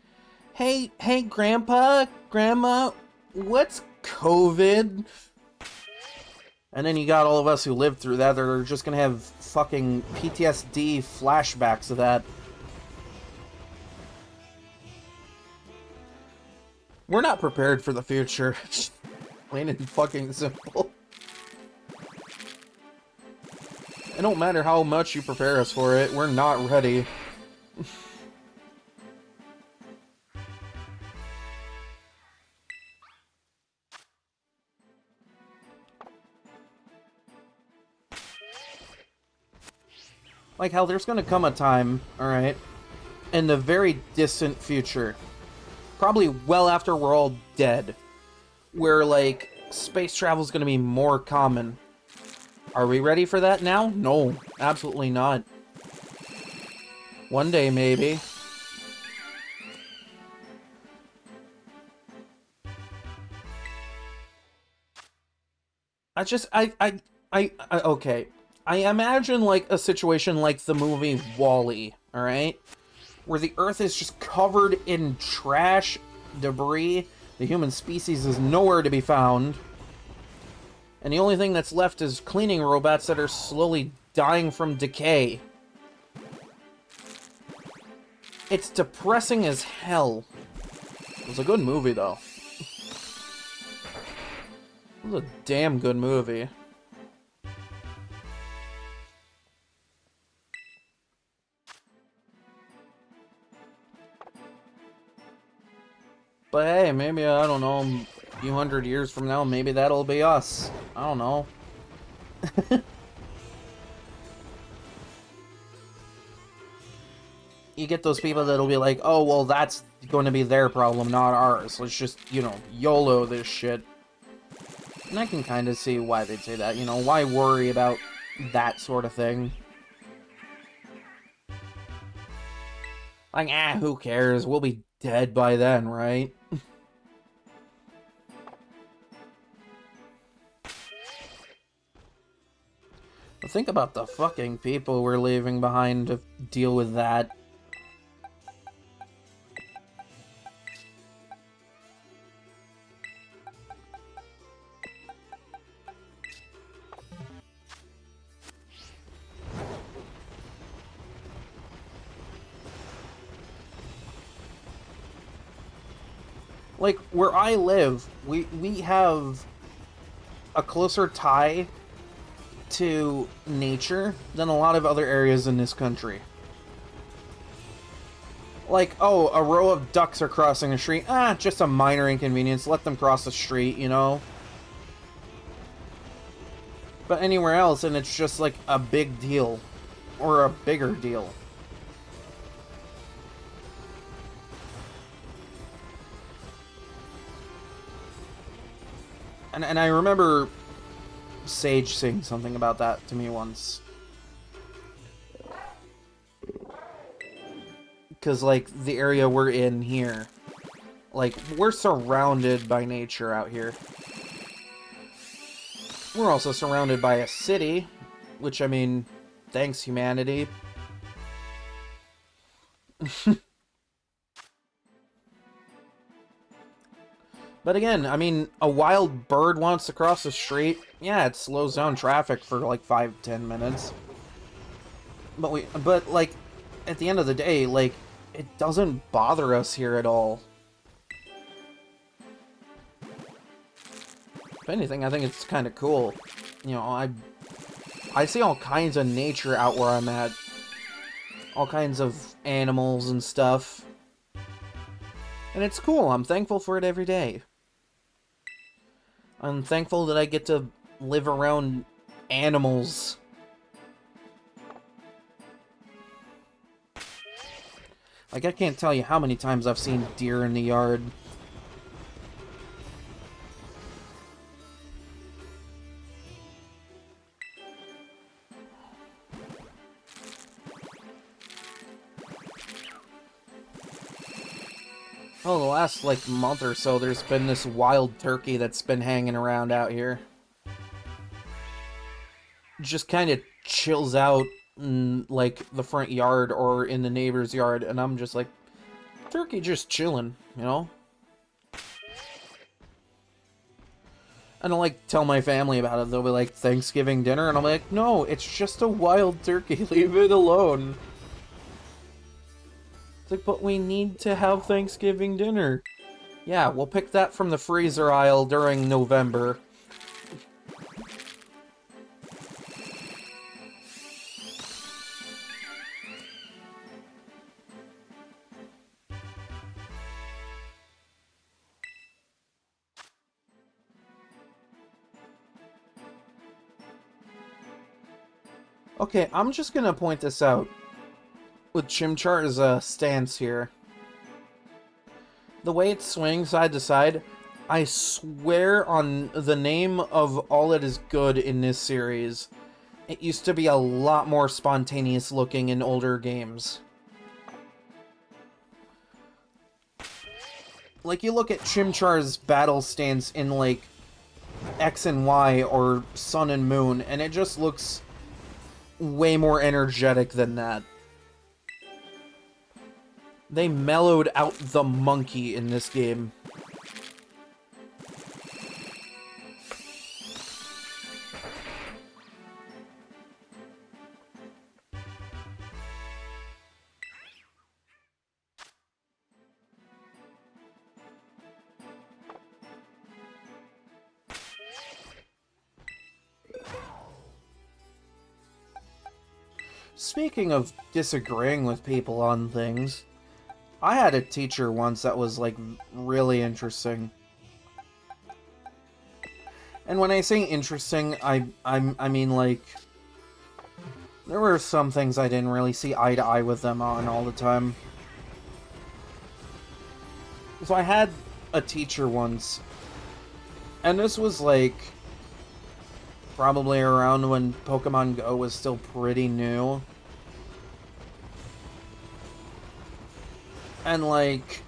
Hey, Grandpa, Grandma, what's COVID. And then you got all of us who lived through that that are just gonna have fucking PTSD flashbacks of that. We're not prepared for the future. Plain and fucking simple. It don't matter how much you prepare us for it, we're not ready. Like how there's gonna come a time, alright, in the very distant future, probably well after we're all dead, where, like, space travel is gonna be more common. Are we ready for that now? No, absolutely not. One day, maybe. Okay. I imagine, like, a situation like the movie WALL-E, alright? Where the Earth is just covered in trash, debris, the human species is nowhere to be found, and the only thing that's left is cleaning robots that are slowly dying from decay. It's depressing as hell. It was a good movie, though. It was a damn good movie. But hey, maybe, I don't know, a few hundred years from now, maybe that'll be us. I don't know. You get those people that'll be like, oh, well, that's going to be their problem, not ours. Let's just, you know, YOLO this shit. And I can kind of see why they'd say that, you know, why worry about that sort of thing? Like, who cares? We'll be dead by then, right? But think about the fucking people we're leaving behind to deal with that. Like, where I live, we have a closer tie to nature than a lot of other areas in this country. Like, oh, a row of ducks are crossing a street. Just a minor inconvenience. Let them cross the street, you know? But anywhere else, and it's just like a big deal. Or a bigger deal. And I remember Sage saying something about that to me once. Because, like, the area we're in here, like, we're surrounded by nature out here. We're also surrounded by a city, which, I mean, thanks, humanity. But again, I mean, a wild bird wants to cross the street. Yeah, it slows down traffic for like 5-10 minutes. But like, at the end of the day, like, it doesn't bother us here at all. If anything, I think it's kind of cool. You know, I see all kinds of nature out where I'm at. All kinds of animals and stuff. And it's cool. I'm thankful for it every day. I'm thankful that I get to live around animals. Like, I can't tell you how many times I've seen deer in the yard. Oh, the last, like, month or so, there's been this wild turkey that's been hanging around out here. Just kind of chills out in, like, the front yard or in the neighbor's yard, and I'm just like, turkey just chilling, you know? I don't like tell my family about it. They'll be like, Thanksgiving dinner? And I'm like, no, it's just a wild turkey. Leave it alone. It's like, but we need to have Thanksgiving dinner. Yeah, we'll pick that from the freezer aisle during November. Okay, I'm just gonna point this out with Chimchar's stance here. The way it swings side to side, I swear on the name of all that is good in this series, it used to be a lot more spontaneous looking in older games. Like, you look at Chimchar's battle stance in, like, X and Y or Sun and Moon, and it just looks way more energetic than that. They mellowed out the monkey in this game. Speaking of disagreeing with people on things, I had a teacher once that was, like, really interesting. And when I say interesting, I mean, like, there were some things I didn't really see eye to eye with them on all the time. So I had a teacher once, and this was, like, probably around when Pokemon Go was still pretty new. And, like,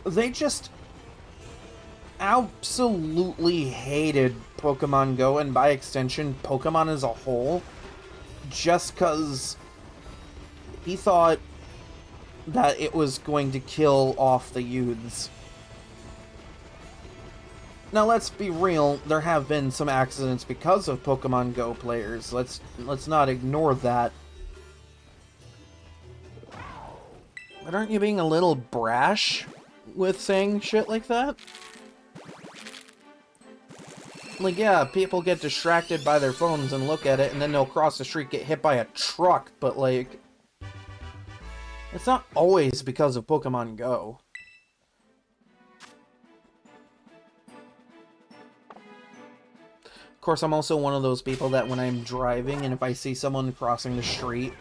they just absolutely hated Pokemon Go, and by extension, Pokemon as a whole, just because he thought that it was going to kill off the youths. Now, let's be real, there have been some accidents because of Pokemon Go players. Let's not ignore that. But aren't you being a little brash with saying shit like that? Like, yeah, people get distracted by their phones and look at it, and then they'll cross the street, get hit by a truck, but, like, it's not always because of Pokemon Go. Of course, I'm also one of those people that when I'm driving, and if I see someone crossing the street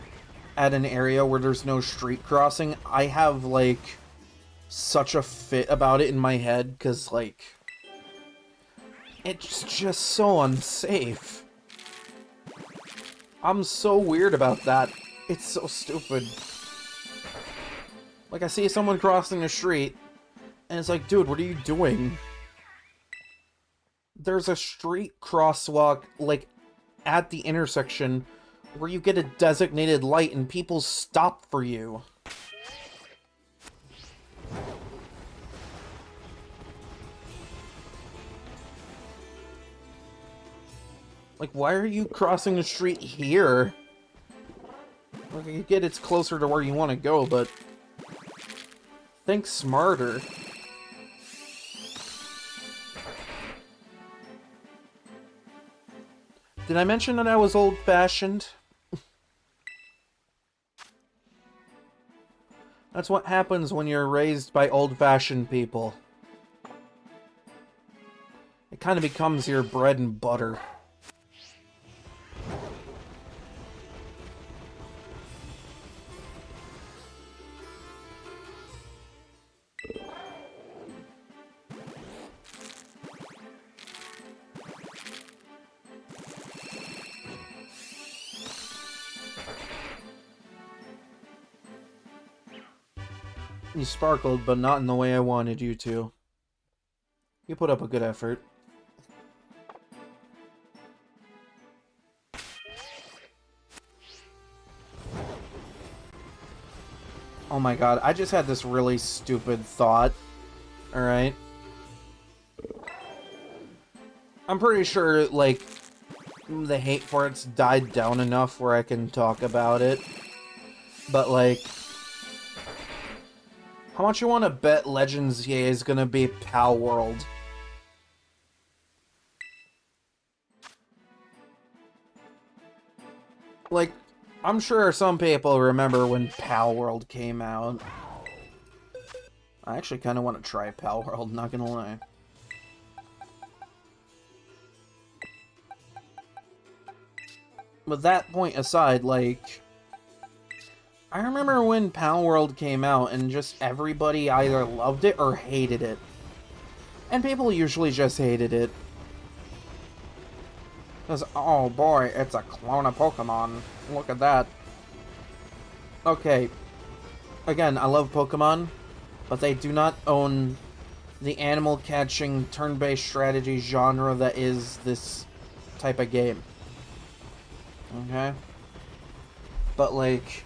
at an area where there's no street crossing, I have, like, such a fit about it in my head, because, like, it's just so unsafe. I'm so weird about that. It's so stupid. Like, I see someone crossing the street, and it's like, dude, what are you doing? There's a street crosswalk, like, at the intersection where you get a designated light and people stop for you. Like, why are you crossing the street here? Like, I get it's closer to where you want to go, but think smarter. Did I mention that I was old-fashioned? That's what happens when you're raised by old-fashioned people. It kind of becomes your bread and butter. You sparkled, but not in the way I wanted you to. You put up a good effort. Oh my god, I just had this really stupid thought. Alright. I'm pretty sure, like, the hate for it's died down enough where I can talk about it. But, like, how much you want to bet Legends EA is gonna be Pal World? Like, I'm sure some people remember when Pal World came out. I actually kind of want to try Pal World, not gonna lie. But that point aside, like, I remember when Pal World came out and just everybody either loved it or hated it. And people usually just hated it. Because, oh boy, it's a clone of Pokemon. Look at that. Okay. Again, I love Pokemon, but they do not own the animal catching turn-based strategy genre that is this type of game. Okay? But, like,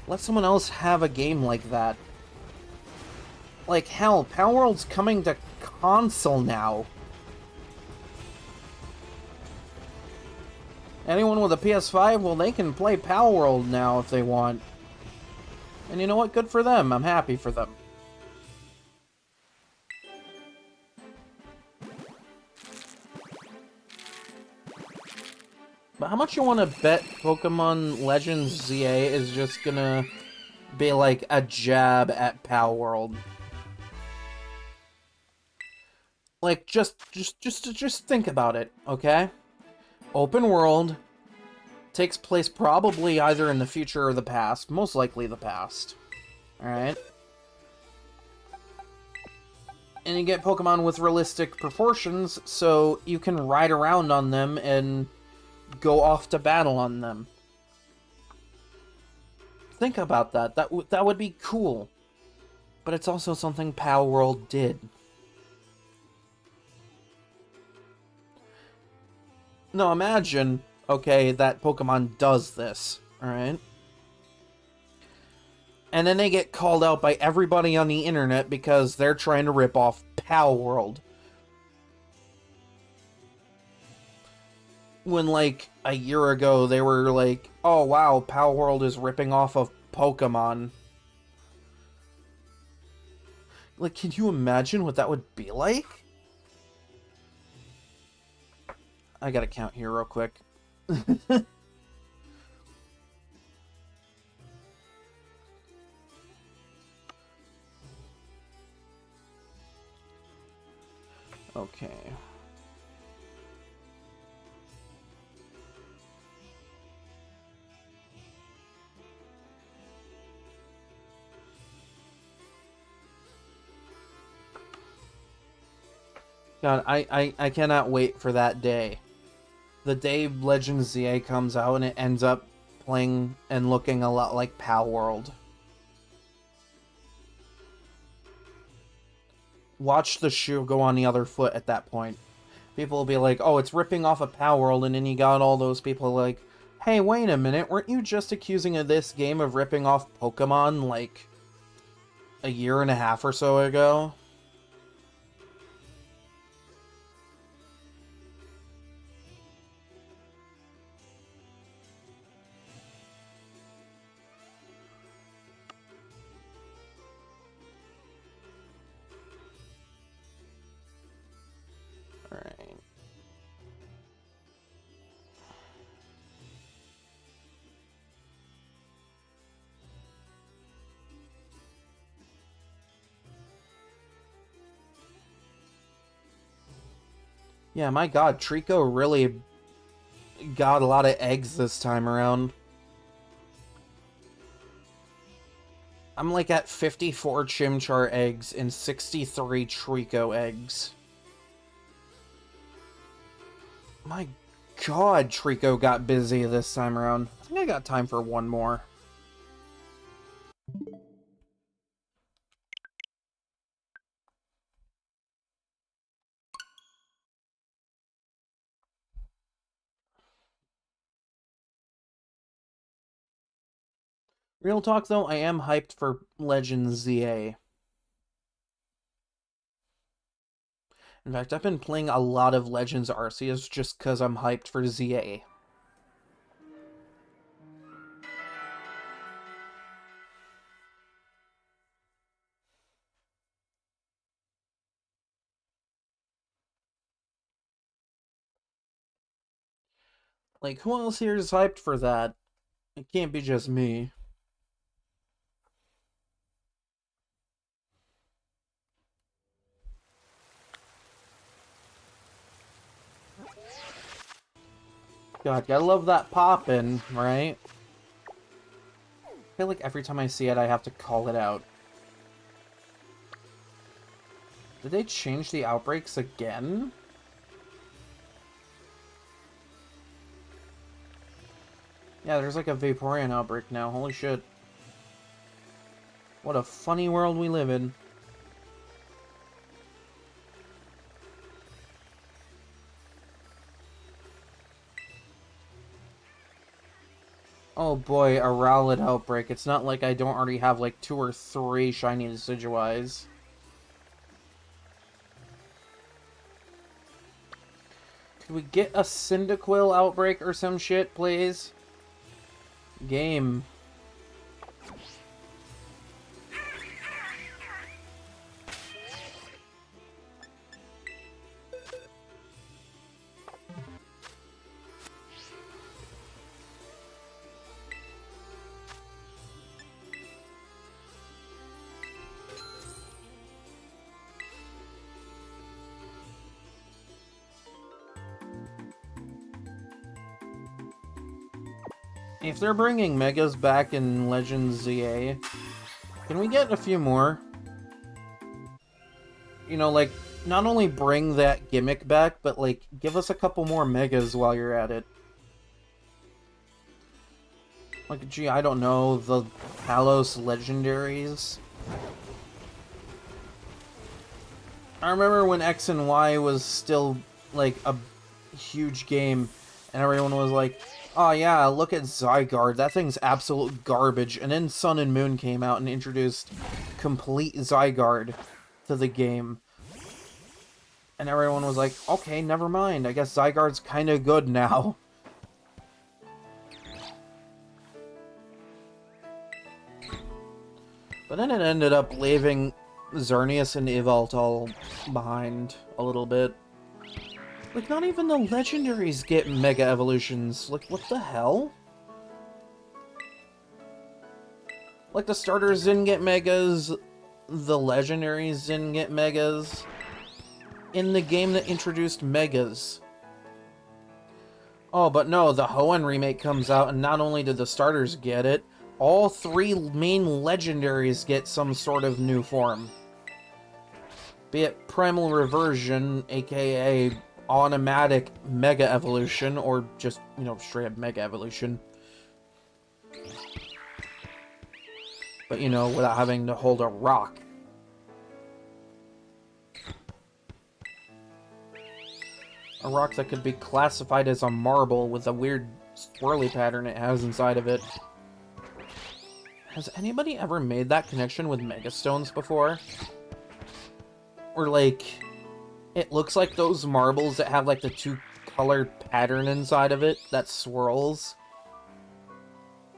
let someone else have a game like that. Like, hell, Pal World's coming to console now. Anyone with a PS5, well, they can play Pal World now if they want. And you know what? Good for them. I'm happy for them. But how much you want to bet Pokemon Legends ZA is just gonna be like a jab at Pal World? Like, just think about it, okay? Open world, takes place probably either in the future or the past, most likely the past. Alright? And you get Pokemon with realistic proportions, so you can ride around on them and go off to battle on them. Think about that. That would be cool. But it's also something Pal World did. Now imagine, okay, that Pokemon does this, alright? And then they get called out by everybody on the internet because they're trying to rip off Pal World. When, like, a year ago, they were like, oh wow, Pal World is ripping off of Pokemon. Like, can you imagine what that would be like? I gotta count here real quick. Okay. God, I cannot wait for that day. The day Legends ZA comes out and it ends up playing and looking a lot like Pal World. Watch the shoe go on the other foot at that point. People will be like, oh, it's ripping off a Pal World, and then you got all those people like, hey, wait a minute, weren't you just accusing this game of ripping off Pokemon, like, a year and a half or so ago? Alright. Yeah, my god, Trico really got a lot of eggs this time around. I'm like at 54 Chimchar eggs and 63 Trico eggs. My god, Trico got busy this time around. I think I got time for one more. Real talk though, I am hyped for Legends ZA. In fact, I've been playing a lot of Legends Arceus just because I'm hyped for ZA. Like, who else here is hyped for that? It can't be just me. God, gotta love that poppin', right? I feel like every time I see it, I have to call it out. Did they change the outbreaks again? Yeah, there's like a Vaporeon outbreak now. Holy shit. What a funny world we live in. Oh boy, a Rowlet outbreak. It's not like I don't already have like 2 or 3 shiny Decidueyes. Could we get a Cyndaquil outbreak or some shit, please? Game. If they're bringing Megas back in Legends ZA, can we get a few more? You know, like, not only bring that gimmick back, but, like, give us a couple more Megas while you're at it. Like, gee, I don't know, the Palos Legendaries? I remember when X and Y was still, like, a huge game, and everyone was like, oh yeah, look at Zygarde, that thing's absolute garbage. And then Sun and Moon came out and introduced complete Zygarde to the game. And everyone was like, okay, never mind, I guess Zygarde's kinda good now. But then it ended up leaving Xerneas and Yveltal behind a little bit. Like, not even the legendaries get Mega Evolutions. Like, what the hell? Like, the starters didn't get Megas, the legendaries didn't get Megas. In the game that introduced Megas. Oh, but no, the Hoenn remake comes out, and not only did the starters get it, all 3 main legendaries get some sort of new form. Be it Primal Reversion, aka automatic Mega Evolution, or just, you know, straight up Mega Evolution. But, you know, without having to hold a rock. A rock that could be classified as a marble with a weird swirly pattern it has inside of it. Has anybody ever made that connection with Megastones before? Or, like, it looks like those marbles that have, like, the 2-colored pattern inside of it that swirls.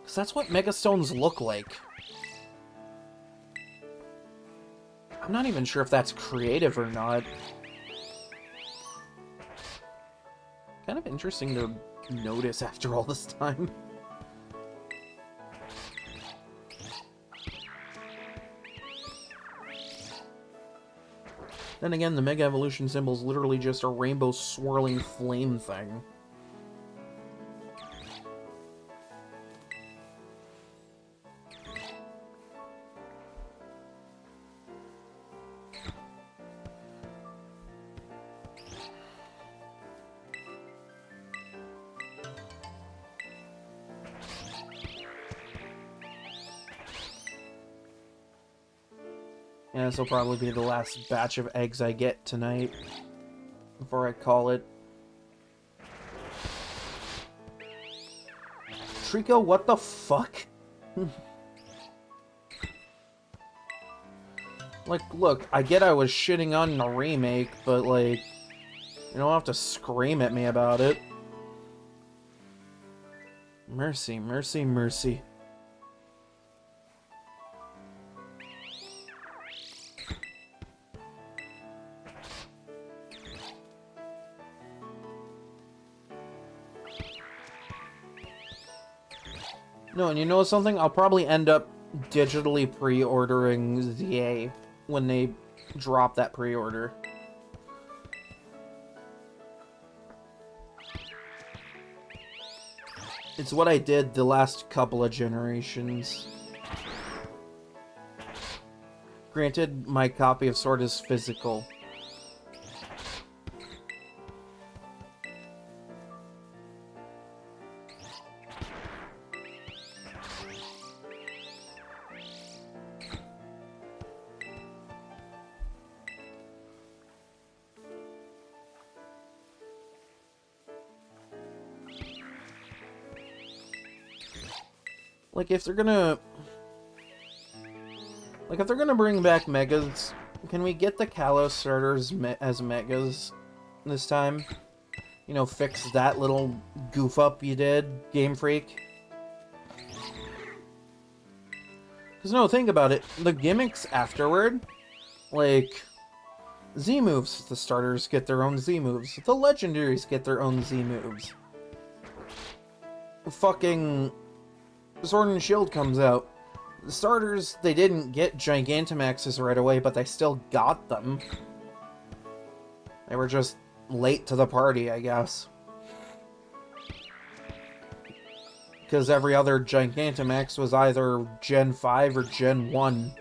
Because that's what Megastones look like. I'm not even sure if that's creative or not. Kind of interesting to notice after all this time. Then again, the Mega Evolution symbol is literally just a rainbow swirling flame thing. Yeah, this will probably be the last batch of eggs I get tonight, before I call it. Trico, what the fuck? Like, look, I get I was shitting on the remake, but, like, you don't have to scream at me about it. Mercy, mercy, mercy. No, and you know something? I'll probably end up digitally pre-ordering ZA when they drop that pre-order. It's what I did the last couple of generations. Granted, my copy of Sword is physical. Like, if they're gonna bring back Megas, can we get the Kalos starters as Megas this time? You know, fix that little goof up you did, Game Freak. Because, no, think about it. The gimmicks afterward, like, Z moves, the starters get their own Z moves. The legendaries get their own Z moves. Fucking Sword and Shield comes out. The starters, they didn't get Gigantamaxes right away, but they still got them. They were just late to the party, I guess. Because every other Gigantamax was either Gen 5 or Gen 1.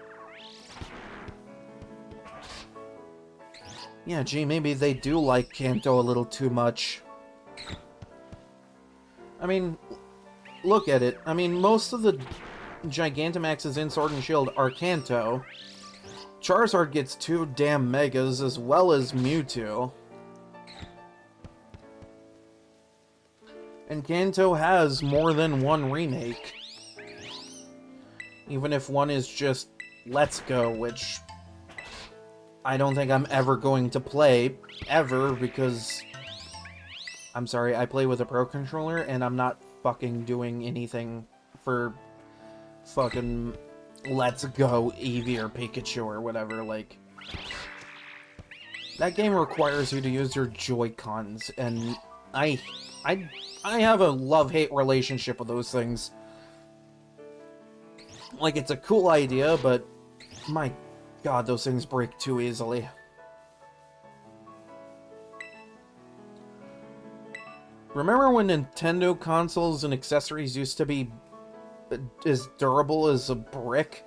Yeah, gee, maybe they do like Kanto a little too much. I mean, look at it. I mean, most of the Gigantamaxes in Sword and Shield are Kanto. Charizard gets 2 damn Megas, as well as Mewtwo. And Kanto has more than one remake. Even if one is just Let's Go, which I don't think I'm ever going to play, ever, because I'm sorry, I play with a Pro Controller, and I'm not fucking doing anything for fucking Let's Go Eevee or Pikachu or whatever. Like, that game requires you to use your Joy-Cons, and I have a love-hate relationship with those things. Like, it's a cool idea, but my god, those things break too easily. Remember when Nintendo consoles and accessories used to be as durable as a brick?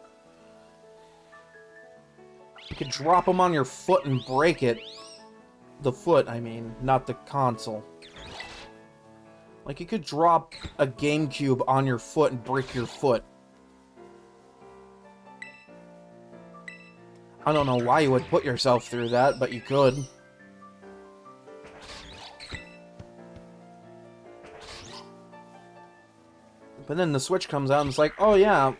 You could drop them on your foot and break it. The foot, I mean, not the console. Like, you could drop a GameCube on your foot and break your foot. I don't know why you would put yourself through that, but you could. But then the Switch comes out and it's like, oh yeah,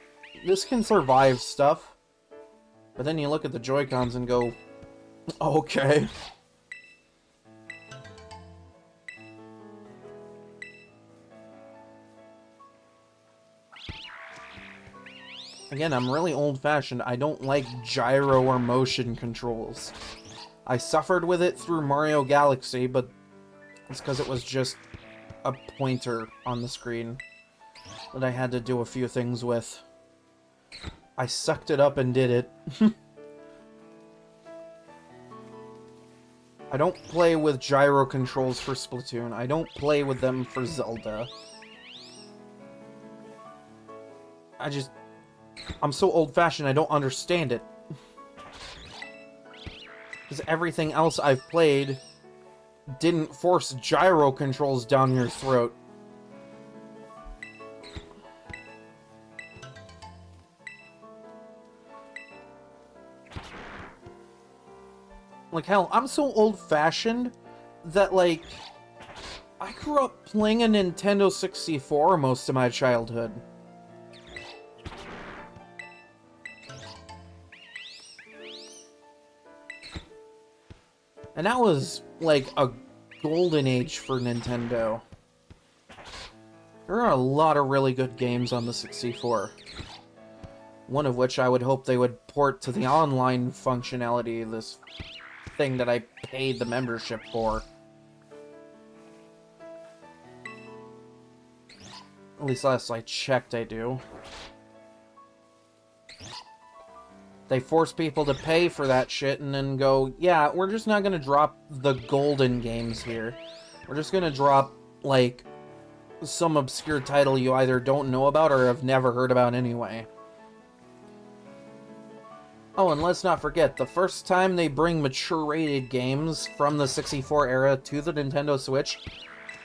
this can survive stuff. But then you look at the Joy-Cons and go, okay. Again, I'm really old-fashioned. I don't like gyro or motion controls. I suffered with it through Mario Galaxy, but it's because it was just a pointer on the screen that I had to do a few things with. I sucked it up and did it. I don't play with gyro controls for Splatoon. I don't play with them for Zelda. I'm so old-fashioned, I don't understand it. Because everything else I've played didn't force gyro controls down your throat. Like, hell, I'm so old-fashioned that, like, I grew up playing a Nintendo 64 most of my childhood. And that was, like, a golden age for Nintendo. There are a lot of really good games on the 64. One of which I would hope they would port to the online functionality, this thing that I paid the membership for. At least last I checked, I do. They force people to pay for that shit and then go, yeah, we're just not gonna drop the golden games here. We're just gonna drop, like, some obscure title you either don't know about or have never heard about anyway. Oh, and let's not forget, the first time they bring mature-rated games from the 64 era to the Nintendo Switch,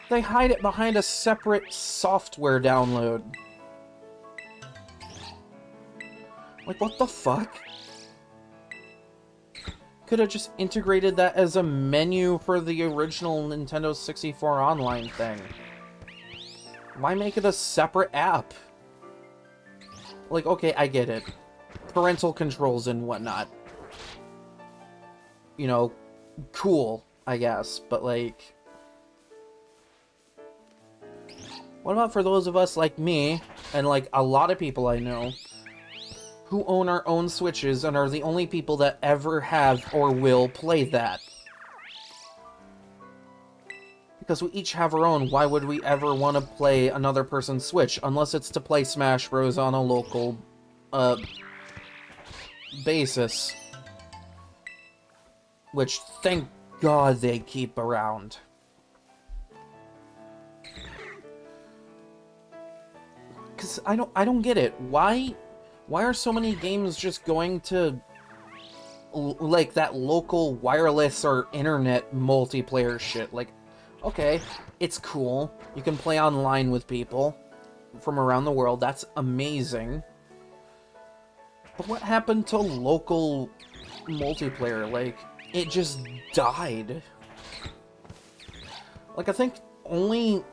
they hide it behind a separate software download. Like, what the fuck? Could have just integrated that as a menu for the original Nintendo 64 online thing. Why make it a separate app? Like, okay, I get it. Parental controls and whatnot. You know, cool, I guess, but like... What about for those of us like me, and like a lot of people I know, who own our own Switches and are the only people that ever have or will play that? Because we each have our own, why would we ever want to play another person's Switch? Unless it's to play Smash Bros. On a local, basis. Which, thank God they keep around. Because I don't get it. Why are so many games just going to, like, that local wireless or internet multiplayer shit? Like, okay, it's cool. You can play online with people from around the world. That's amazing. But what happened to local multiplayer? Like, it just died. Like, I think only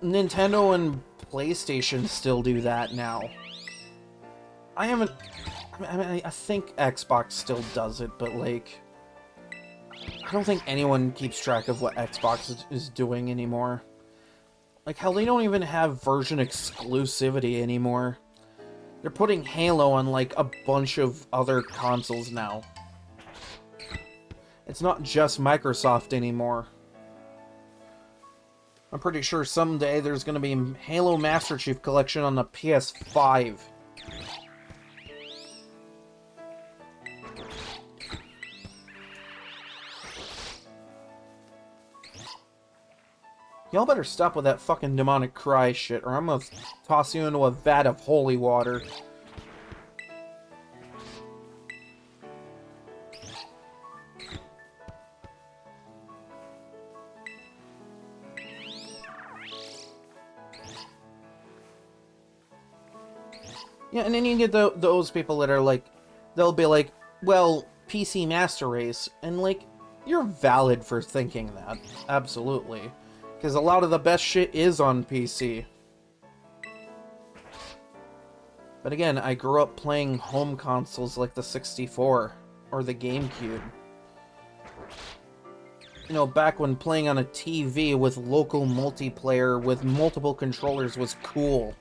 Nintendo and PlayStation still do that now. I mean, I think Xbox still does it, but, like... I don't think anyone keeps track of what Xbox is doing anymore. Like, hell, they don't even have version exclusivity anymore. They're putting Halo on, like, a bunch of other consoles now. It's not just Microsoft anymore. I'm pretty sure someday there's gonna be Halo Master Chief Collection on the PS5. Y'all better stop with that fucking demonic cry shit, or I'm gonna toss you into a vat of holy water. Yeah, and then you get those people that are like, they'll be like, well, PC Master Race, and like, you're valid for thinking that, absolutely. Because a lot of the best shit is on PC. But again, I grew up playing home consoles like the 64 or the GameCube. You know, back when playing on a TV with local multiplayer with multiple controllers was cool.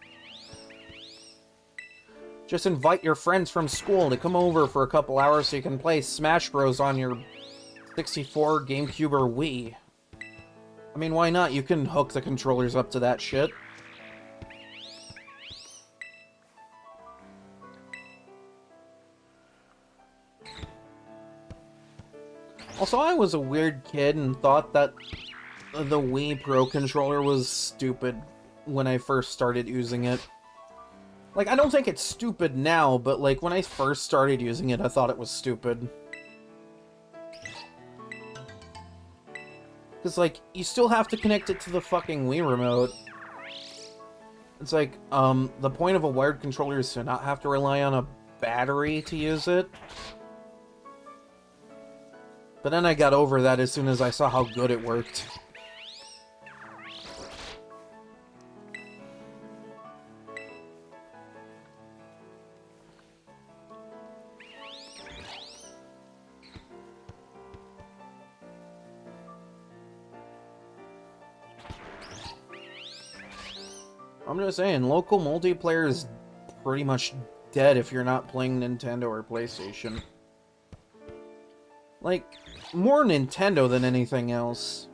Just invite your friends from school to come over for a couple hours so you can play Smash Bros. On your 64, GameCube, or Wii. I mean, why not? You can hook the controllers up to that shit. Also, I was a weird kid and thought that the Wii Pro controller was stupid when I first started using it. Like, I don't think it's stupid now, but like, when I first started using it, I thought it was stupid. Because, like, you still have to connect it to the fucking Wii remote. It's like, the point of a wired controller is to not have to rely on a battery to use it. But then I got over that as soon as I saw how good it worked. I'm just saying, local multiplayer is pretty much dead if you're not playing Nintendo or PlayStation. Like, more Nintendo than anything else.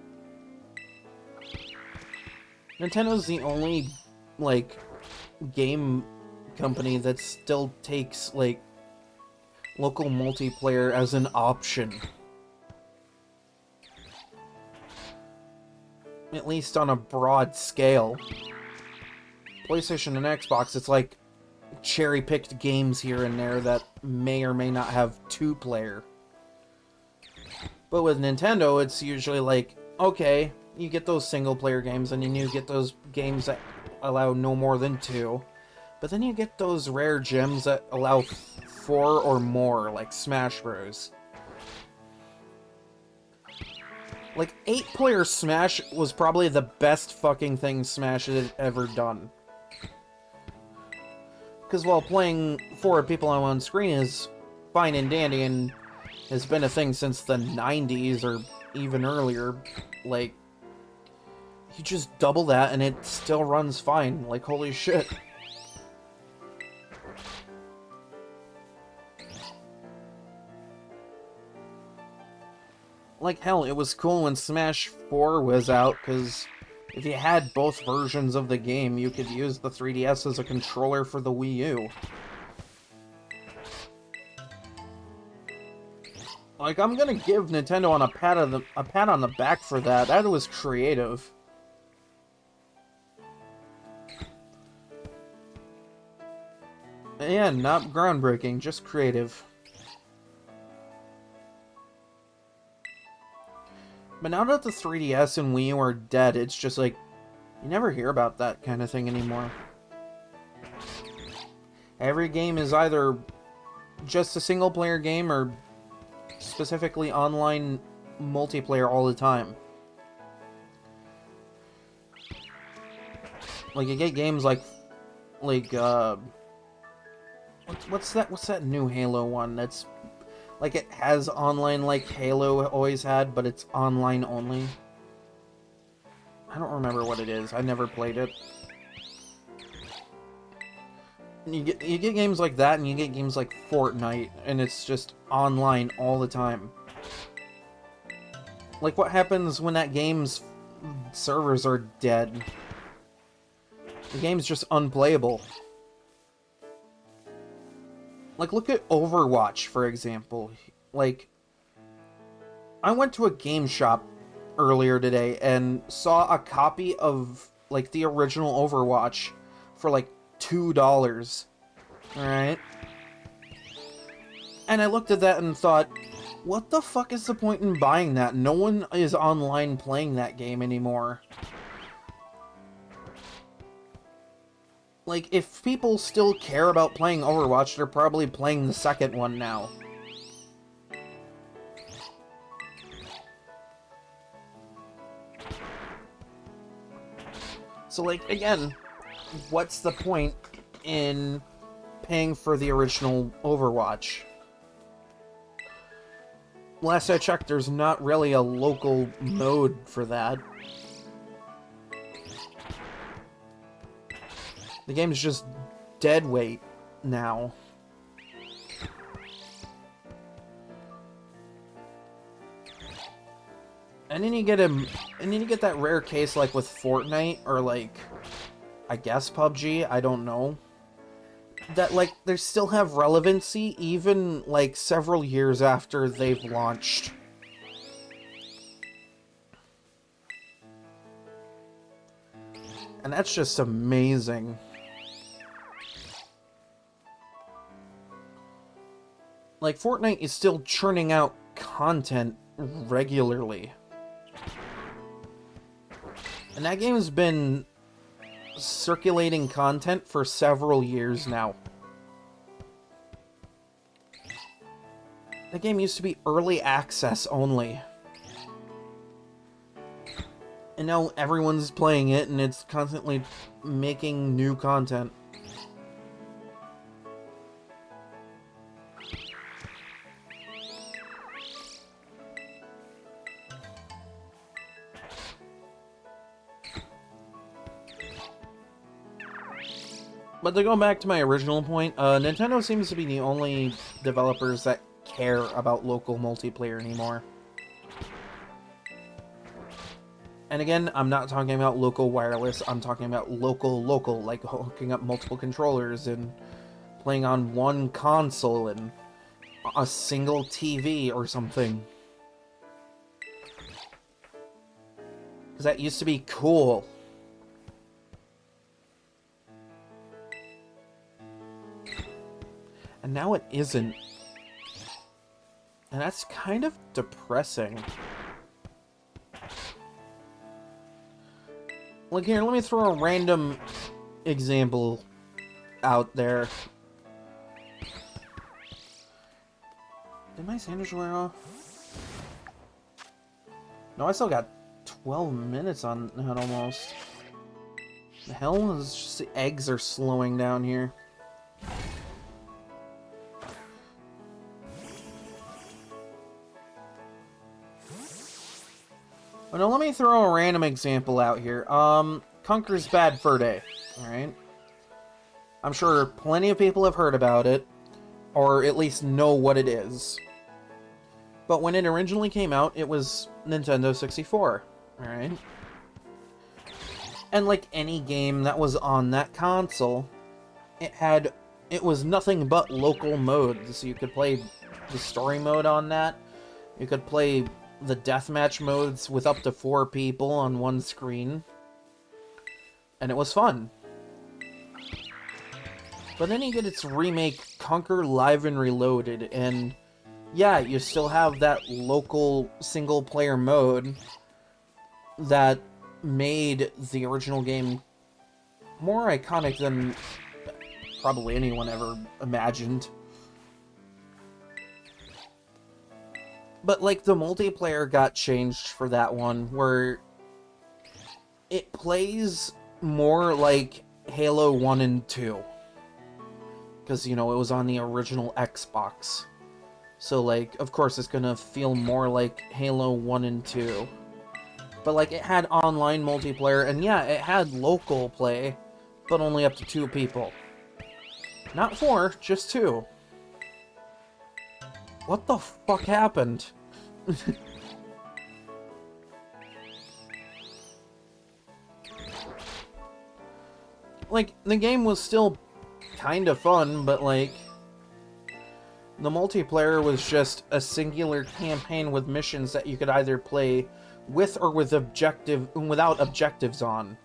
Nintendo's the only, like, game company that still takes, like, local multiplayer as an option. At least on a broad scale. PlayStation and Xbox, it's like cherry-picked games here and there that may or may not have two-player. But with Nintendo, it's usually like, okay, you get those single-player games, and then you get those games that allow no more than two. But then you get those rare gems that allow 4 or more, like Smash Bros. Like, 8-player Smash was probably the best fucking thing Smash had ever done. Because while playing 4 people on one screen is fine and dandy and has been a thing since the 90s or even earlier, like, you just double that and it still runs fine. Like, holy shit. Like, hell, it was cool when Smash 4 was out, because if you had both versions of the game, you could use the 3DS as a controller for the Wii U. Like, I'm gonna give Nintendo a pat on the back for that. That was creative. Yeah, not groundbreaking, just creative. But now that the 3DS and Wii U are dead, it's just like, you never hear about that kind of thing anymore. Every game is either just a single-player game or specifically online multiplayer all the time. Like, you get games like what's that new Halo one that's like, it has online like Halo always had, but it's online only. I don't remember what it is. I never played it. You get games like that, and you get games like Fortnite, and it's just online all the time. Like, what happens when that game's servers are dead? The game's just unplayable. Like, look at Overwatch, for example. Like, I went to a game shop earlier today and saw a copy of, like, the original Overwatch for, like, $2. Alright? And I looked at that and thought, what the fuck is the point in buying that? No one is online playing that game anymore. Like, if people still care about playing Overwatch, they're probably playing the second one now. So, like, again, what's the point in paying for the original Overwatch? Last I checked, there's not really a local mode for that. The game's just dead weight now. And then you get that rare case like with Fortnite or like, I guess PUBG, I don't know. That like they still have relevancy even like several years after they've launched. And that's just amazing. Like, Fortnite is still churning out content regularly. And that game has been circulating content for several years now. That game used to be early access only. And now everyone's playing it, and it's constantly making new content. But to go back to my original point, Nintendo seems to be the only developers that care about local multiplayer anymore. And again, I'm not talking about local wireless, I'm talking about local, like hooking up multiple controllers and playing on one console and a single TV or something. Because that used to be cool. And now it isn't. And that's kind of depressing. Look here, let me throw a random example out there. Did my sandwich wear off? No, I still got 12 minutes on that almost. The hell is just the eggs are slowing down here. Well, now let me throw a random example out here. Conker's Bad Fur Day. Alright. I'm sure plenty of people have heard about it, or at least know what it is. But when it originally came out, it was Nintendo 64. Alright. And like any game that was on that console, it was nothing but local modes. So you could play the story mode on that. You could play the deathmatch modes with up to 4 people on one screen. And it was fun. But then you get its remake, Conker Live and Reloaded, and yeah, you still have that local single-player mode that made the original game more iconic than probably anyone ever imagined. But, like, the multiplayer got changed for that one, where it plays more like Halo 1 and 2. Because, you know, it was on the original Xbox. So, like, of course it's gonna feel more like Halo 1 and 2. But, like, it had online multiplayer, and yeah, it had local play, but only up to 2 people. Not 4, just 2. What the fuck happened? Like, the game was still kind of fun, but, like, the multiplayer was just a singular campaign with missions that you could either play with or without objectives on.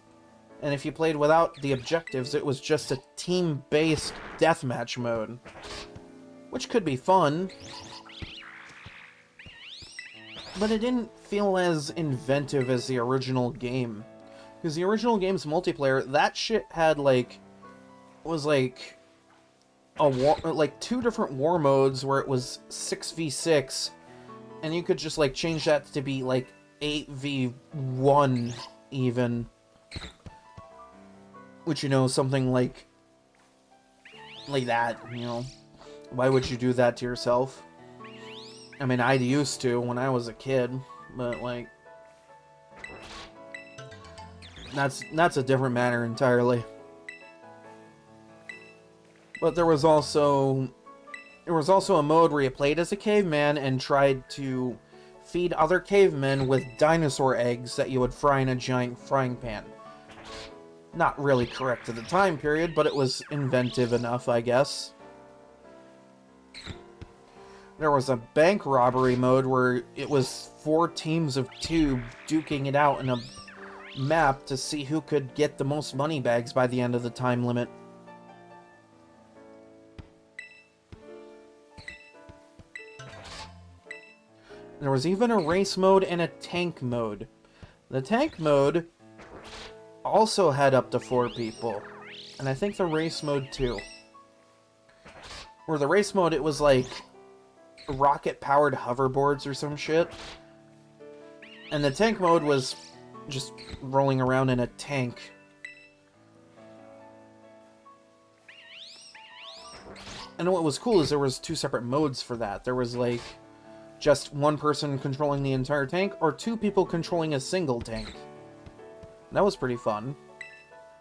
And if you played without the objectives, it was just a team-based deathmatch mode. Which could be fun. But it didn't feel as inventive as the original game. Because the original game's multiplayer, that shit had, like, was like a war, like 2 different war modes where it was 6v6, and you could just like change that to be like 8v1 even, which, you know, something like that, you know. Why would you do that to yourself? I mean, I used to when I was a kid, but like that's a different matter entirely. But there was also a mode where you played as a caveman and tried to feed other cavemen with dinosaur eggs that you would fry in a giant frying pan. Not really correct to the time period, but it was inventive enough, I guess. There was a bank robbery mode where it was 4 teams of 2 duking it out in a map to see who could get the most money bags by the end of the time limit. There was even a race mode and a tank mode. The tank mode also had up to 4 people, and I think the race mode too. Where the race mode, it was like rocket-powered hoverboards or some shit. And the tank mode was just rolling around in a tank. And what was cool is there was 2 separate modes for that. There was like just 1 person controlling the entire tank, or 2 people controlling a single tank. That was pretty fun.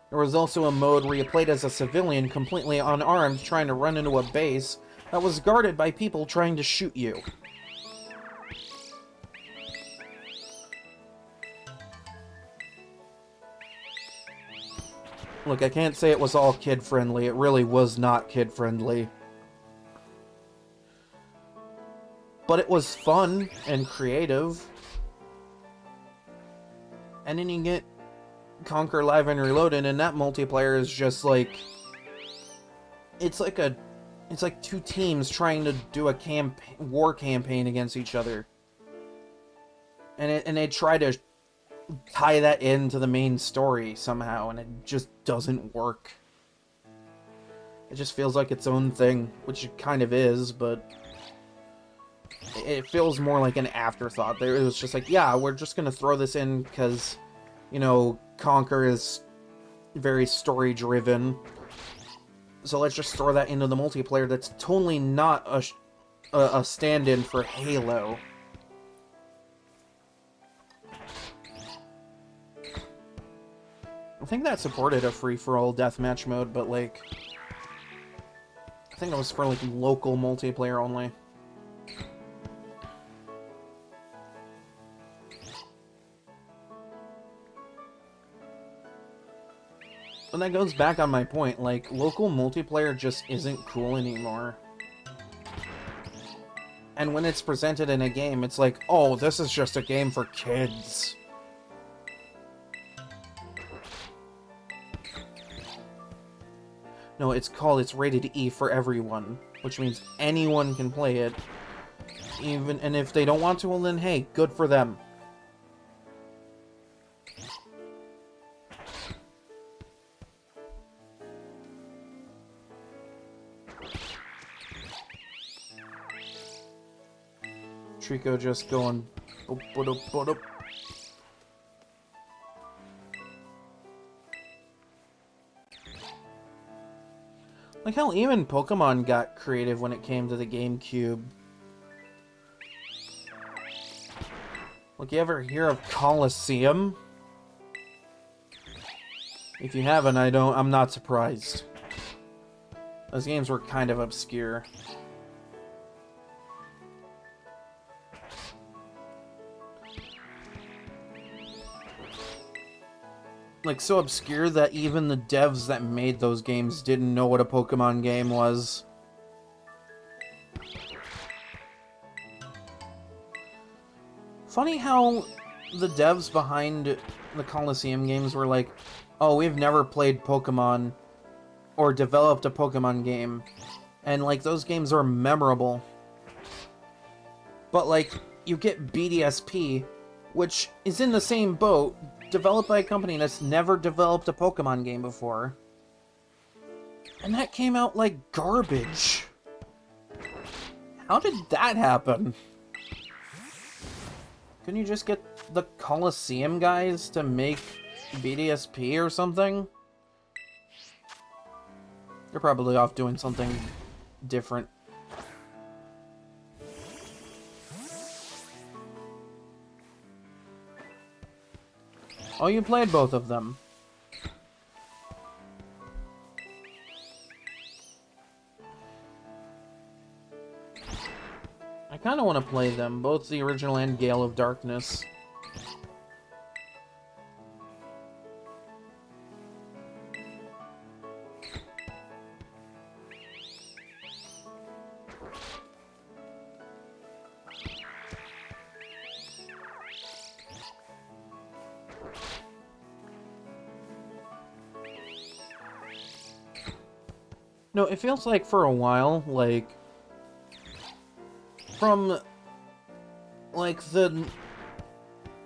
There was also a mode where you played as a civilian, completely unarmed, trying to run into a base that was guarded by people trying to shoot you. Look, I can't say it was all kid-friendly. It really was not kid-friendly. But it was fun and creative. And then you get Conquer Live and Reloaded, and that multiplayer is just like... It's like two teams trying to do a war campaign against each other. And they try to tie that into the main story somehow, and it just doesn't work. It just feels like its own thing, which it kind of is, but it feels more like an afterthought. It was just like, yeah, we're just gonna throw this in because, you know, Conquer is very story-driven. So let's just throw that into the multiplayer that's totally not a stand-in for Halo. I think that supported a free-for-all deathmatch mode, but, like... I think it was for, like, local multiplayer only. And that goes back on my point, like, local multiplayer just isn't cool anymore. And when it's presented in a game, it's like, oh, this is just a game for kids. No, it's rated E for everyone, which means anyone can play it. And if they don't want to, well then, hey, good for them. Trico just going... Like, hell, even Pokemon got creative when it came to the GameCube. Like, you ever hear of Colosseum? If you haven't, I'm not surprised. Those games were kind of obscure. Like, so obscure that even the devs that made those games didn't know what a Pokemon game was. Funny how the devs behind the Colosseum games were like, oh, we've never played Pokemon or developed a Pokemon game. And, like, those games are memorable. But, like, you get BDSP, which is in the same boat, developed by a company that's never developed a Pokemon game before. And that came out like garbage. How did that happen? Couldn't you just get the Colosseum guys to make BDSP or something? They're probably off doing something different. Oh, you played both of them. I kind of want to play them, both the original and Gale of Darkness. No, it feels like for a while, like, from, like, the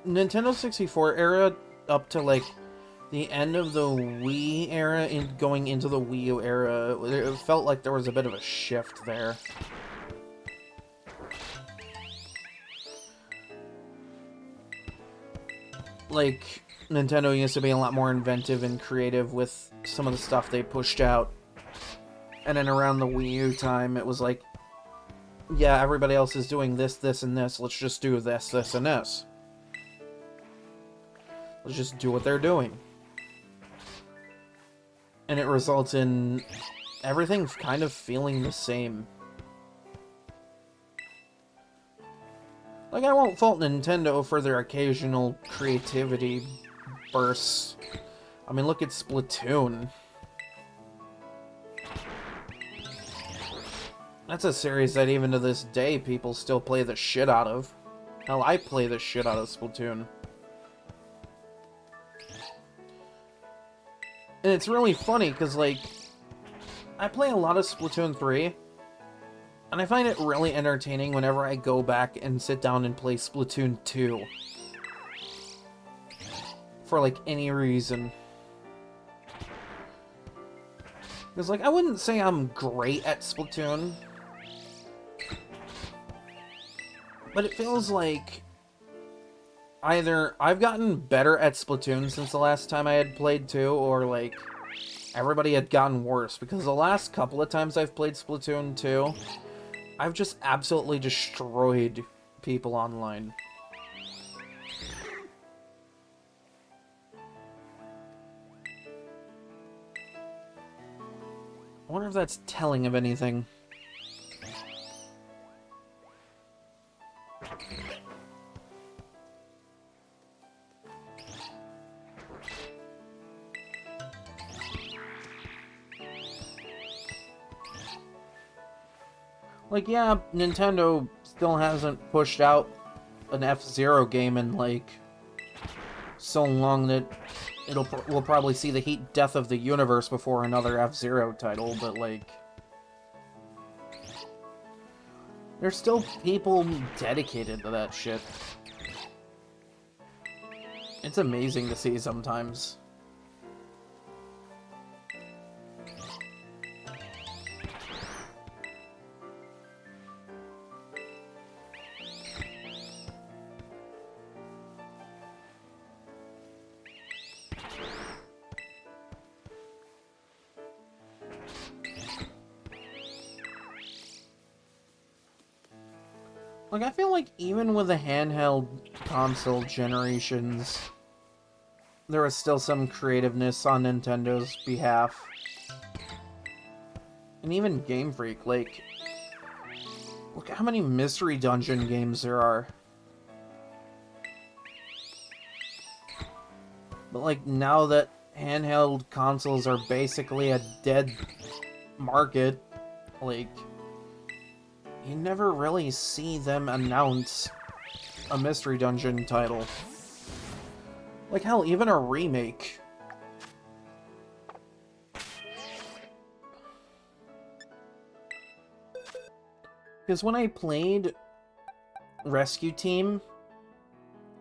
Nintendo 64 era up to, like, the end of the Wii era and going into the Wii U era, it felt like there was a bit of a shift there. Like, Nintendo used to be a lot more inventive and creative with some of the stuff they pushed out. And then around the Wii U time, it was like, yeah, everybody else is doing this, this, and this. Let's just do this, this, and this. Let's just do what they're doing. and it results in everything kind of feeling the same. Like, I won't fault Nintendo for their occasional creativity bursts. I mean, look at Splatoon. That's a series that even to this day, people still play the shit out of. Hell, I play the shit out of Splatoon. And it's really funny, because, like, I play a lot of Splatoon 3, and I find it really entertaining whenever I go back and sit down and play Splatoon 2. For, like, any reason. Because, like, I wouldn't say I'm great at Splatoon, but it feels like either I've gotten better at Splatoon since the last time I had played 2, or, like, everybody had gotten worse. Because the last couple of times I've played Splatoon 2, I've just absolutely destroyed people online. I wonder if that's telling of anything. Like, yeah, Nintendo still hasn't pushed out an F-Zero game in, like, so long that we'll probably see the heat death of the universe before another F-Zero title, but, like, there's still people dedicated to that shit. It's amazing to see sometimes. Like, I feel like even with the handheld console generations, there was still some creativeness on Nintendo's behalf. And even Game Freak, like, look how many Mystery Dungeon games there are. But, like, now that handheld consoles are basically a dead market, like, you never really see them announce a Mystery Dungeon title. Like, hell, even a remake. Because when I played Rescue Team,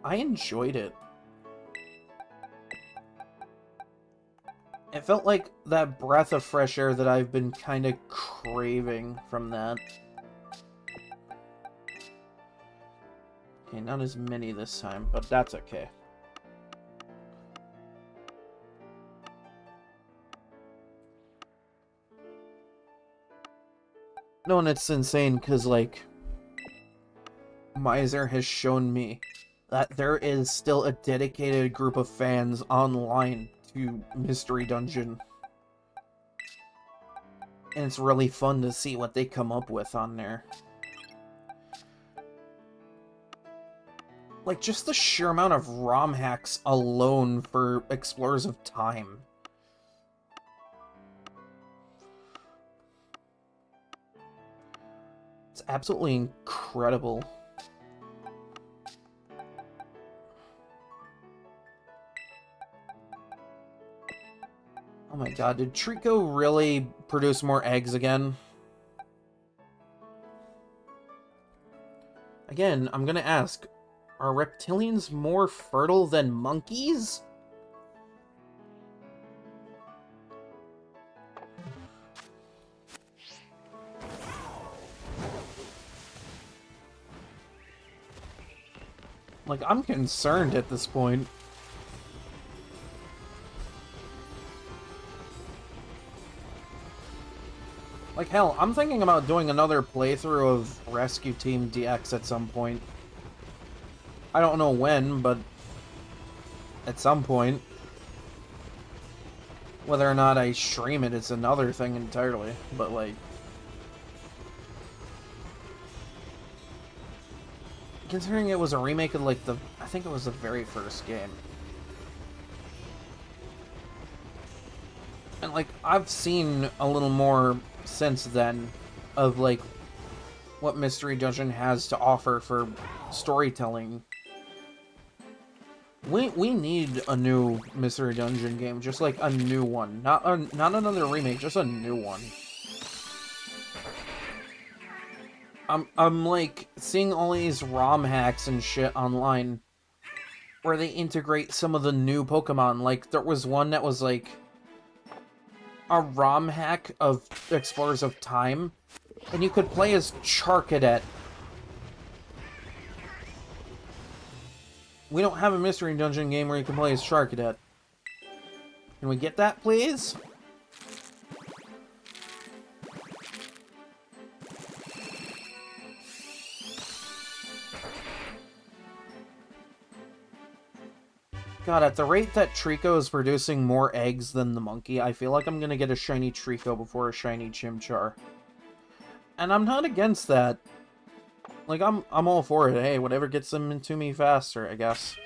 I enjoyed it. It felt like that breath of fresh air that I've been kind of craving from that. Okay, not as many this time, but that's okay. No, and it's insane, because, like, Miser has shown me that there is still a dedicated group of fans online to Mystery Dungeon. And it's really fun to see what they come up with on there. Like, just the sheer amount of ROM hacks alone for Explorers of Time. It's absolutely incredible. Oh my god, did Trico really produce more eggs again? Again, I'm gonna ask, are reptilians more fertile than monkeys? Like, I'm concerned at this point. Like, hell, I'm thinking about doing another playthrough of Rescue Team DX at some point. I don't know when, but at some point. Whether or not I stream it, it's another thing entirely. But, like... considering it was a remake of, like, I think it was the very first game. And, like, I've seen a little more since then of, like, what Mystery Dungeon has to offer for storytelling. We need a new Mystery Dungeon game, just like a new one. Not another remake, just a new one. I'm like seeing all these ROM hacks and shit online where they integrate some of the new Pokemon. Like there was one that was like a ROM hack of Explorers of Time, and you could play as Charcadet. We don't have a Mystery Dungeon game where you can play as Charcadet. Can we get that, please? God, at the rate that Trico is producing more eggs than the monkey, I feel like I'm gonna get a shiny Trico before a shiny Chimchar. And I'm not against that. Like, I'm all for it. Hey, whatever gets them into me faster, I guess.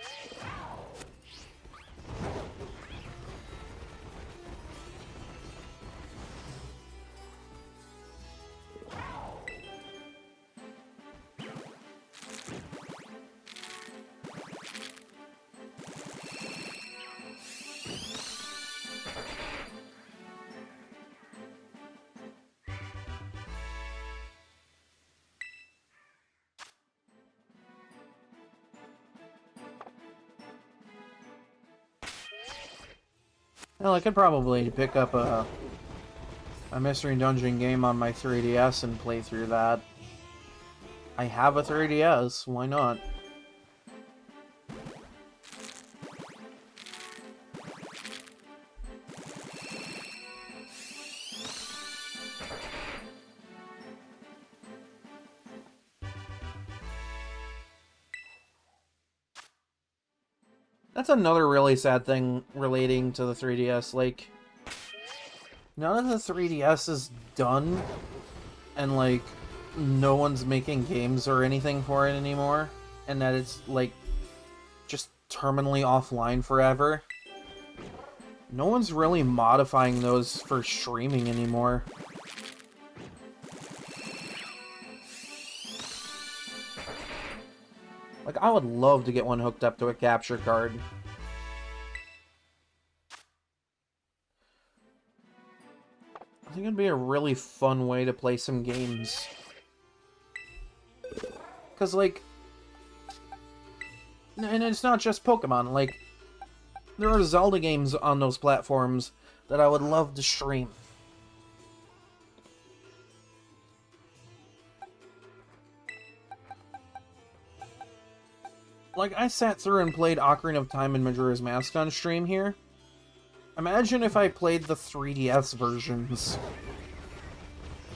Well, I could probably pick up a Mystery Dungeon game on my 3DS and play through that. I have a 3DS, why not? That's another really sad thing relating to the 3DS, like, now that the 3DS is done, and, like, no one's making games or anything for it anymore, and that it's, like, just terminally offline forever, no one's really modifying those for streaming anymore. Like, I would love to get one hooked up to a capture card. I think it'd be a really fun way to play some games. Because, like... and it's not just Pokemon, like... there are Zelda games on those platforms that I would love to stream. Like, I sat through and played Ocarina of Time and Majora's Mask on stream here. Imagine if I played the 3DS versions.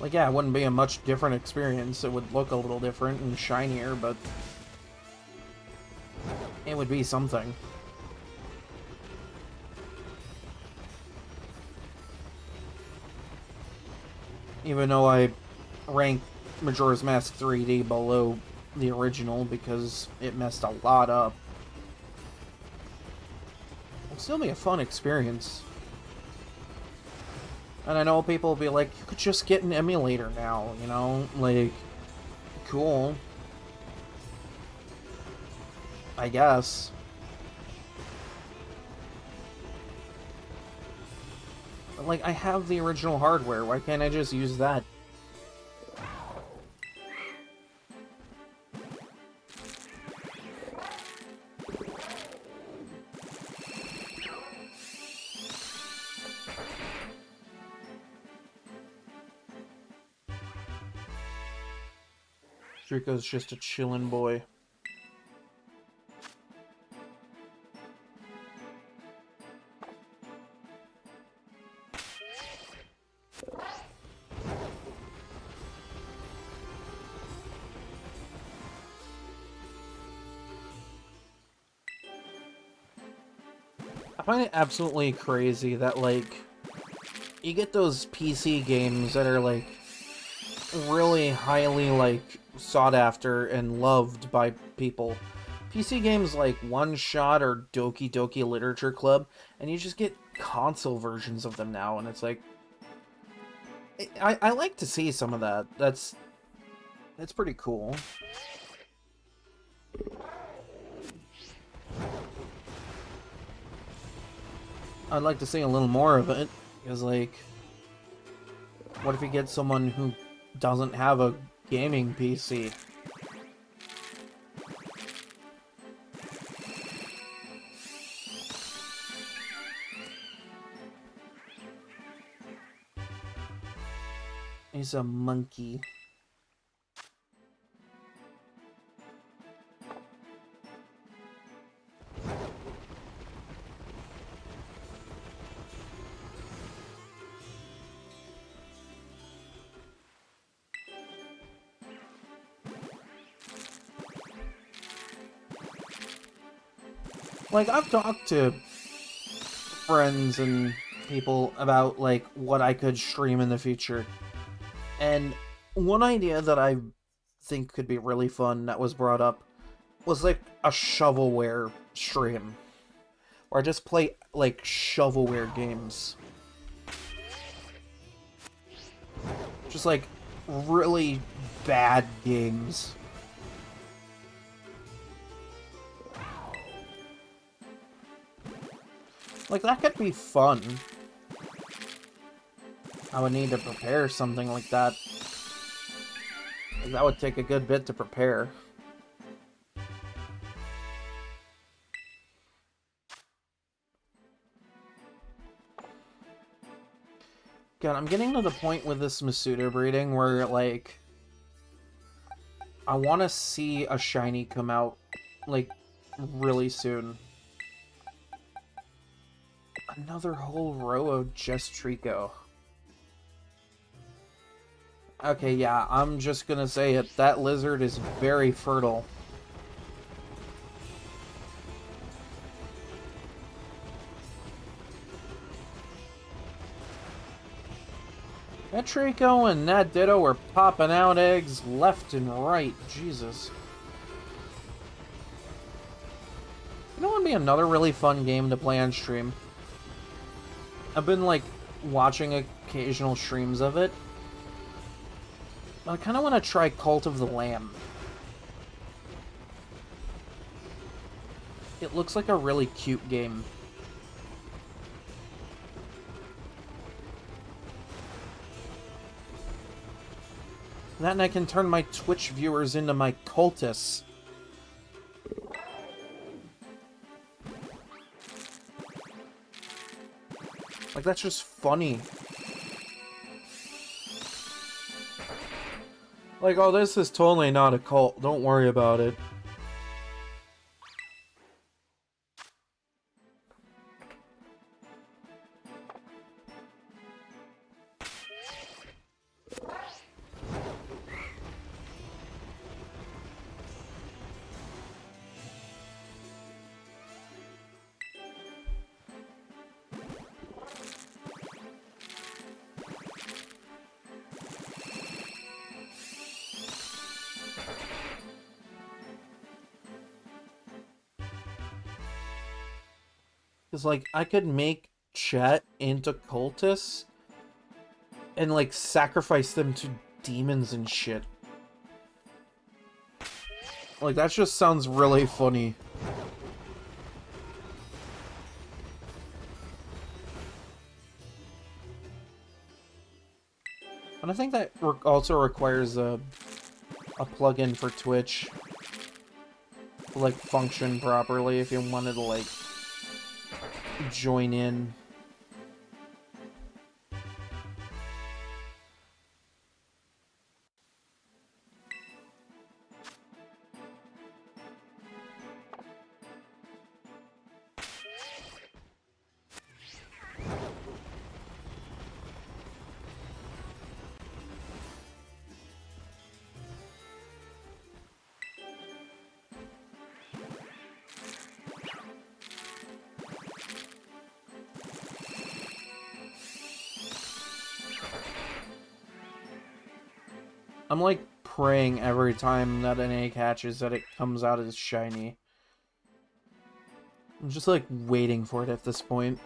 Like, yeah, it wouldn't be a much different experience. It would look a little different and shinier, but... it would be something. Even though I rank Majora's Mask 3D below the original because it messed a lot up. It'll still be a fun experience. And I know people will be like, you could just get an emulator now, you know? Like, cool. I guess. But, like, I have the original hardware, why can't I just use that? Draco's just a chillin' boy. I find it absolutely crazy that, like, you get those PC games that are, like, really highly, like, sought after and loved by people. PC games like One Shot or Doki Doki Literature Club, and you just get console versions of them now, and it's like... I like to see some of that. That's pretty cool. I'd like to see a little more of it, because, like, what if you get someone who doesn't have a gaming PC? He's a monkey. Like, I've talked to friends and people about, like, what I could stream in the future. And one idea that I think could be really fun that was brought up was, like, a shovelware stream. Or just play, like, shovelware games. Just, like, really bad games. Like, that could be fun. I would need to prepare something like that. Like, that would take a good bit to prepare. God, I'm getting to the point with this Masuda breeding where, like, I want to see a shiny come out, like, really soon. Another whole row of just Trico. Okay, yeah, I'm just gonna say it. That lizard is very fertile. That Trico and that Ditto are popping out eggs left and right. Jesus. You know what would be another really fun game to play on stream? I've been, like, watching occasional streams of it. I kind of want to try Cult of the Lamb. It looks like a really cute game. Then I can turn my Twitch viewers into my cultists. Like, that's just funny. Like, oh, this is totally not a cult. Don't worry about it. Because, like, I could make chat into cultists and, like, sacrifice them to demons and shit. Like, that just sounds really funny. And I think that also requires a plugin for Twitch to, like, function properly if you wanted to, like, join in. I'm like praying every time that an egg hatches that it comes out as shiny. I'm just like waiting for it at this point.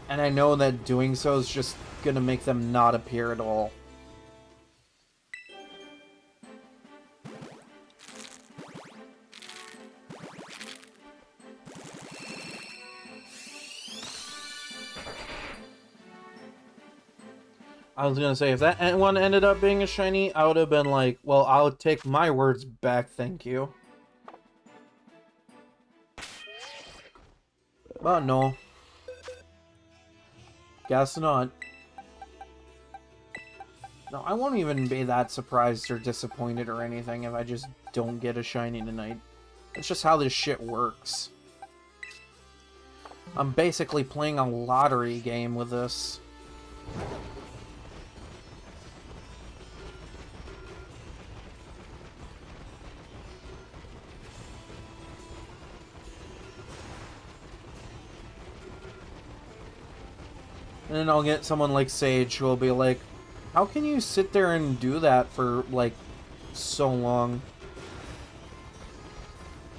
And I know that doing so is just gonna make them not appear at all. I was gonna say, if that one ended up being a shiny, I would have been like, well, I'll take my words back, thank you. But no. Guess not. No, I won't even be that surprised or disappointed or anything if I just don't get a shiny tonight. It's just how this shit works. I'm basically playing a lottery game with this. And then I'll get someone like Sage who will be like, how can you sit there and do that for, like, so long?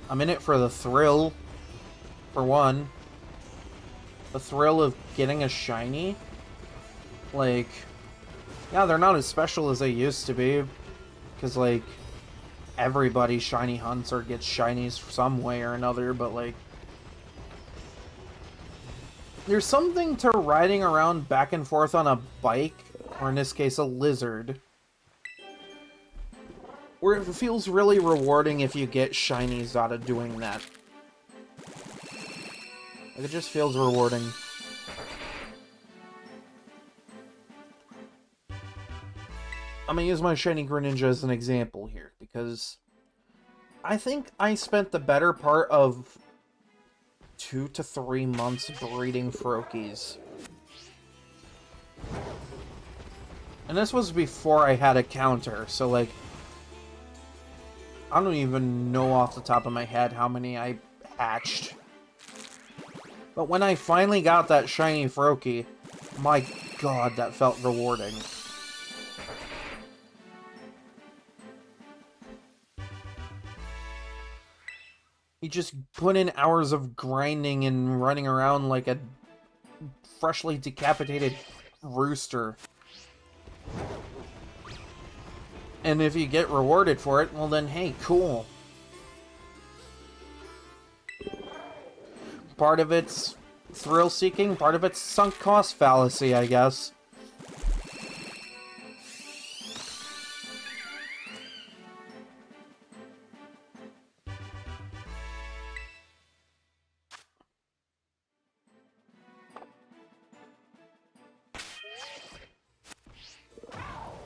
I'm in it for the thrill, for one. The thrill of getting a shiny. Like, yeah, they're not as special as they used to be. Because, like, everybody shiny hunts or gets shinies some way or another, but, like, there's something to riding around back and forth on a bike, or in this case, a lizard, where it feels really rewarding if you get shinies out of doing that. Like, it just feels rewarding. I'm gonna use my shiny Greninja as an example here, because I think I spent the better part of 2 to 3 months breeding Froakies. And this was before I had a counter, so like, I don't even know off the top of my head how many I hatched. But when I finally got that shiny Froakie, my god, that felt rewarding. You just put in hours of grinding and running around like a freshly decapitated rooster. And if you get rewarded for it, well then, hey, cool. Part of it's thrill-seeking, part of it's sunk cost fallacy, I guess.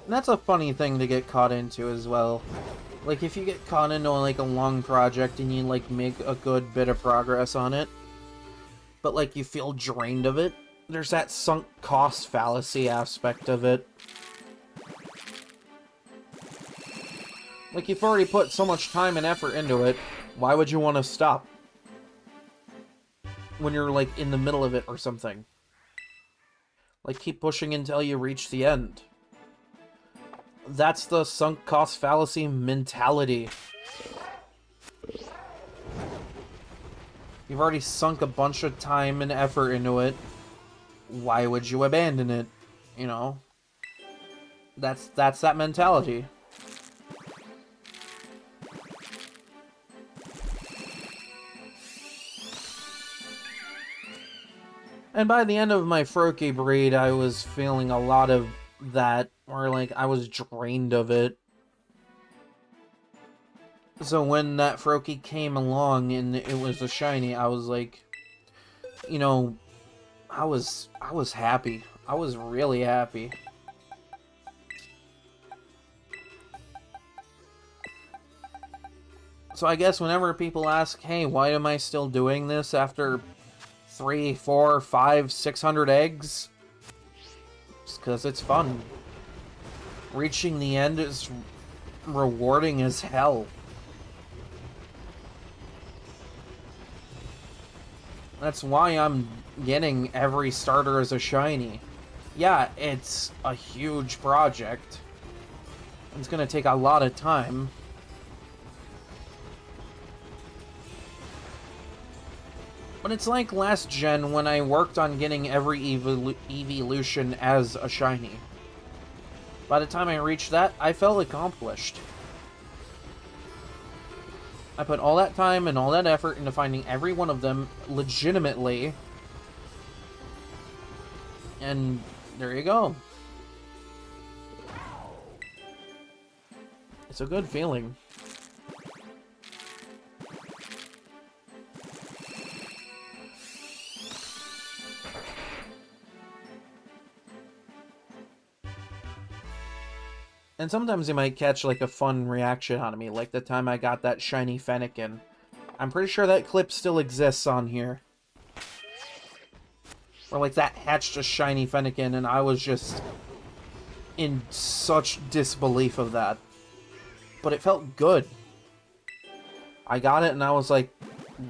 And that's a funny thing to get caught into as well. Like, if you get caught into, like, a long project and you, like, make a good bit of progress on it, but, like, you feel drained of it, there's that sunk cost fallacy aspect of it. Like, you've already put so much time and effort into it, why would you want to stop? When you're, like, in the middle of it or something. Like, keep pushing until you reach the end. That's the sunk cost fallacy mentality. You've already sunk a bunch of time and effort into it. Why would you abandon it? You know? That's that mentality. And by the end of my Froakie breed, I was feeling a lot of that, or like I was drained of it. So when that Froakie came along and it was a shiny, I was like, you know, I was happy. I was really happy. So I guess whenever people ask, hey, why am I still doing this after 3, 4, 5, 600 eggs? It's because it's fun. Reaching the end is rewarding as hell. That's why I'm getting every starter as a shiny. Yeah, it's a huge project. It's gonna take a lot of time. But it's like last gen when I worked on getting every evolution as a shiny. By the time I reached that, I felt accomplished. I put all that time and all that effort into finding every one of them legitimately. And there you go. It's a good feeling. And sometimes you might catch, like, a fun reaction out of me, like the time I got that shiny Fennekin. I'm pretty sure that clip still exists on here. Where, like, that hatched a shiny Fennekin, and I was just in such disbelief of that. But it felt good. I got it, and I was, like,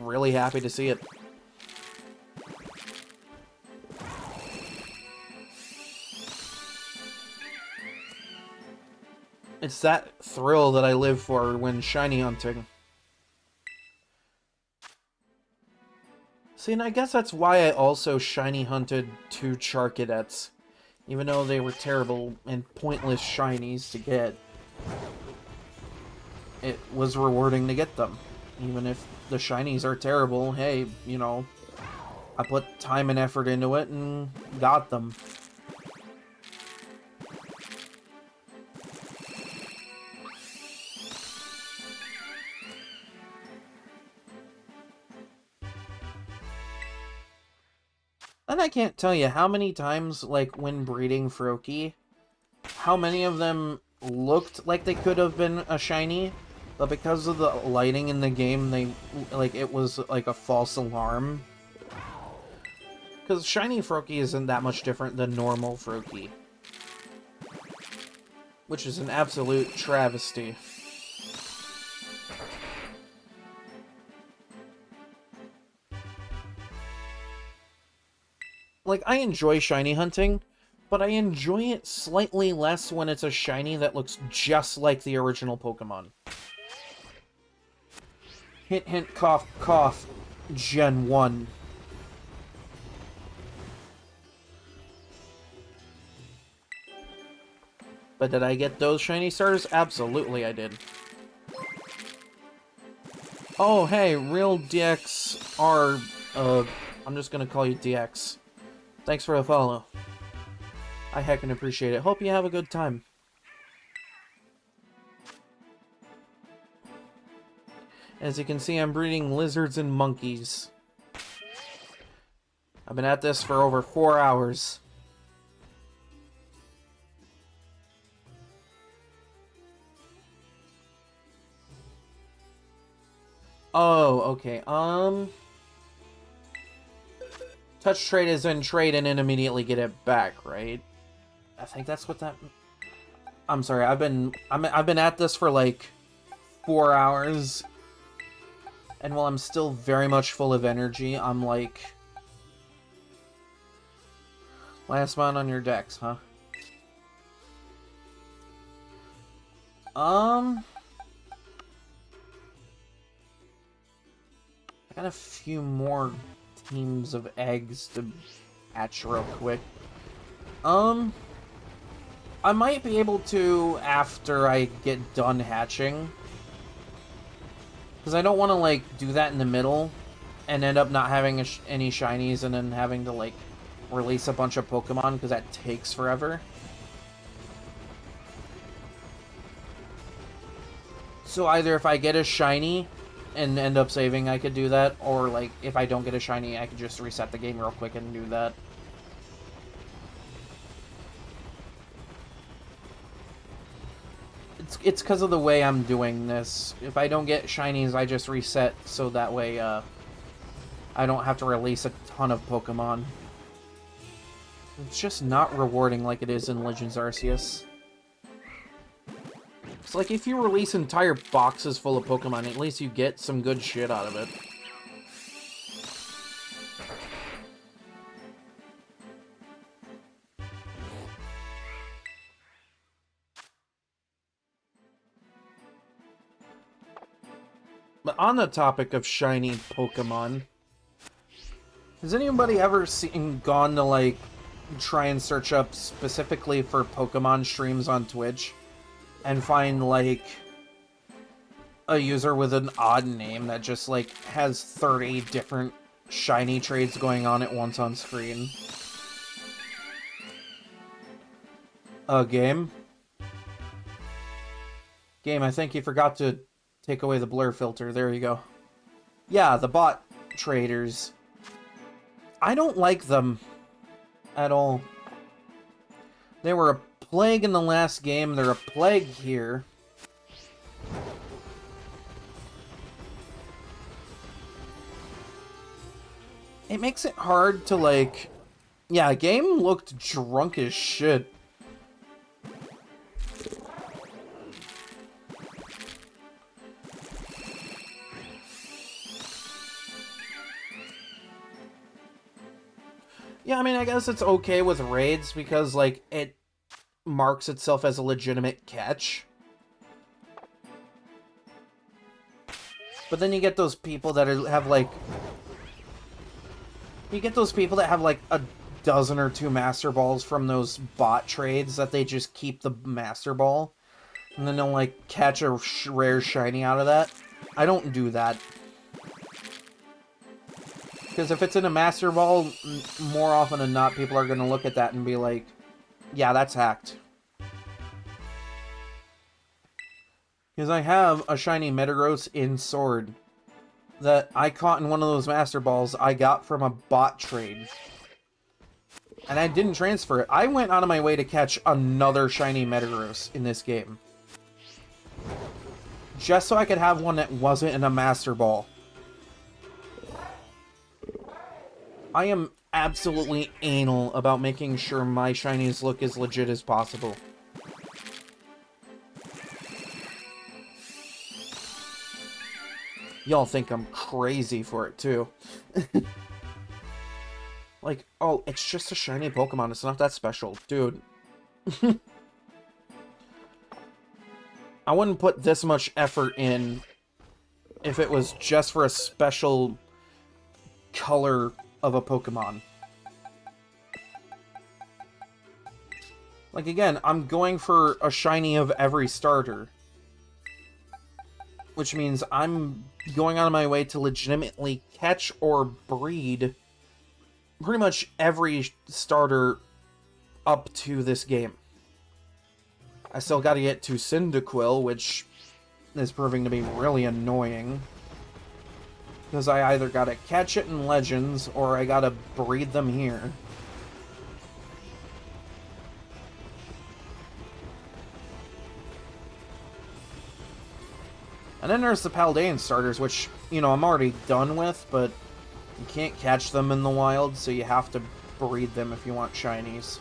really happy to see it. It's that thrill that I live for when shiny hunting. See, and I guess that's why I also shiny hunted 2 Charcadets. Even though they were terrible and pointless shinies to get. It was rewarding to get them. Even if the shinies are terrible, hey, you know, I put time and effort into it and got them. And I can't tell you how many times, like, when breeding Froakie, how many of them looked like they could have been a shiny, but because of the lighting in the game, they, like, it was, like, a false alarm. Because shiny Froakie isn't that much different than normal Froakie. Which is an absolute travesty. Like, I enjoy shiny hunting, but I enjoy it slightly less when it's a shiny that looks just like the original Pokemon. Hint, hint, cough, cough, Gen 1. But did I get those shiny stars? Absolutely I did. Oh, hey, real DX are, I'm just gonna call you DX. Thanks for the follow. I heckin' appreciate it. Hope you have a good time. As you can see, I'm breeding lizards and monkeys. I've been at this for over 4 hours. Oh, okay, touch trade is in trade and then immediately get it back, right? I think that's what that... I'm sorry, I've been at this for like 4 hours. And while I'm still very much full of energy, I'm like... Last one on your decks, huh? I got a few more teams of eggs to hatch real quick. I might be able to after I get done hatching. Because I don't want to, like, do that in the middle and end up not having any shinies and then having to, like, release a bunch of Pokemon because that takes forever. So either if I get a shiny and end up saving, I could do that, or, like, if I don't get a shiny, I could just reset the game real quick and do that. It's because of the way I'm doing this. If I don't get shinies, I just reset, so that way, I don't have to release a ton of Pokemon. It's just not rewarding like it is in Legends Arceus. It's like, if you release entire boxes full of Pokemon, at least you get some good shit out of it. But on the topic of shiny Pokemon, has anybody ever gone to, like, try and search up specifically for Pokemon streams on Twitch and find, like, a user with an odd name that just, like, has 30 different shiny trades going on at once on screen? Game? Game, I think you forgot to take away the blur filter. There you go. Yeah, the bot traders. I don't like them at all. They were a plague in the last game. They're a plague here. It makes it hard to, like... Yeah, game looked drunk as shit. Yeah, I mean, I guess it's okay with raids because, like, it marks itself as a legitimate catch. But then you get those people that have, like... You get those people that have, like, a dozen or two Master Balls from those bot trades that they just keep the Master Ball. And then they'll, like, catch a rare shiny out of that. I don't do that. Because if it's in a Master Ball, more often than not, people are going to look at that and be like, yeah, that's hacked. Because I have a shiny Metagross in Sword that I caught in one of those Master Balls I got from a bot trade. And I didn't transfer it. I went out of my way to catch another shiny Metagross in this game. Just so I could have one that wasn't in a Master Ball. I am absolutely anal about making sure my shinies look as legit as possible. Y'all think I'm crazy for it, too. Like, oh, it's just a shiny Pokemon. It's not that special. Dude. I wouldn't put this much effort in if it was just for a special color of a Pokemon. Like, again, I'm going for a shiny of every starter. Which means I'm going out of my way to legitimately catch or breed pretty much every starter up to this game. I still gotta get to Cyndaquil, which is proving to be really annoying. Because I either gotta catch it in Legends, or I gotta breed them here. And then there's the Paldean starters, which, you know, I'm already done with, but you can't catch them in the wild, so you have to breed them if you want shinies.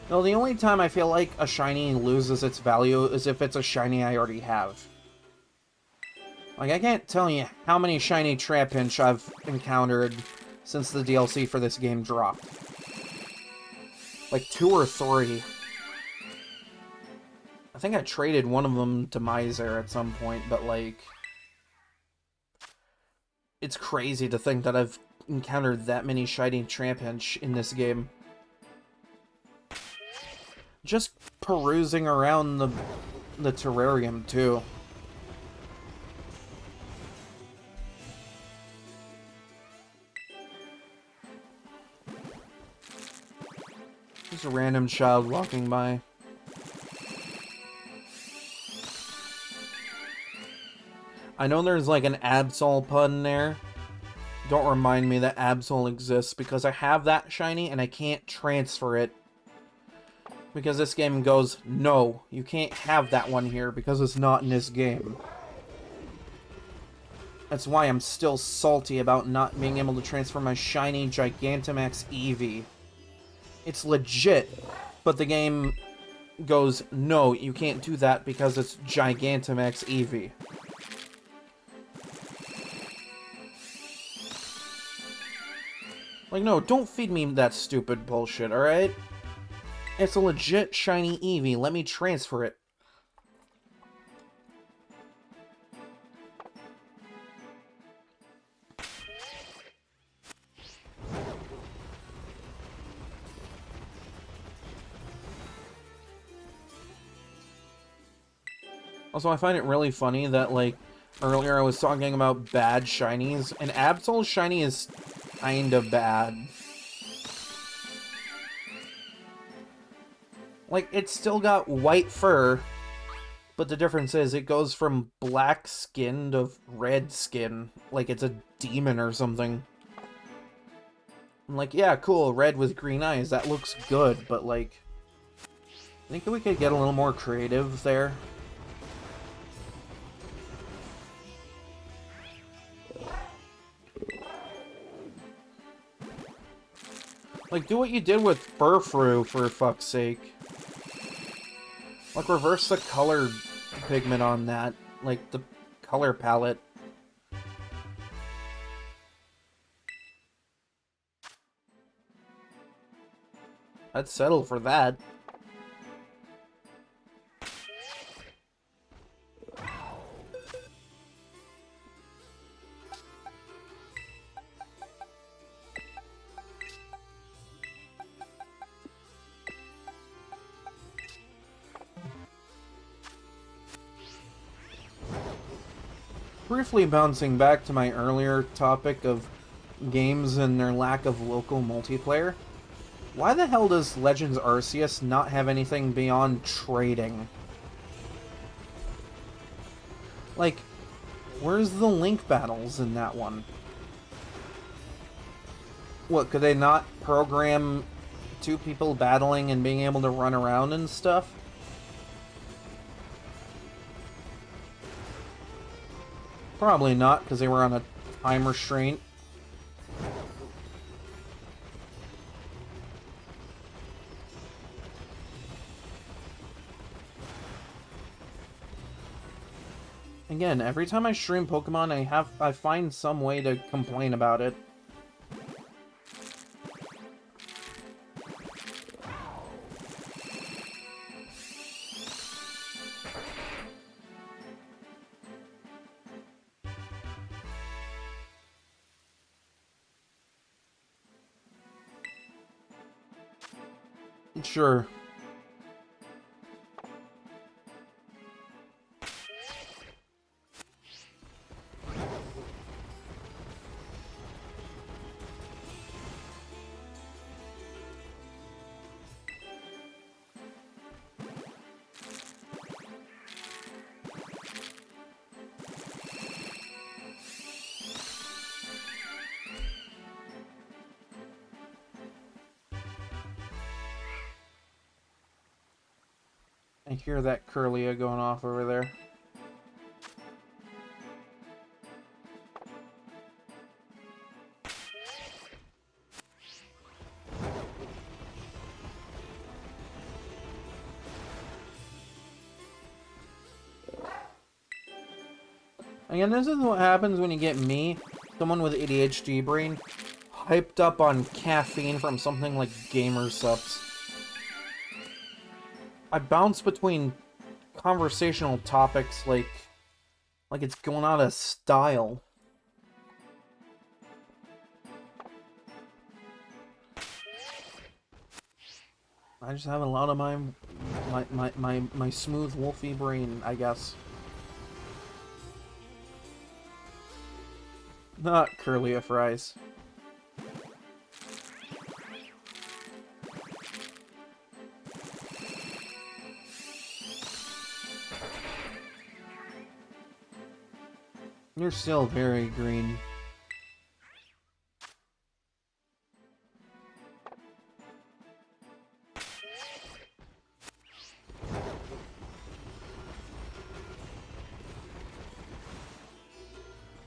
No, the only time I feel like a shiny loses its value is if it's a shiny I already have. Like, I can't tell you how many shiny Trapinch I've encountered since the DLC for this game dropped. Like, 2 or 3. I think I traded one of them to Miser at some point, but, like... It's crazy to think that I've encountered that many shiny Trapinch in this game. Just perusing around the terrarium, too. Just a random child walking by. I know there's like an Absol pun there. Don't remind me that Absol exists because I have that shiny and I can't transfer it. Because this game goes, no, you can't have that one here because it's not in this game. That's why I'm still salty about not being able to transfer my shiny Gigantamax Eevee. It's legit, but the game goes, no, you can't do that because it's Gigantamax Eevee. Like, no, don't feed me that stupid bullshit, alright? It's a legit shiny Eevee. Let me transfer it. Also, I find it really funny that, like, earlier I was talking about bad shinies, and Absol's shiny is kinda bad. Like, it's still got white fur, but the difference is it goes from black skin to red skin, like it's a demon or something. I'm like, yeah, cool, red with green eyes, that looks good, but like, I think we could get a little more creative there. Like, do what you did with Furfrou, for fuck's sake. Like, reverse the color pigment on that. Like, the color palette. I'd settle for that. Briefly bouncing back to my earlier topic of games and their lack of local multiplayer, why the hell does Legends Arceus not have anything beyond trading? Like, where's the Link battles in that one? What, could they not program two people battling and being able to run around and stuff? Probably not, because they were on a time restraint. Again, every time I stream Pokemon, I find some way to complain about it. Sure. I hear that Curlia going off over there. Again, this is what happens when you get me, someone with ADHD brain, hyped up on caffeine from something like Gamer Supps. I bounce between conversational topics like it's going out of style. I just have a lot of my smooth Wolfy brain, I guess. Not Curlia fries. You're still very green.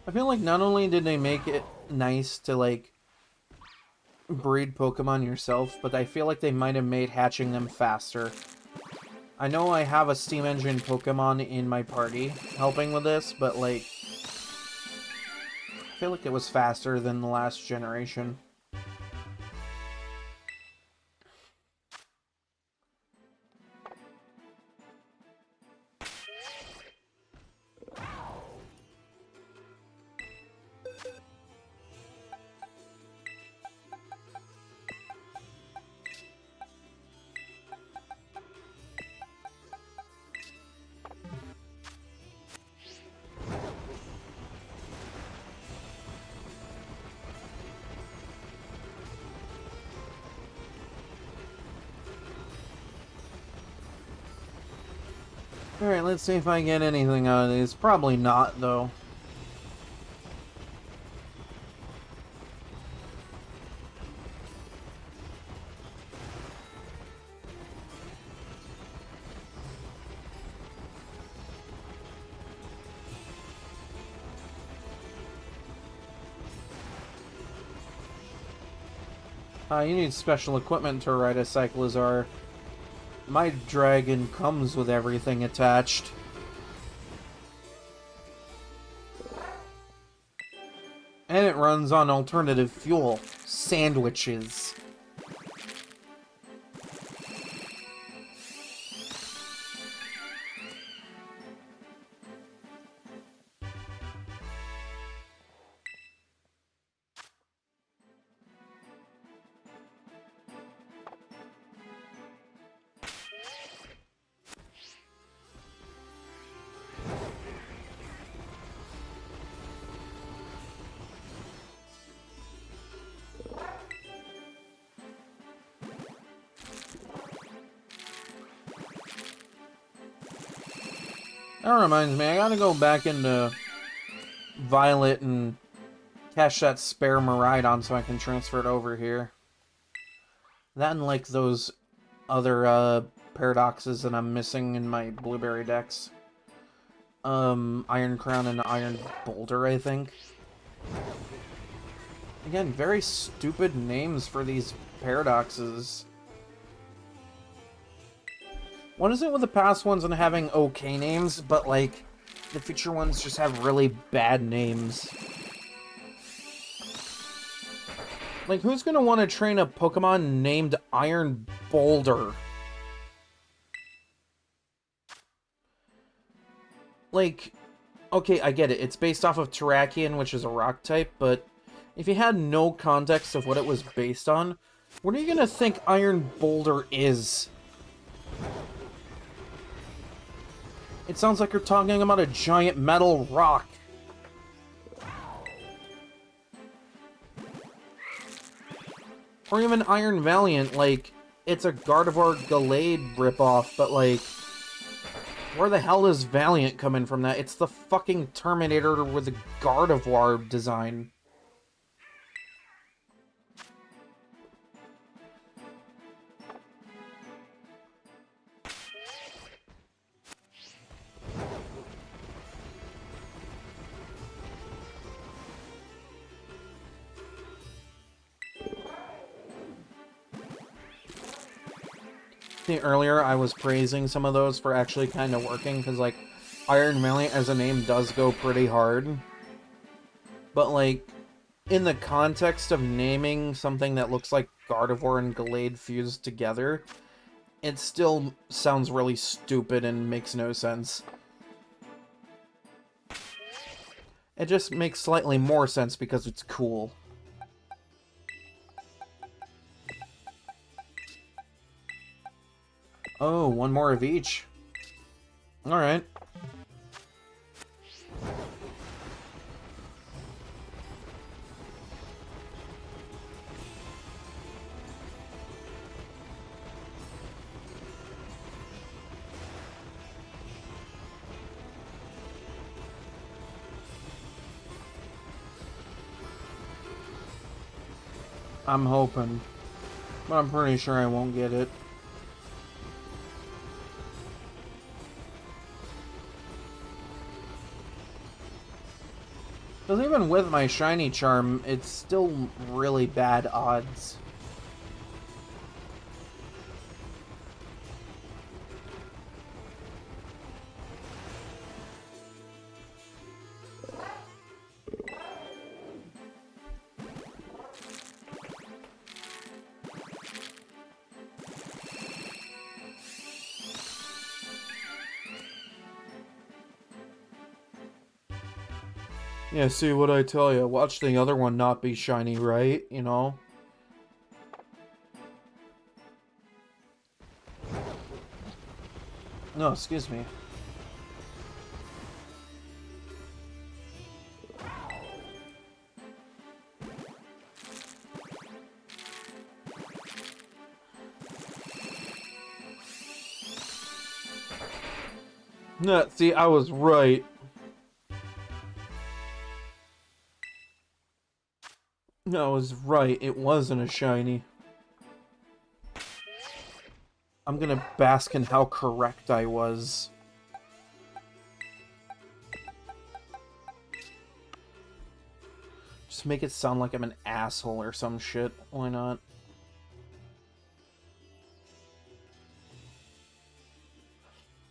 I feel like not only did they make it nice to, like, breed Pokemon yourself, but I feel like they might have made hatching them faster. I know I have a Steam Engine Pokemon in my party helping with this, but, like, I feel like it was faster than the last generation. Alright, let's see if I get anything out of these. Probably not, though. You need special equipment to ride a Cyclizar. My dragon comes with everything attached. And it runs on alternative fuel. Sandwiches. That reminds me, I gotta go back into Violet and cash that spare Miraidon so I can transfer it over here. That and, like, those other, paradoxes that I'm missing in my Blueberry decks. Iron Crown and Iron Boulder, I think. Again, very stupid names for these paradoxes. What is it with the past ones and having okay names, but, like, the future ones just have really bad names? Like, who's gonna want to train a Pokemon named Iron Boulder? Like, okay, I get it. It's based off of Terrakion, which is a rock type, but if you had no context of what it was based on, what are you gonna think Iron Boulder is? It sounds like you're talking about a giant metal rock. Or even Iron Valiant, like, it's a Gardevoir Gallade ripoff, but, like, where the hell does Valiant come in from that? It's the fucking Terminator with the Gardevoir design. See, earlier I was praising some of those for actually kind of working, because, like, Iron Valiant as a name does go pretty hard. But, like, in the context of naming something that looks like Gardevoir and Gallade fused together, it still sounds really stupid and makes no sense. It just makes slightly more sense because it's cool. Oh, one more of each. Alright. I'm hoping. But I'm pretty sure I won't get it. Because even with my shiny charm, it's still really bad odds. Yeah, see what I tell you. Watch the other one not be shiny, right? You know? No, excuse me. No, see, I was right. No, I was right. It wasn't a shiny. I'm gonna bask in how correct I was. Just make it sound like I'm an asshole or some shit. Why not?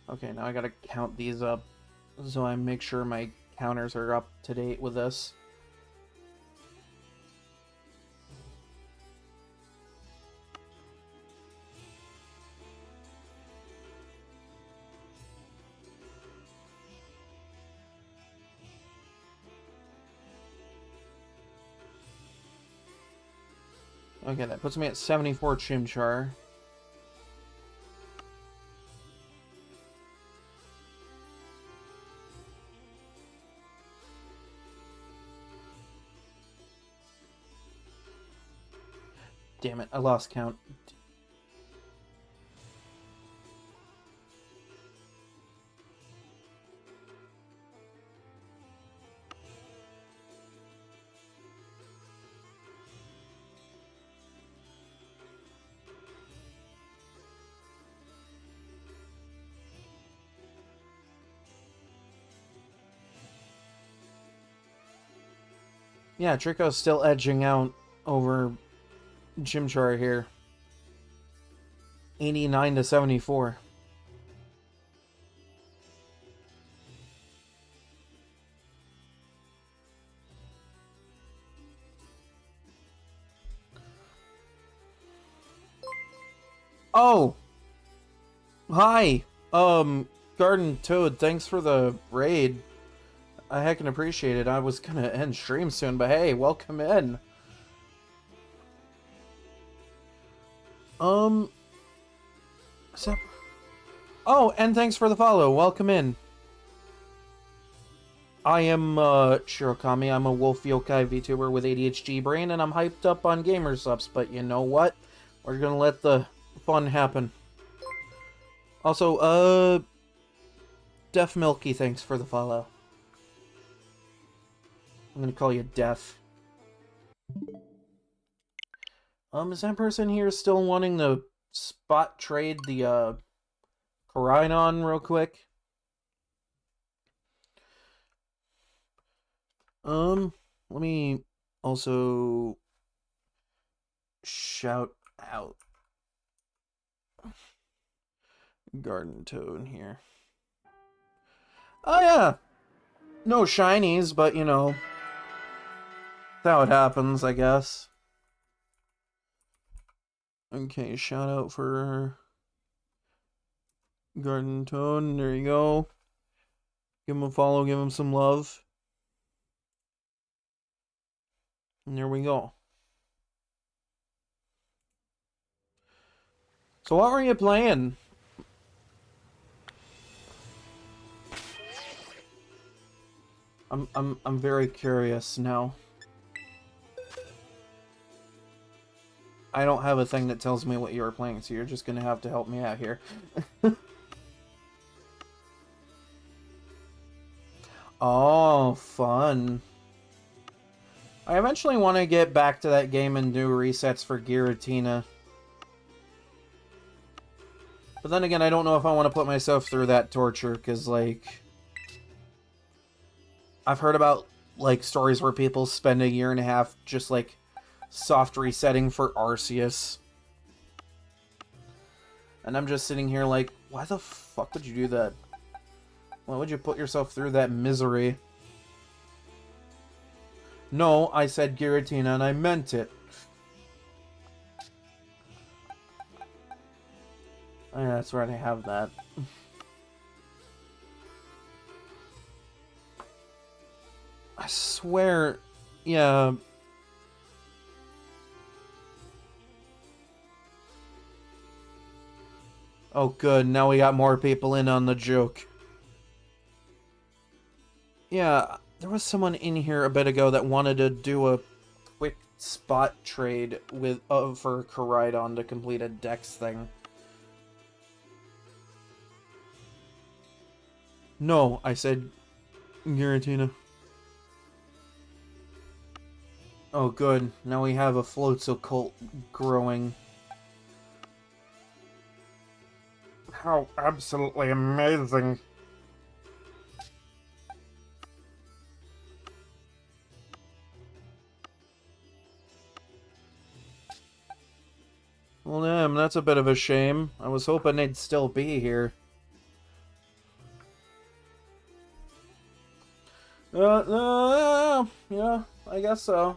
Okay, now I gotta count these up so I make sure my counters are up to date with this. Okay, that puts me at 74 Chimchar. Damn it, I lost count. Yeah, Trico's still edging out over Chimchar here. 89 to 74. Oh! Hi! Garden Toad, thanks for the raid. I heckin' appreciate it. I was gonna end stream soon, but hey, welcome in. So, oh, and thanks for the follow. Welcome in. I am, Shirokami. I'm a Wolfy Yokai VTuber with ADHD brain, and I'm hyped up on gamer subs, but you know what? We're gonna let the fun happen. Also, Def Milky, thanks for the follow. I'm gonna call you Def. Is that person here still wanting to spot trade the, Koraidon real quick? Let me also shout out Garden Toad here. Oh yeah! No shinies, but you know, that's how it happens, I guess. Okay, shout out for Garden Toad. There you go. Give him a follow, give him some love. And there we go. So what were you playing? I'm very curious now. I don't have a thing that tells me what you were playing, so you're just gonna have to help me out here. Oh, fun. I eventually want to get back to that game and do resets for Giratina. But then again, I don't know if I want to put myself through that torture, because, like... I've heard about, like, stories where people spend a year and a half just, like, soft resetting for Arceus. And I'm just sitting here like, why the fuck would you do that? Why would you put yourself through that misery? No, I said Giratina and I meant it. Oh, yeah, that's right, I have that. I swear. swear... Yeah... Oh good, now we got more people in on the joke. Yeah, there was someone in here a bit ago that wanted to do a quick spot trade with for Koraidon to complete a Dex thing. No, I said Giratina. Oh good, now we have a Floatzel cult growing. How absolutely amazing. Well, damn, that's a bit of a shame. I was hoping they'd still be here. Yeah, I guess so.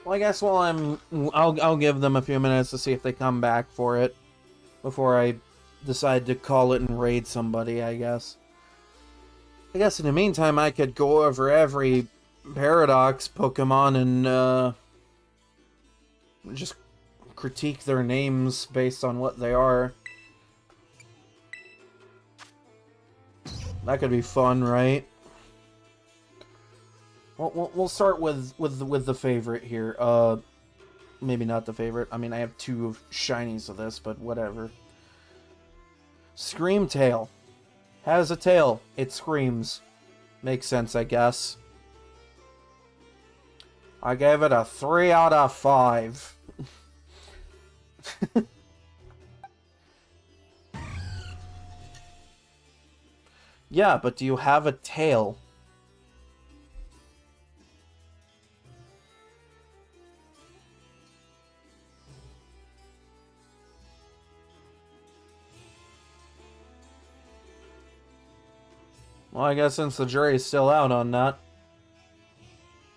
Well, I guess while I'll give them a few minutes to see if they come back for it before I decide to call it and raid somebody, I guess. I guess in the meantime, I could go over every Paradox Pokemon and, just critique their names based on what they are. That could be fun, right? We'll start with the favorite here. Maybe not the favorite. I mean, I have two shinies of this, but whatever. Screamtail. Has a tail. It screams. Makes sense, I guess. I gave it a 3 out of 5. Yeah, but do you have a tail? Well, I guess since the jury's still out on that.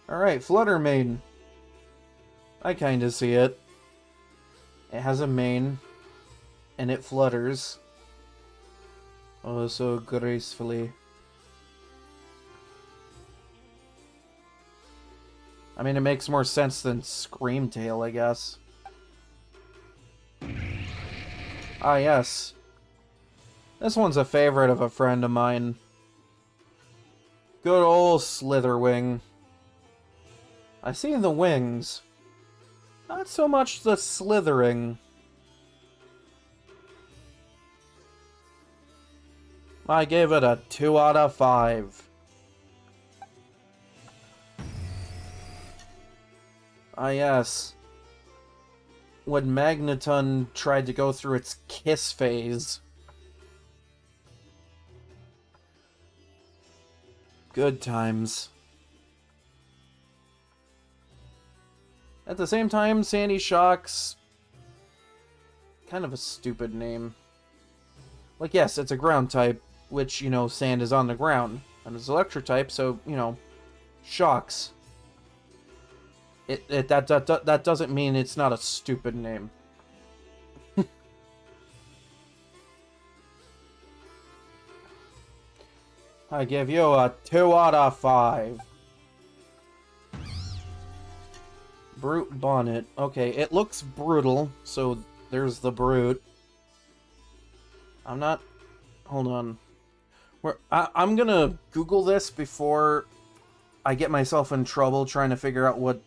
Alright, Flutter Mane. I kinda see it. It has a mane. And it flutters. Oh, so gracefully. I mean, it makes more sense than Screamtail, I guess. Ah, yes. This one's a favorite of a friend of mine. Good old Slitherwing. I see the wings. Not so much the slithering. I gave it a 2 out of 5. Ah, yes. When Magneton tried to go through its kiss phase. Good times. At the same time, Sandy Shock's kind of a stupid name. Like, yes, it's a ground type, which, you know, sand is on the ground. And it's electric type, so, you know, shocks. That doesn't mean it's not a stupid name. I give you a 2 out of 5. Brute Bonnet. Okay, it looks brutal, so there's the Brute. I'm not... Hold on. I'm gonna Google this before I get myself in trouble trying to figure out what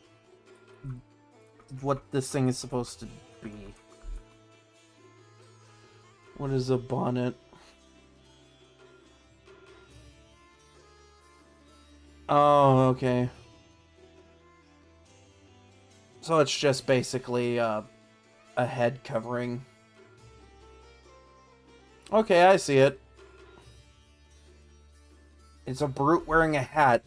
this thing is supposed to be. What is a bonnet? Oh, okay. So it's just basically a head covering. Okay, I see it. It's a brute wearing a hat.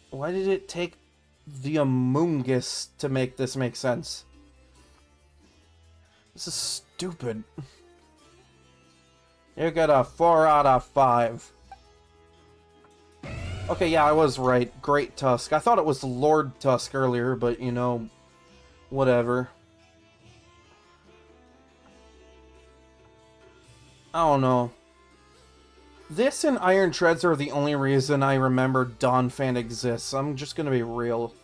Why did it take the Amoonguss to make this make sense? This is stupid. You got a 4 out of 5. Okay, yeah, I was right. Great Tusk. I thought it was Lord Tusk earlier, but, you know, whatever. I don't know. This and Iron Treads are the only reason I remember Donphan exists. I'm just gonna be real.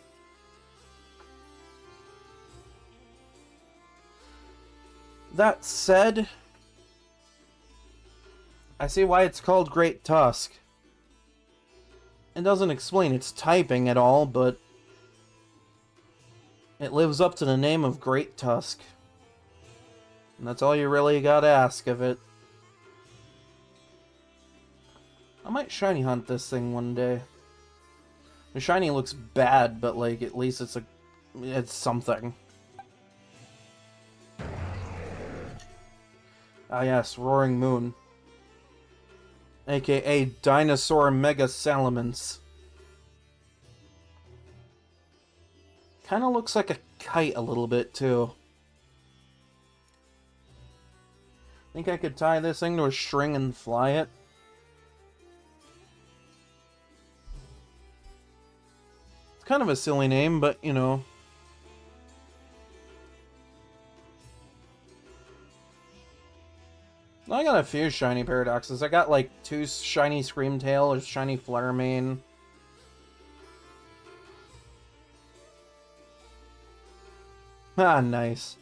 That said, I see why it's called Great Tusk. It doesn't explain its typing at all, but it lives up to the name of Great Tusk. And that's all you really gotta ask of it. I might shiny hunt this thing one day. The shiny looks bad, but like at least it's something. Ah yes, Roaring Moon. AKA Dinosaur Mega Salamence. Kinda looks like a kite a little bit too. Think I could tie this thing to a string and fly it? It's kind of a silly name, but you know. I got a few shiny Paradoxes. I got like 2 shiny Screamtail, a shiny Fluttermane. Ah, nice.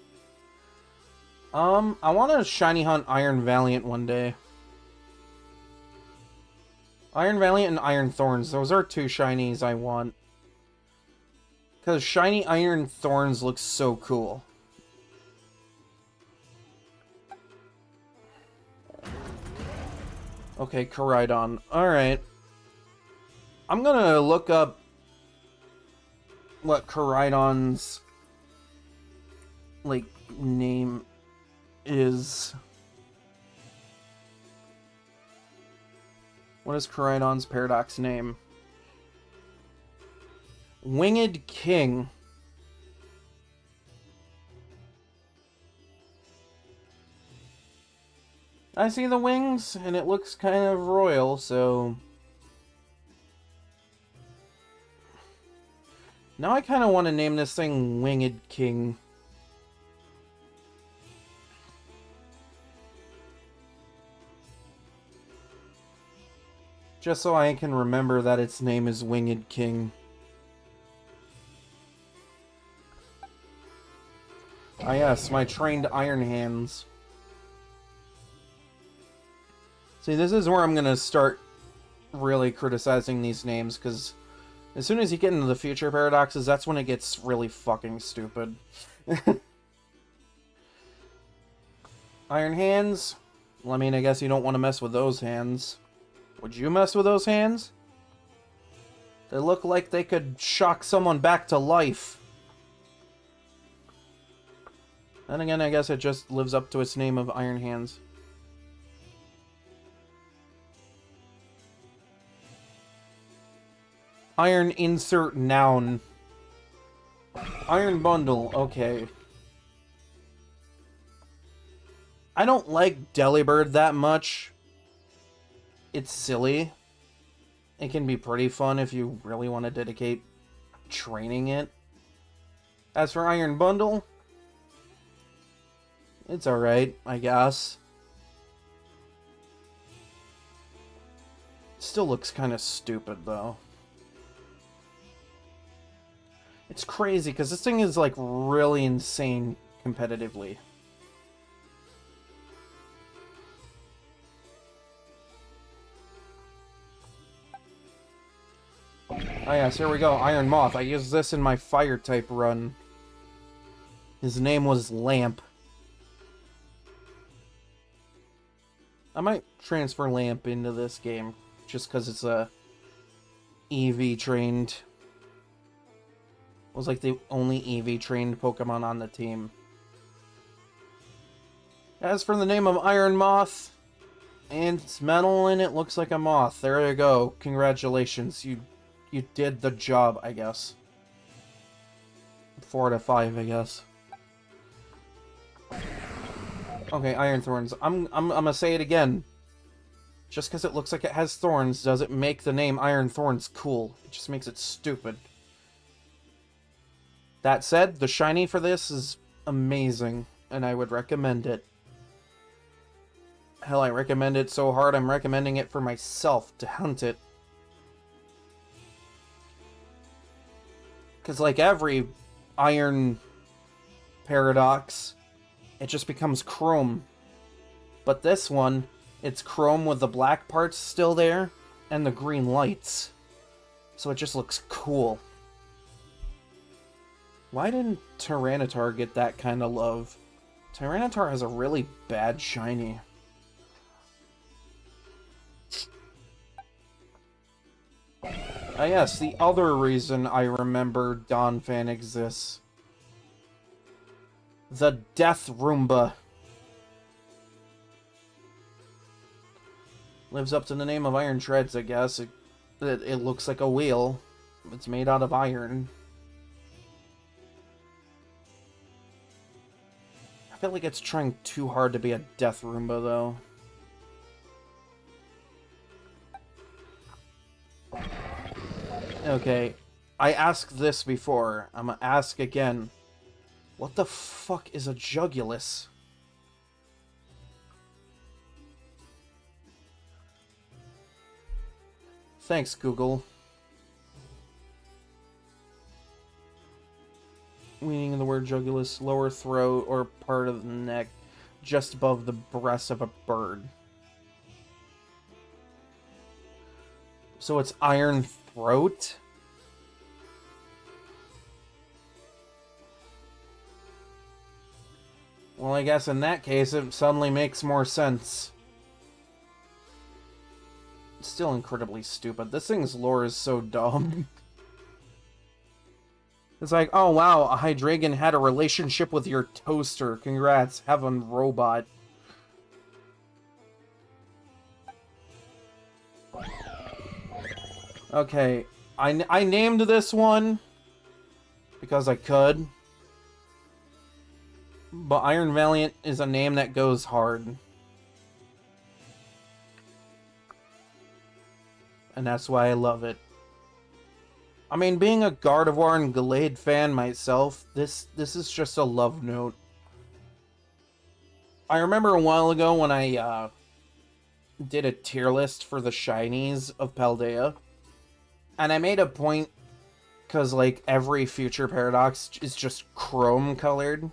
I want to shiny hunt Iron Valiant one day. Iron Valiant and Iron Thorns, those are 2 shinies I want. Because shiny Iron Thorns looks so cool. Okay, Koraidon. Alright. I'm gonna look up what Koraidon's like name is. What is Koraidon's Paradox name? Winged King. I see the wings, and it looks kind of royal, so... Now I kind of want to name this thing Winged King. Just so I can remember that its name is Winged King. Ah yes, my trained iron hands. See, this is where I'm gonna start really criticizing these names, because as soon as you get into the future paradoxes, that's when it gets really fucking stupid. Iron hands? Well, I mean, I guess you don't want to mess with those hands. Would you mess with those hands? They look like they could shock someone back to life. Then again, I guess it just lives up to its name of Iron Hands. Iron insert noun. Iron bundle, okay. I don't like Delibird that much. It's silly. It can be pretty fun if you really want to dedicate training it. As for Iron Bundle, it's alright, I guess. Still looks kind of stupid, though. It's crazy, because this thing is, like, really insane competitively. Oh yes, here we go, Iron Moth. I used this in my Fire-type run. His name was Lamp. I might transfer Lamp into this game, just because it's a EV-trained... was like the only EV-trained Pokemon on the team. As for the name of Iron Moth, and it's metal and it looks like a moth. There you go. Congratulations. You did the job, I guess. 4 out of 5, I guess. Okay, Iron Thorns. I'm gonna say it again. Just because it looks like it has thorns doesn't make the name Iron Thorns cool. It just makes it stupid. That said, the shiny for this is amazing, and I would recommend it. Hell, I recommend it so hard I'm recommending it for myself to hunt it. Because like every iron paradox, it just becomes chrome. But this one, it's chrome with the black parts still there, and the green lights. So it just looks cool. Why didn't Tyranitar get that kind of love? Tyranitar has a really bad shiny. Ah yes, the other reason I remember Donphan exists. The Death Roomba. Lives up to the name of Iron Shreds, I guess. It looks like a wheel. It's made out of iron. I feel like it's trying too hard to be a Death Roomba, though. Okay, I asked this before. I'm gonna ask again. What the fuck is a Jugulus? Thanks, Google. Meaning of the word Jugulus, lower throat or part of the neck just above the breast of a bird. So it's iron throat? Well, I guess in that case it suddenly makes more sense. It's still incredibly stupid. This thing's lore is so dumb. It's like, oh wow, a Hydreigon had a relationship with your toaster. Congrats, have a robot. Okay, I named this one because I could. But Iron Valiant is a name that goes hard. And that's why I love it. I mean, being a Gardevoir and Gallade fan myself, this is just a love note. I remember a while ago when I did a tier list for the shinies of Paldea. And I made a point, because like every future Paradox is just chrome colored.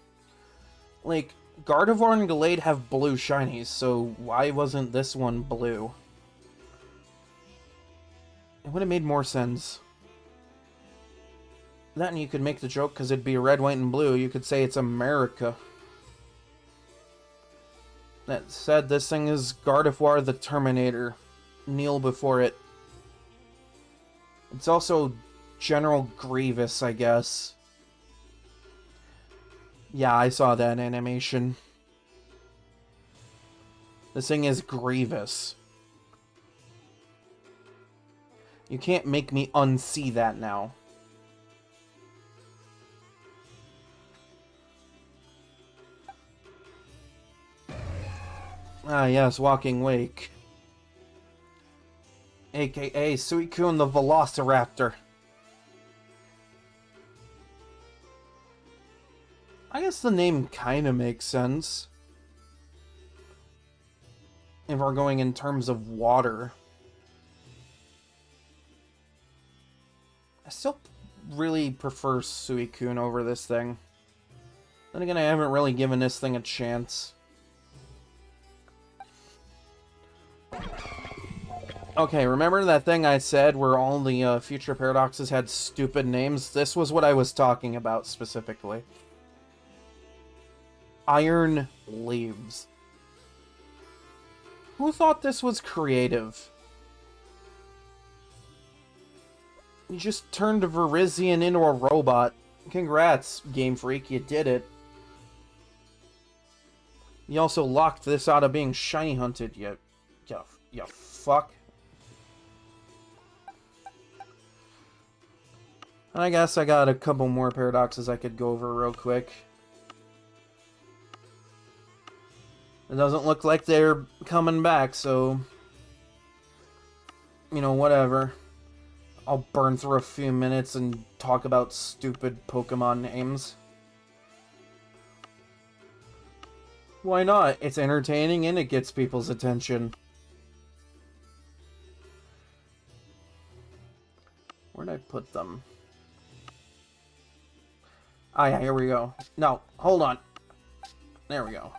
Like, Gardevoir and Gallade have blue shinies, so why wasn't this one blue? It would have made more sense. Then you could make the joke because it'd be red, white, and blue. You could say it's America. That said, this thing is Gardevoir the Terminator. Kneel before it. It's also General Grievous, I guess. Yeah, I saw that animation. This thing is Grievous. You can't make me unsee that now. Ah yes, Walking Wake. AKA Suicune the Velociraptor. I guess the name kinda makes sense. If we're going in terms of water. I still really prefer Suicune over this thing. Then again, I haven't really given this thing a chance. Okay, remember that thing I said where all the future paradoxes had stupid names? This was what I was talking about specifically. Iron Leaves. Who thought this was creative? You just turned Virizion into a robot. Congrats, Game Freak, you did it. You also locked this out of being shiny hunted, you fuck. And I guess I got a couple more paradoxes I could go over real quick. It doesn't look like they're coming back, so You know, whatever. I'll burn through a few minutes and talk about stupid Pokemon names. Why not? It's entertaining and it gets people's attention. Where'd I put them? Ah, yeah, here we go. No, hold on. There we go.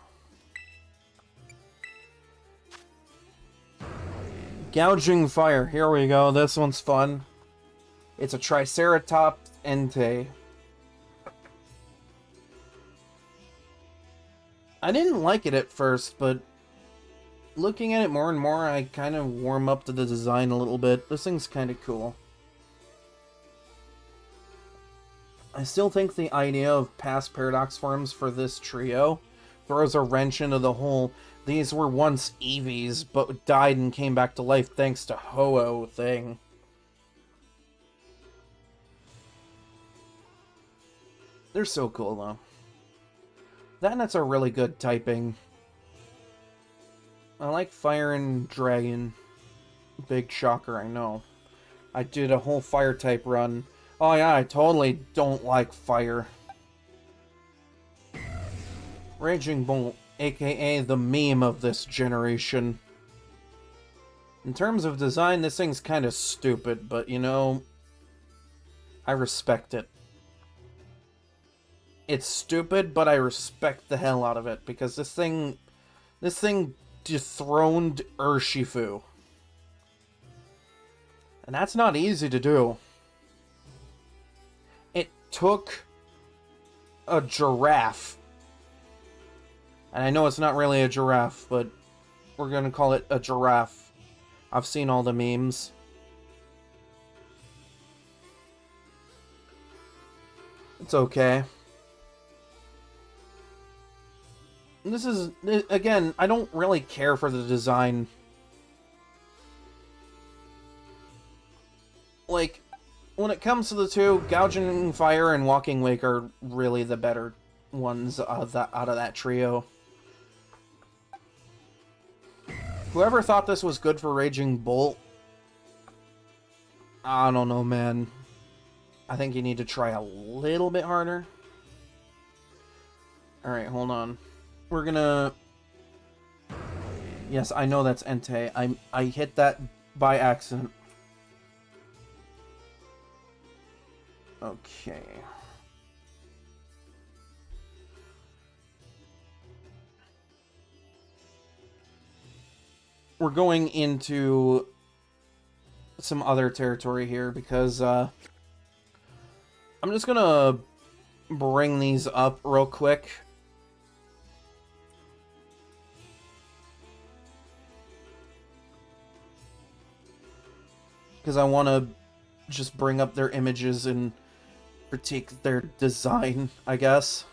Gouging Fire. Here we go. This one's fun. It's a Triceratops Entei. I didn't like it at first, but looking at it more and more, I kind of warm up to the design a little bit. This thing's kind of cool. I still think the idea of past Paradox forms for this trio throws a wrench into the whole "these were once Eevees, but died and came back to life thanks to Ho-Oh" thing. They're so cool, though. That net's a really good typing. I like Fire and Dragon. Big shocker, I know. I did a whole Fire type run. Oh yeah, I totally don't like Fire. Raging Bolt, aka the meme of this generation. In terms of design, this thing's kind of stupid, but you know, I respect it. It's stupid, but I respect the hell out of it, because this thing dethroned Urshifu. And that's not easy to do. It took a giraffe. And I know it's not really a giraffe, but we're gonna call it a giraffe. I've seen all the memes. It's okay. This is, again, I don't really care for the design. Like, when it comes to the two, Gouging Fire and Walking Wake are really the better ones out of that trio. Whoever thought this was good for Raging Bolt, I don't know, man. I think you need to try a little bit harder. Alright, hold on. We're gonna... Yes, I know that's Entei. I hit that by accident. Okay. We're going into some other territory here because I'm just gonna bring these up real quick. Because I want to just bring up their images and critique their design, I guess.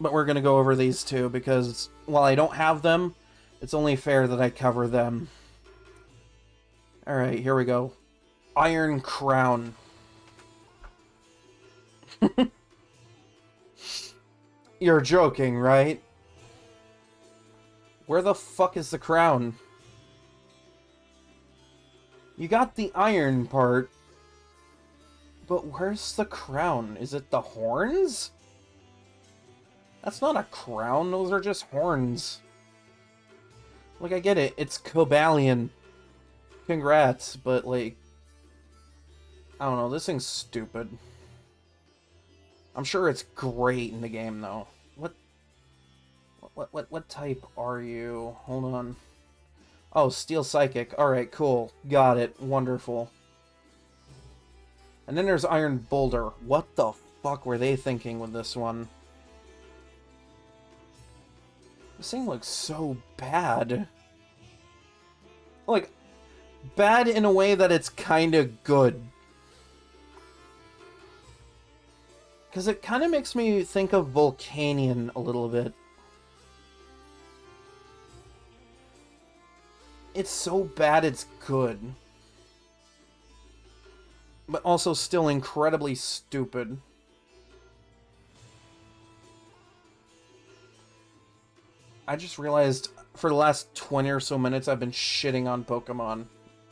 But we're going to go over these two because while I don't have them, it's only fair that I cover them. Alright, here we go. Iron Crown. You're joking, right? Where the fuck is the crown? You got the iron part, but where's the crown? Is it the horns? That's not a crown, those are just horns. Like, I get it, it's Cobalion. Congrats, but like... I don't know, this thing's stupid. I'm sure it's great in the game, though. What type are you? Hold on. Oh, Steel Psychic. Alright, cool. Got it. Wonderful. And then there's Iron Boulder. What the fuck were they thinking with this one? This thing looks so bad. Like, bad in a way that it's kind of good. Because it kind of makes me think of Volcanion a little bit. It's so bad it's good. But also still incredibly stupid. I just realized for the last 20 or so minutes I've been shitting on Pokemon.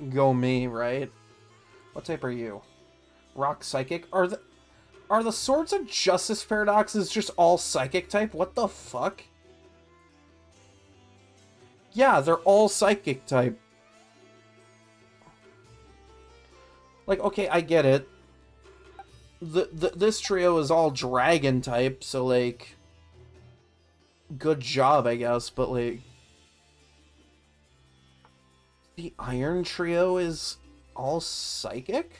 Go me, right? What type are you? Rock Psychic? Are the Swords of Justice Paradoxes just all Psychic type? What the fuck? Yeah, they're all Psychic type. Like, okay, I get it. This trio is all Dragon type, so, like... Good job, I guess, but, like... The Iron Trio is all Psychic?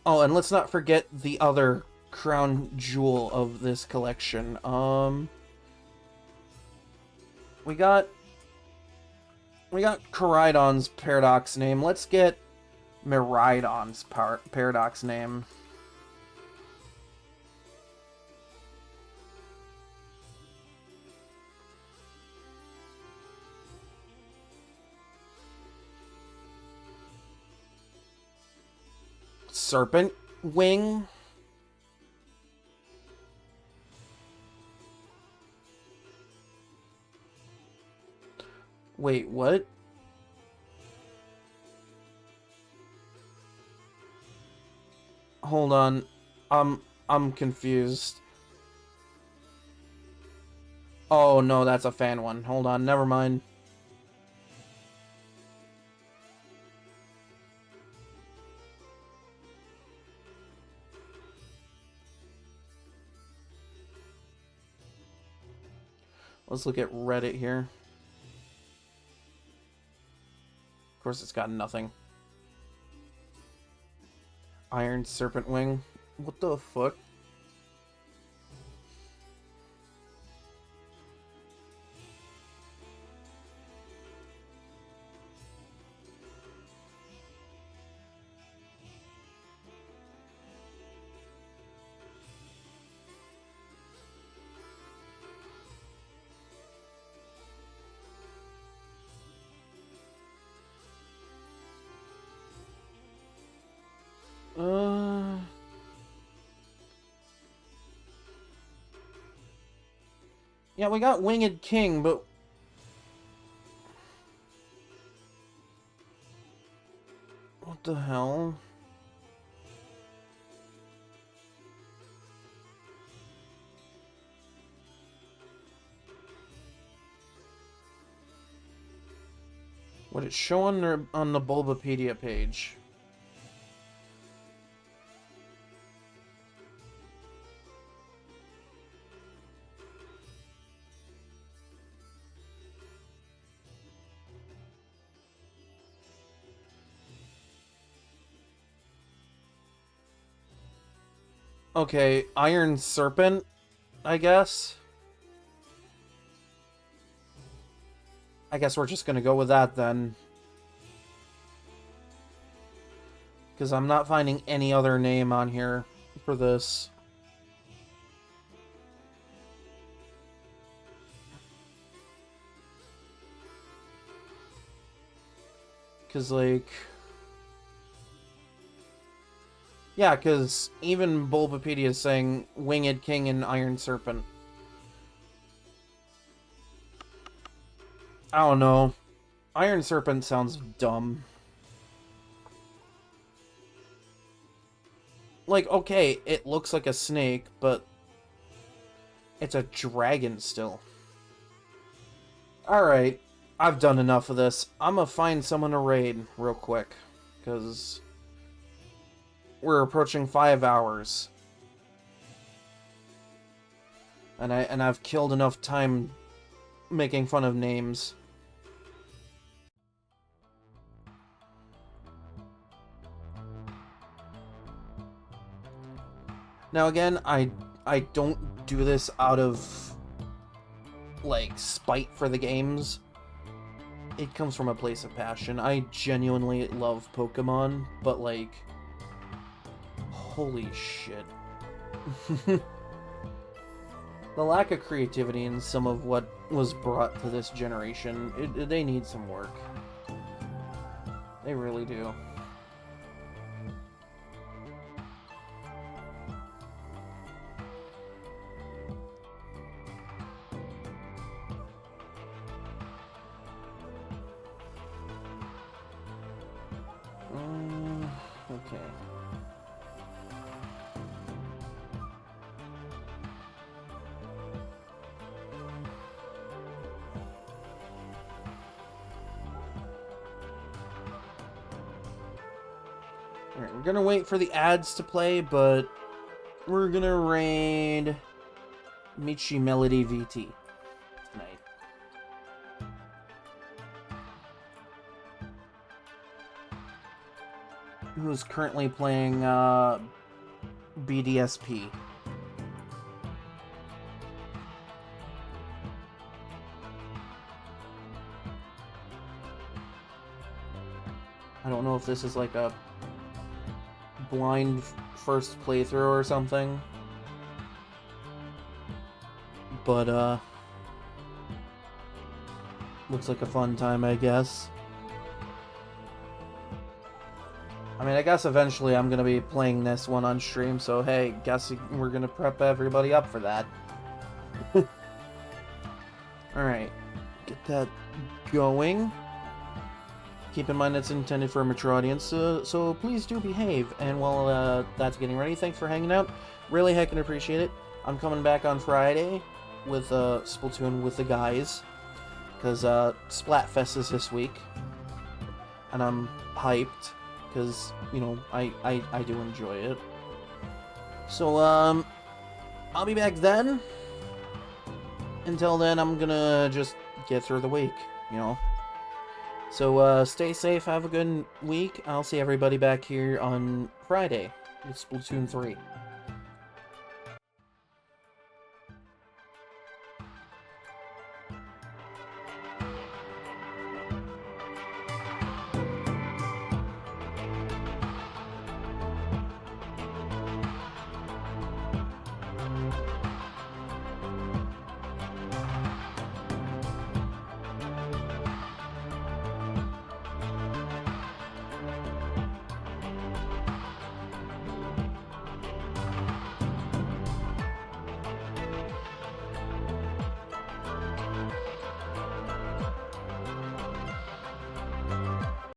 Oh, and let's not forget the other crown jewel of this collection. We got Koraidon's Paradox name. Let's get Miraidon's Paradox name. Serpent Wing. Wait, what? Hold on. I'm confused. Oh, no, that's a fan one. Hold on, never mind. Let's look at Reddit here. Of course, it's got nothing. Iron Serpent Wing. What the fuck? Yeah, we got Winged King, but... What the hell? Would it show on the Bulbapedia page? Okay, Iron Serpent, I guess. I guess we're just gonna go with that then. Because I'm not finding any other name on here for this. Because, like... Yeah, because even Bulbapedia is saying Winged King and Iron Serpent. I don't know. Iron Serpent sounds dumb. Like, okay, it looks like a snake, but it's a dragon still. Alright, I've done enough of this. I'm gonna find someone to raid real quick, because we're approaching 5 hours. And I've killed enough time making fun of names. Now again, I don't do this out of, like, spite for the games. It comes from a place of passion. I genuinely love Pokemon, but, like, holy shit. The lack of creativity in some of what was brought to this generation, they need some work. They really do. Alright, we're gonna wait for the ads to play, but we're gonna raid Michi Melody VT tonight. Who's currently playing BDSP. I don't know if this is like a blind first playthrough or something. But, looks like a fun time, I guess. I mean, I guess eventually I'm gonna be playing this one on stream, so hey, guess we're gonna prep everybody up for that. Alright, get that going. Keep in mind it's intended for a mature audience, so please do behave. And while that's getting ready, thanks for hanging out. Really heckin' appreciate it. I'm coming back on Friday with Splatoon with the guys, because Splatfest is this week, and I'm hyped, because, you know, I do enjoy it. So, I'll be back then. Until then, I'm gonna just get through the week, you know. So, stay safe, have a good week. I'll see everybody back here on Friday with Splatoon 3.